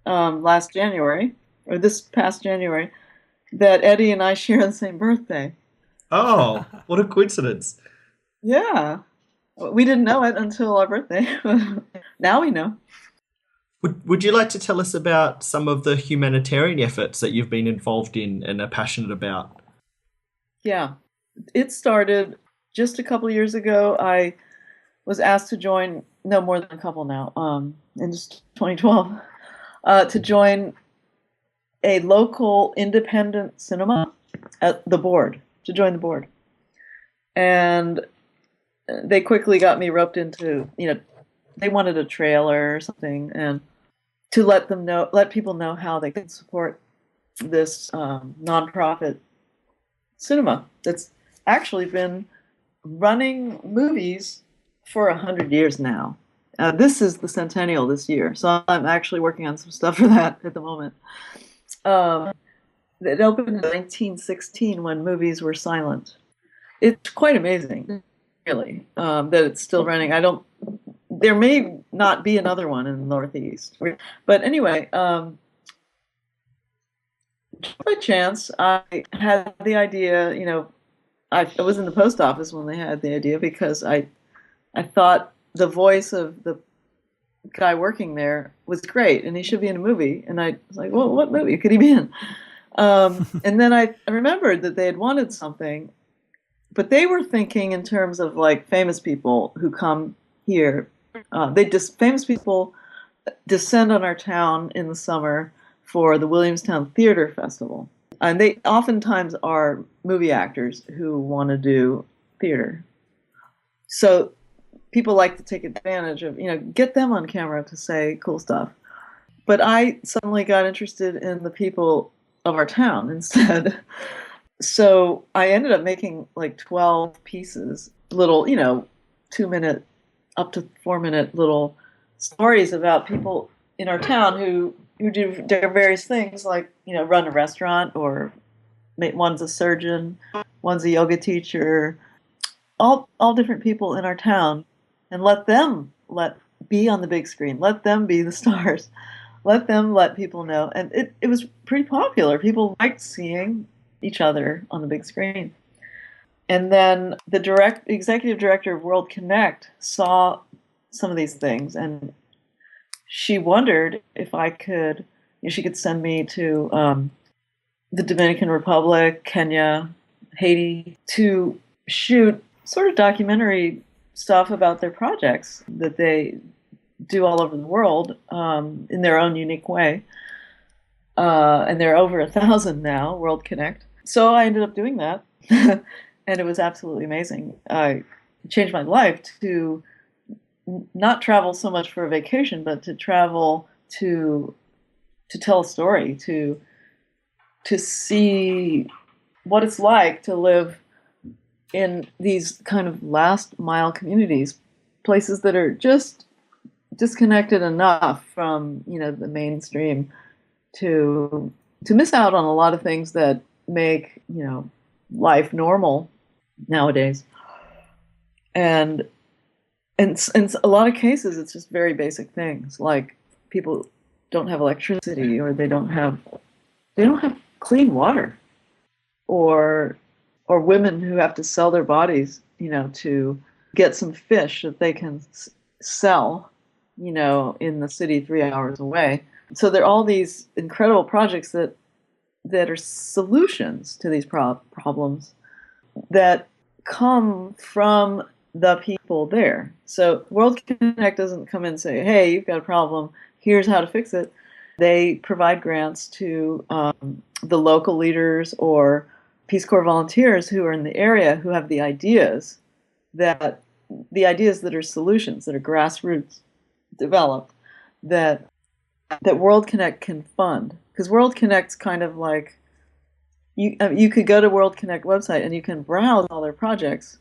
last January, or this past January, that Eddie and I share the same birthday. Oh, what a coincidence. Yeah. We didn't know it until our birthday. Now we know. Would you like to tell us about some of the humanitarian efforts that you've been involved in and are passionate about? Yeah. It started just a couple of years ago. I was asked to join, no more than a couple now, in just 2012, to join a local independent cinema at the board, to join the board. And they quickly got me roped into, they wanted a trailer or something, and to let people know how they can support this nonprofit cinema that's actually been running movies for 100 years now. This is the centennial this year, so I'm actually working on some stuff for that at the moment. It opened in 1916 when movies were silent. It's quite amazing, really, that it's still running. There may not be another one in the Northeast. But anyway, by chance, I had the idea, I was in the post office when they had the idea, because I thought the voice of the guy working there was great and he should be in a movie. And I was like, well, what movie could he be in? And then I remembered that they had wanted something, but they were thinking in terms of like famous people who come here. Famous people descend on our town in the summer for the Williamstown Theater Festival. And they oftentimes are movie actors who want to do theater. So people like to take advantage of, get them on camera to say cool stuff. But I suddenly got interested in the people of our town instead. So I ended up making like 12 pieces, little, 2-minute, up to 4-minute little stories about people in our town who do various things, like, run a restaurant, or one's a surgeon, one's a yoga teacher, all different people in our town, and let them be on the big screen, let them be the stars, let people know. And it was pretty popular. People liked seeing each other on the big screen. And then the executive director of World Connect saw some of these things, and she wondered if she could send me to the Dominican Republic, Kenya, Haiti, to shoot sort of documentary stuff about their projects that they do all over the world in their own unique way. And there are over 1,000 now, World Connect. So I ended up doing that. And it was absolutely amazing. It changed my life to not travel so much for a vacation, but to travel to tell a story, to see what it's like to live in these kind of last mile communities, places that are just disconnected enough from, the mainstream to miss out on a lot of things that make, life normal nowadays. And in a lot of cases, it's just very basic things, like people don't have electricity, or they don't have clean water, or women who have to sell their bodies, to get some fish that they can sell, in the city 3 hours away. So there are all these incredible projects that are solutions to these problems that come from the people there. So World Connect doesn't come in and say, hey, you've got a problem, here's how to fix it. They provide grants to the local leaders or Peace Corps volunteers who are in the area, who have the ideas that are solutions, that are grassroots developed, that World Connect can fund. Because World Connect's kind of like, you could go to World Connect website and you can browse all their projects.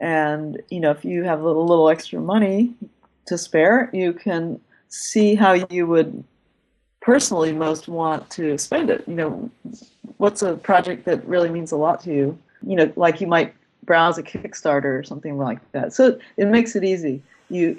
And, if you have a little extra money to spare, you can see how you would personally most want to spend it. What's a project that really means a lot to you? Like you might browse a Kickstarter or something like that. So it makes it easy. You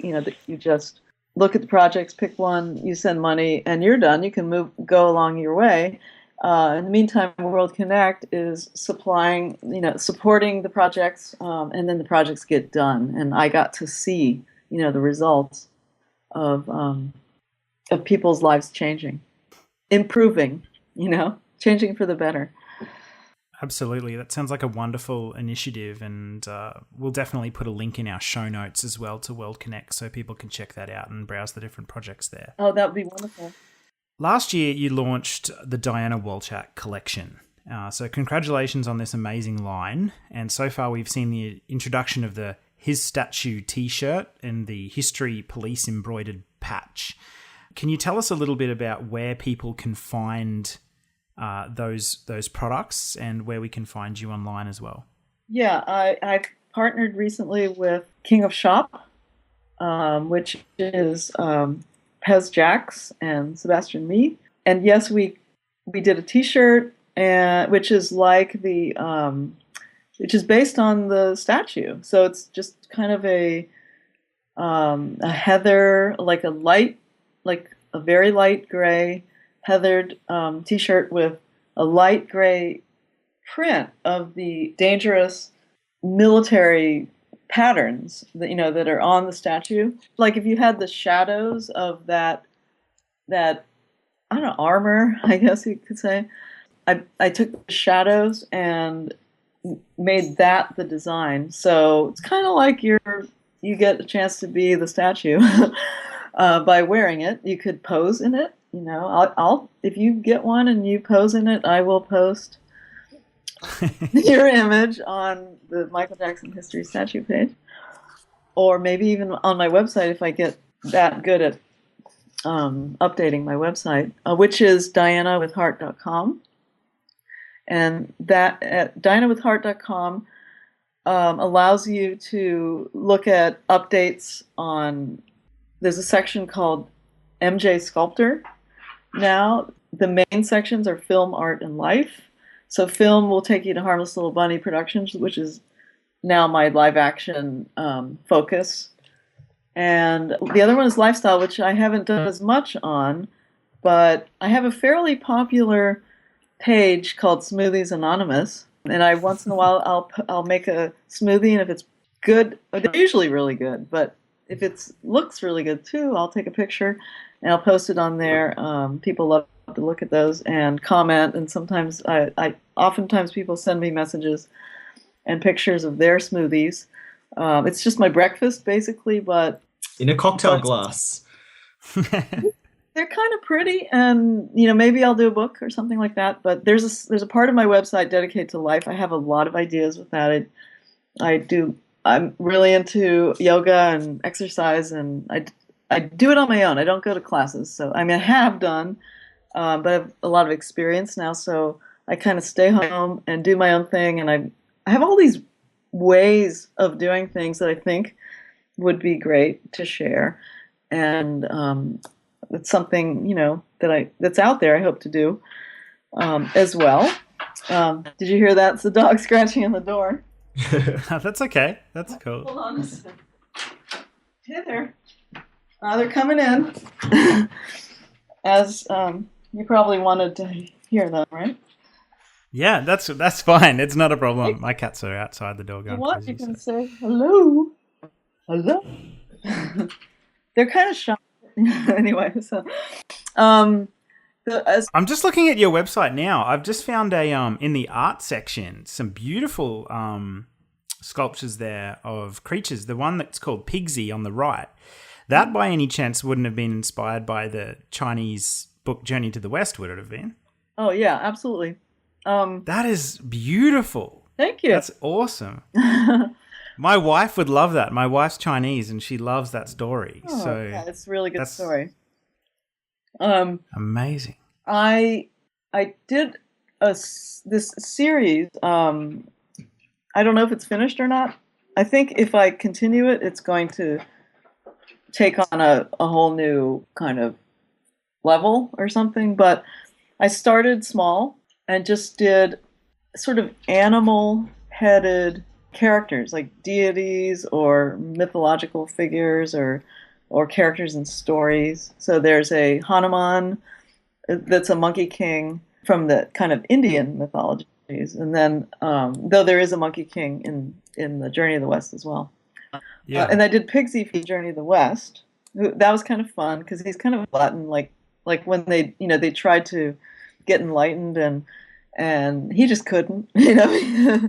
just look at the projects, pick one, you send money, and you're done. You can go along your way. In the meantime, World Connect is supporting the projects, and then the projects get done. And I got to see, the results of people's lives changing, improving, changing for the better. Absolutely. That sounds like a wonderful initiative, and we'll definitely put a link in our show notes as well to World Connect so people can check that out and browse the different projects there. Oh, that would be wonderful. Last year, you launched the Diana Walczak collection. So congratulations on this amazing line. And so far, we've seen the introduction of the his statue T-shirt and the History Police embroidered patch. Can you tell us a little bit about where people can find those products and where we can find you online as well? Yeah, I've partnered recently with King of Shop, which is Pez Jax and Sebastian Mee. And yes, we did a T-shirt, which is like which is based on the statue. So it's just kind of a heather, like a very light gray heathered T-shirt with a light gray print of the dangerous military patterns that are on the statue. Like if you had the shadows of that I don't know, armor, I guess you could say. I took the shadows and made that the design. So it's kind of like you get a chance to be the statue by wearing it. You could pose in it. I'll if you get one and you pose in it, I will post your image on the Michael Jackson History statue page, or maybe even on my website if I get that good at updating my website, which is dianawithheart.com. And that at dianawithheart.com allows you to look at updates on. There's a section called MJ Sculptor. Now the main sections are film, art, and life. So film will take you to Harmless Little Bunny Productions, which is now my live action focus. And the other one is lifestyle, which I haven't done as much on, but I have a fairly popular page called Smoothies Anonymous. And I once in a while I'll make a smoothie, and if it's good, they're usually really good, but if it looks really good too, I'll take a picture and I'll post it on there. People love to look at those and comment, and sometimes oftentimes people send me messages and pictures of their smoothies. It's just my breakfast basically, but in a cocktail glass. They're kind of pretty, and maybe I'll do a book or something like that. But there's a part of my website dedicated to life. I have a lot of ideas with that. I'm really into yoga and exercise, and I do it on my own. I don't go to classes. So, I have done, but I have a lot of experience now. So I kind of stay home and do my own thing. And I have all these ways of doing things that I think would be great to share. And it's something, that's out there I hope to do as well. Did you hear that? It's the dog scratching on the door. That's okay. That's cool. Hold on a second. Hey there. They're coming in. As you probably wanted to hear them, right? Yeah, that's fine. It's not a problem. My cats are outside the door going crazy. You can say hello. Hello. They're kind of shy. Anyway, so I'm just looking at your website now. I've just found in the art section some beautiful sculptures there of creatures. The one that's called Pigsy on the right. That by any chance wouldn't have been inspired by the Chinese book Journey to the West, would it have been? Oh yeah, absolutely. That is beautiful. Thank you. That's awesome. My wife would love that. My wife's Chinese and she loves that story. Oh, so yeah, it's a really good story. Amazing. I did this series. I don't know if it's finished or not. I think if I continue it, it's going to take on a whole new kind of level or something. But I started small and just did sort of animal-headed characters, like deities or mythological figures or characters in stories. So there's a Hanuman that's a monkey king from the kind of Indian mythologies. And then, though there is a monkey king in the Journey of the West as well. Yeah. And I did Pigsy for Journey of the West. That was kind of fun because he's kind of a glutton, like when they tried to get enlightened and he just couldn't, yeah,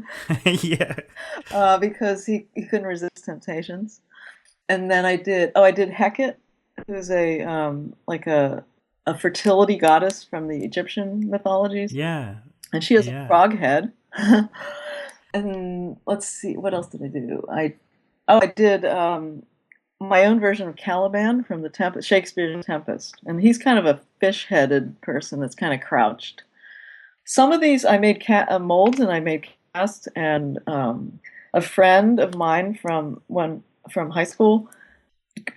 because he couldn't resist temptations. And then I did Hecate, who's a fertility goddess from the Egyptian mythologies. Yeah. And she has a frog head. And let's see, what else did I do? Oh, I did my own version of Caliban from the Shakespeare's Tempest. And he's kind of a fish-headed person that's kind of crouched. Some of these I made molds and I made casts, and a friend of mine from high school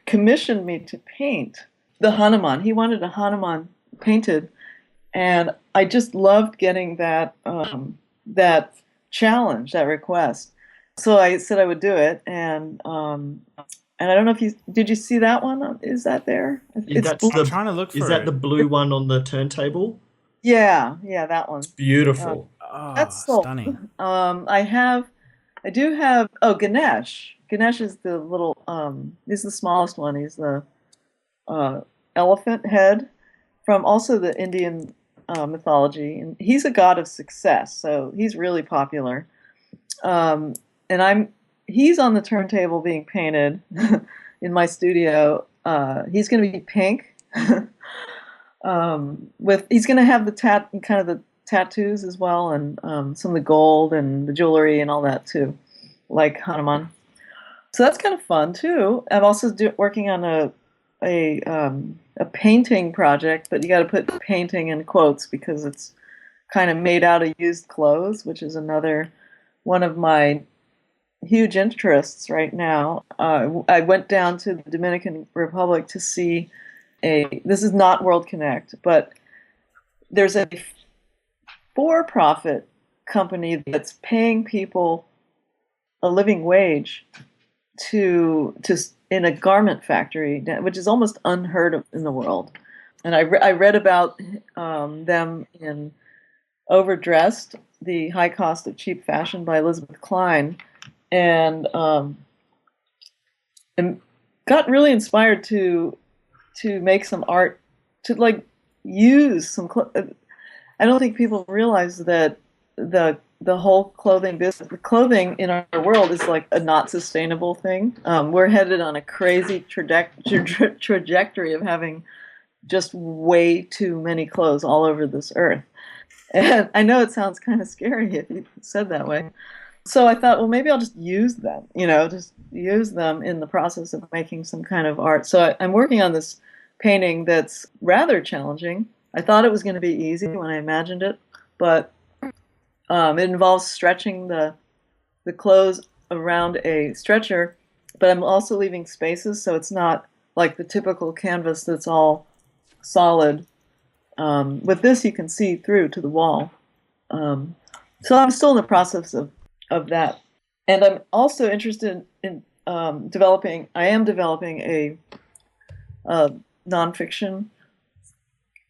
commissioned me to paint the Hanuman. He wanted a Hanuman painted, and I just loved getting that challenge, that request. So I said I would do it, and I don't know if did you see that one? Is that there? I'm trying to look for it. Is that the blue one on the turntable? Yeah, that one. It's beautiful. That's so stunning. I do have Ganesh. Ganesh is the little he's the smallest one. He's the elephant head from also the Indian mythology, and he's a god of success, so he's really popular. And he's on the turntable being painted in my studio. He's going to be pink. He's going to have the tattoos as well, and some of the gold and the jewelry and all that too, like Hanuman. So that's kind of fun too. I'm also working on a painting project, but you got to put painting in quotes because it's kind of made out of used clothes, which is another one of my huge interests right now. I went down to the Dominican Republic to see this is not World Connect, but there's a for-profit company that's paying people a living wage to in a garment factory, which is almost unheard of in the world. And I read about them in Overdressed, The High Cost of Cheap Fashion by Elizabeth Klein, and got really inspired to make some art, to use some I don't think people realize that the whole clothing business, the clothing in our world is like a not sustainable thing. We're headed on a crazy trajectory of having just way too many clothes all over this earth. And I know it sounds kind of scary if you said that way. So I thought, well, maybe I'll just use them, just use them in the process of making some kind of art. So I'm working on this painting that's rather challenging. I thought it was going to be easy when I imagined it, but it involves stretching the clothes around a stretcher, but I'm also leaving spaces, so it's not like the typical canvas that's all solid. With this, you can see through to the wall. So I'm still in the process of that. And I'm also interested in developing a nonfiction,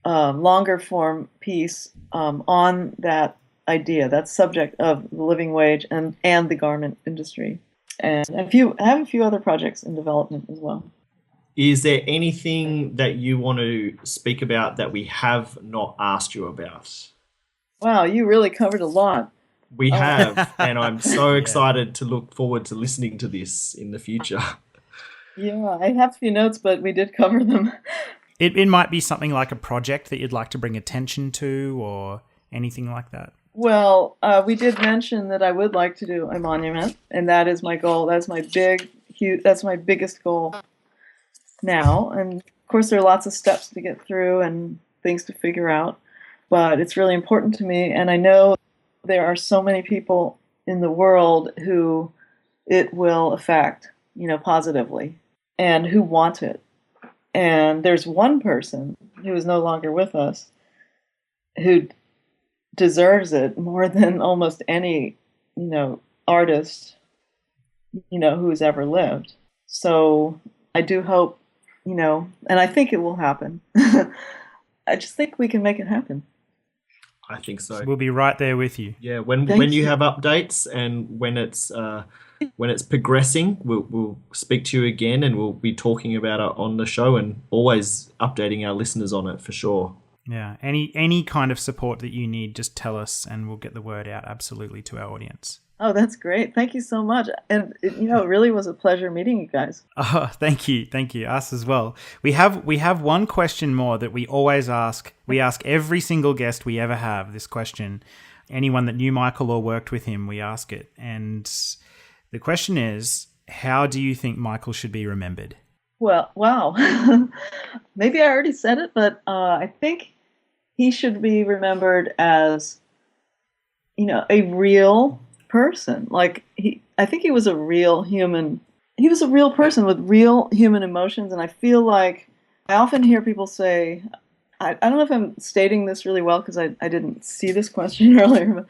longer form piece on that idea, that subject of the living wage and the garment industry. And I have a few other projects in development as well. Is there anything that you want to speak about that we have not asked you about? Wow, you really covered a lot. We have, and I'm so excited to look forward to listening to this in the future. Yeah, I have a few notes, but we did cover them. It might be something like a project that you'd like to bring attention to or anything like that. Well, we did mention that I would like to do a monument, and that is my goal. That's my biggest goal now. And of course, there are lots of steps to get through and things to figure out, but it's really important to me. And I know there are so many people in the world who it will affect, positively, and who want it. And there's one person who is no longer with us who deserves it more than almost any, artist, who's ever lived. So I do hope, and I think it will happen. I just think we can make it happen. I think so. We'll be right there with you. Yeah, when you have updates and when it's progressing, we'll speak to you again, and we'll be talking about it on the show and always updating our listeners on it for sure. Yeah, any kind of support that you need, just tell us and we'll get the word out absolutely to our audience. Oh, that's great. Thank you so much. And it really was a pleasure meeting you guys. Oh, thank you. Us as well. We have one question more that we always ask. We ask every single guest we ever have this question. Anyone that knew Michael or worked with him, we ask it. And the question is, how do you think Michael should be remembered? Well, wow. Maybe I already said it, but I think he should be remembered as, a real person. Like I think he was a real human. He was a real person with real human emotions, and I feel like I often hear people say, I don't know if I'm stating this really well because I didn't see this question earlier, but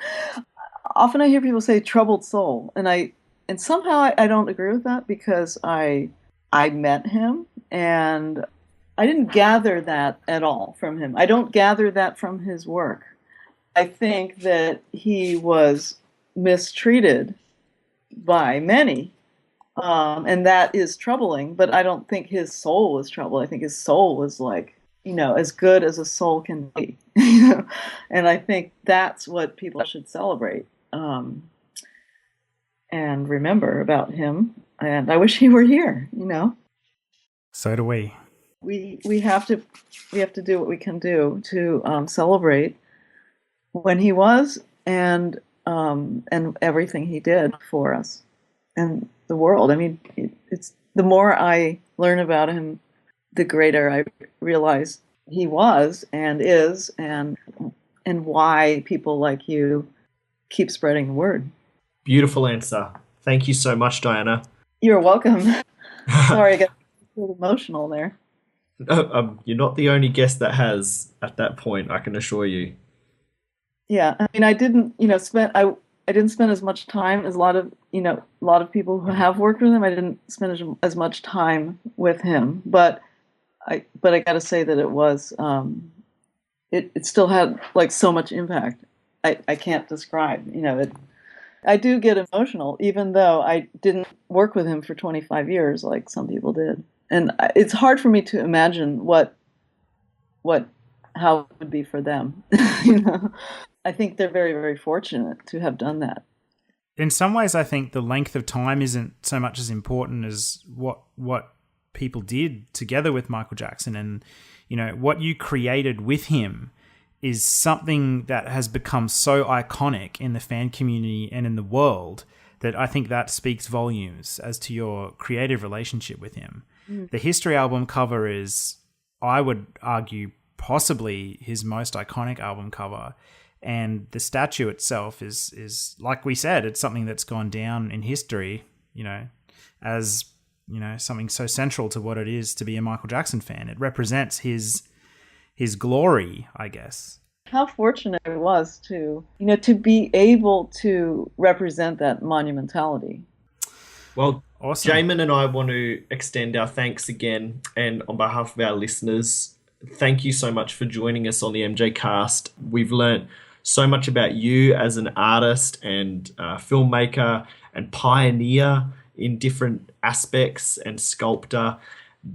often I hear people say troubled soul, and somehow I don't agree with that because I met him and I didn't gather that at all from him. I don't gather that from his work. I think that he was mistreated by many, and that is troubling, but I don't think his soul was troubled. I think his soul was like, as good as a soul can be. And I think that's what people should celebrate and remember about him. And I wish he were here, So do we. We have to do what we can do to celebrate when he was and everything he did for us and the world. I mean, it's the more I learn about him, the greater I realize he was and is, and why people like you keep spreading the word. Beautiful answer. Thank you so much, Diana. You're welcome. Sorry, I got a little emotional there. You're not the only guest that has at that point, I can assure you. Yeah, I mean, I didn't, I didn't spend as much time as a lot of people who have worked with him. I didn't spend as much time with him, but I got to say that it was, it still had like so much impact. I can't describe, I do get emotional, even though I didn't work with him for 25 years like some people did. And it's hard for me to imagine how it would be for them. I think they're very, very fortunate to have done that. In some ways, I think the length of time isn't so much as important as what people did together with Michael Jackson. And, what you created with him is something that has become so iconic in the fan community and in the world that I think that speaks volumes as to your creative relationship with him. The History album cover is, I would argue, possibly his most iconic album cover. And the statue itself is like we said, it's something that's gone down in history, as, something so central to what it is to be a Michael Jackson fan. It represents his glory, I guess. How fortunate it was to be able to represent that monumentality. Well, awesome. Jamin and I want to extend our thanks again, and on behalf of our listeners, thank you so much for joining us on the MJCast. We've learnt so much about you as an artist and filmmaker and pioneer in different aspects and sculptor,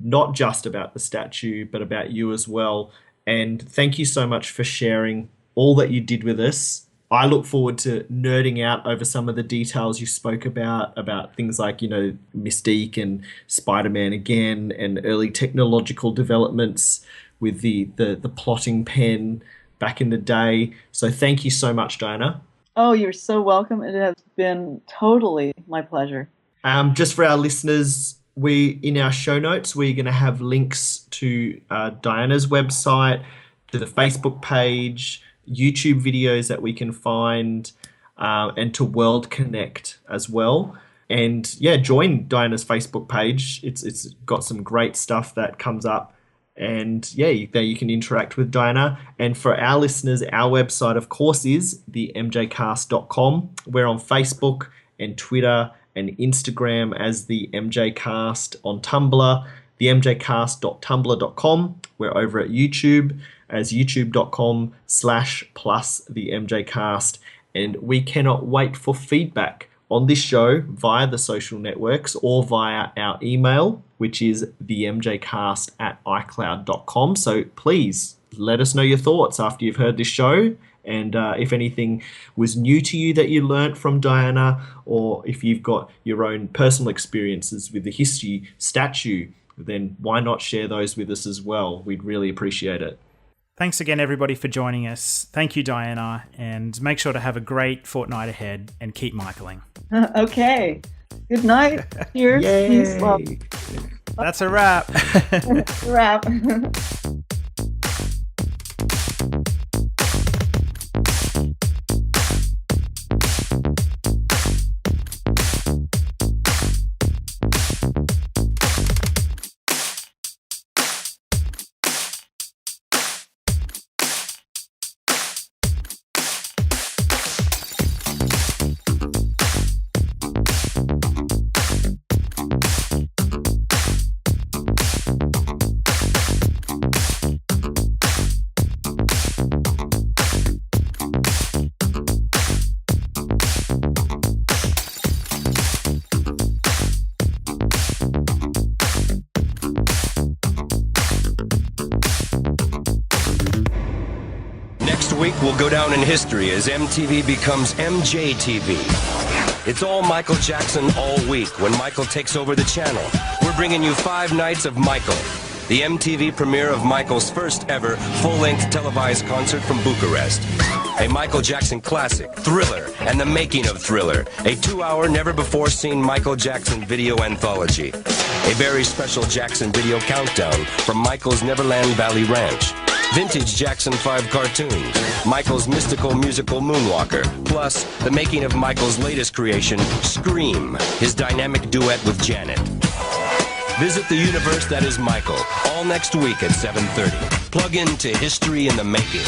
not just about the statue, but about you as well. And thank you so much for sharing all that you did with us. I look forward to nerding out over some of the details you spoke about things like, Mystique and Spider-Man again, and early technological developments with the plotting pen back in the day. So thank you so much, Diana. Oh, you're so welcome. It has been totally my pleasure. Just for our listeners, in our show notes, we're going to have links to Diana's website, to the Facebook page, YouTube videos that we can find, and to World Connect as well. And yeah, join Diana's Facebook page. It's got some great stuff that comes up. And yeah, there you can interact with Diana. And for our listeners, our website, of course, is the MJCast.com. We're on Facebook and Twitter and Instagram as the MJCast, on Tumblr, the MJCast.tumblr.com. We're over at YouTube as youtube.com/+the MJCast. And we cannot wait for feedback on this show via the social networks or via our email, which is themjcast@icloud.com. So please let us know your thoughts after you've heard this show. And if anything was new to you that you learnt from Diana, or if you've got your own personal experiences with the history statue, then why not share those with us as well? We'd really appreciate it. Thanks again, everybody, for joining us. Thank you, Diana, and make sure to have a great fortnight ahead and keep Michaeling. Okay. Good night. Cheers. Yay. Peace. Love. That's a wrap. Wrap. Next week will go down in history as MTV becomes MJTV. It's all Michael Jackson all week when Michael takes over the channel. We're bringing you 5 nights of Michael, the MTV premiere of Michael's first ever full-length televised concert from Bucharest. A Michael Jackson classic, Thriller, and the making of Thriller, a 2-hour, never-before-seen Michael Jackson video anthology. A very special Jackson video countdown from Michael's Neverland Valley Ranch. Vintage Jackson 5 cartoons, Michael's mystical musical Moonwalker, plus the making of Michael's latest creation, Scream, his dynamic duet with Janet. Visit the universe that is Michael, all next week at 7:30. Plug into History in the Making.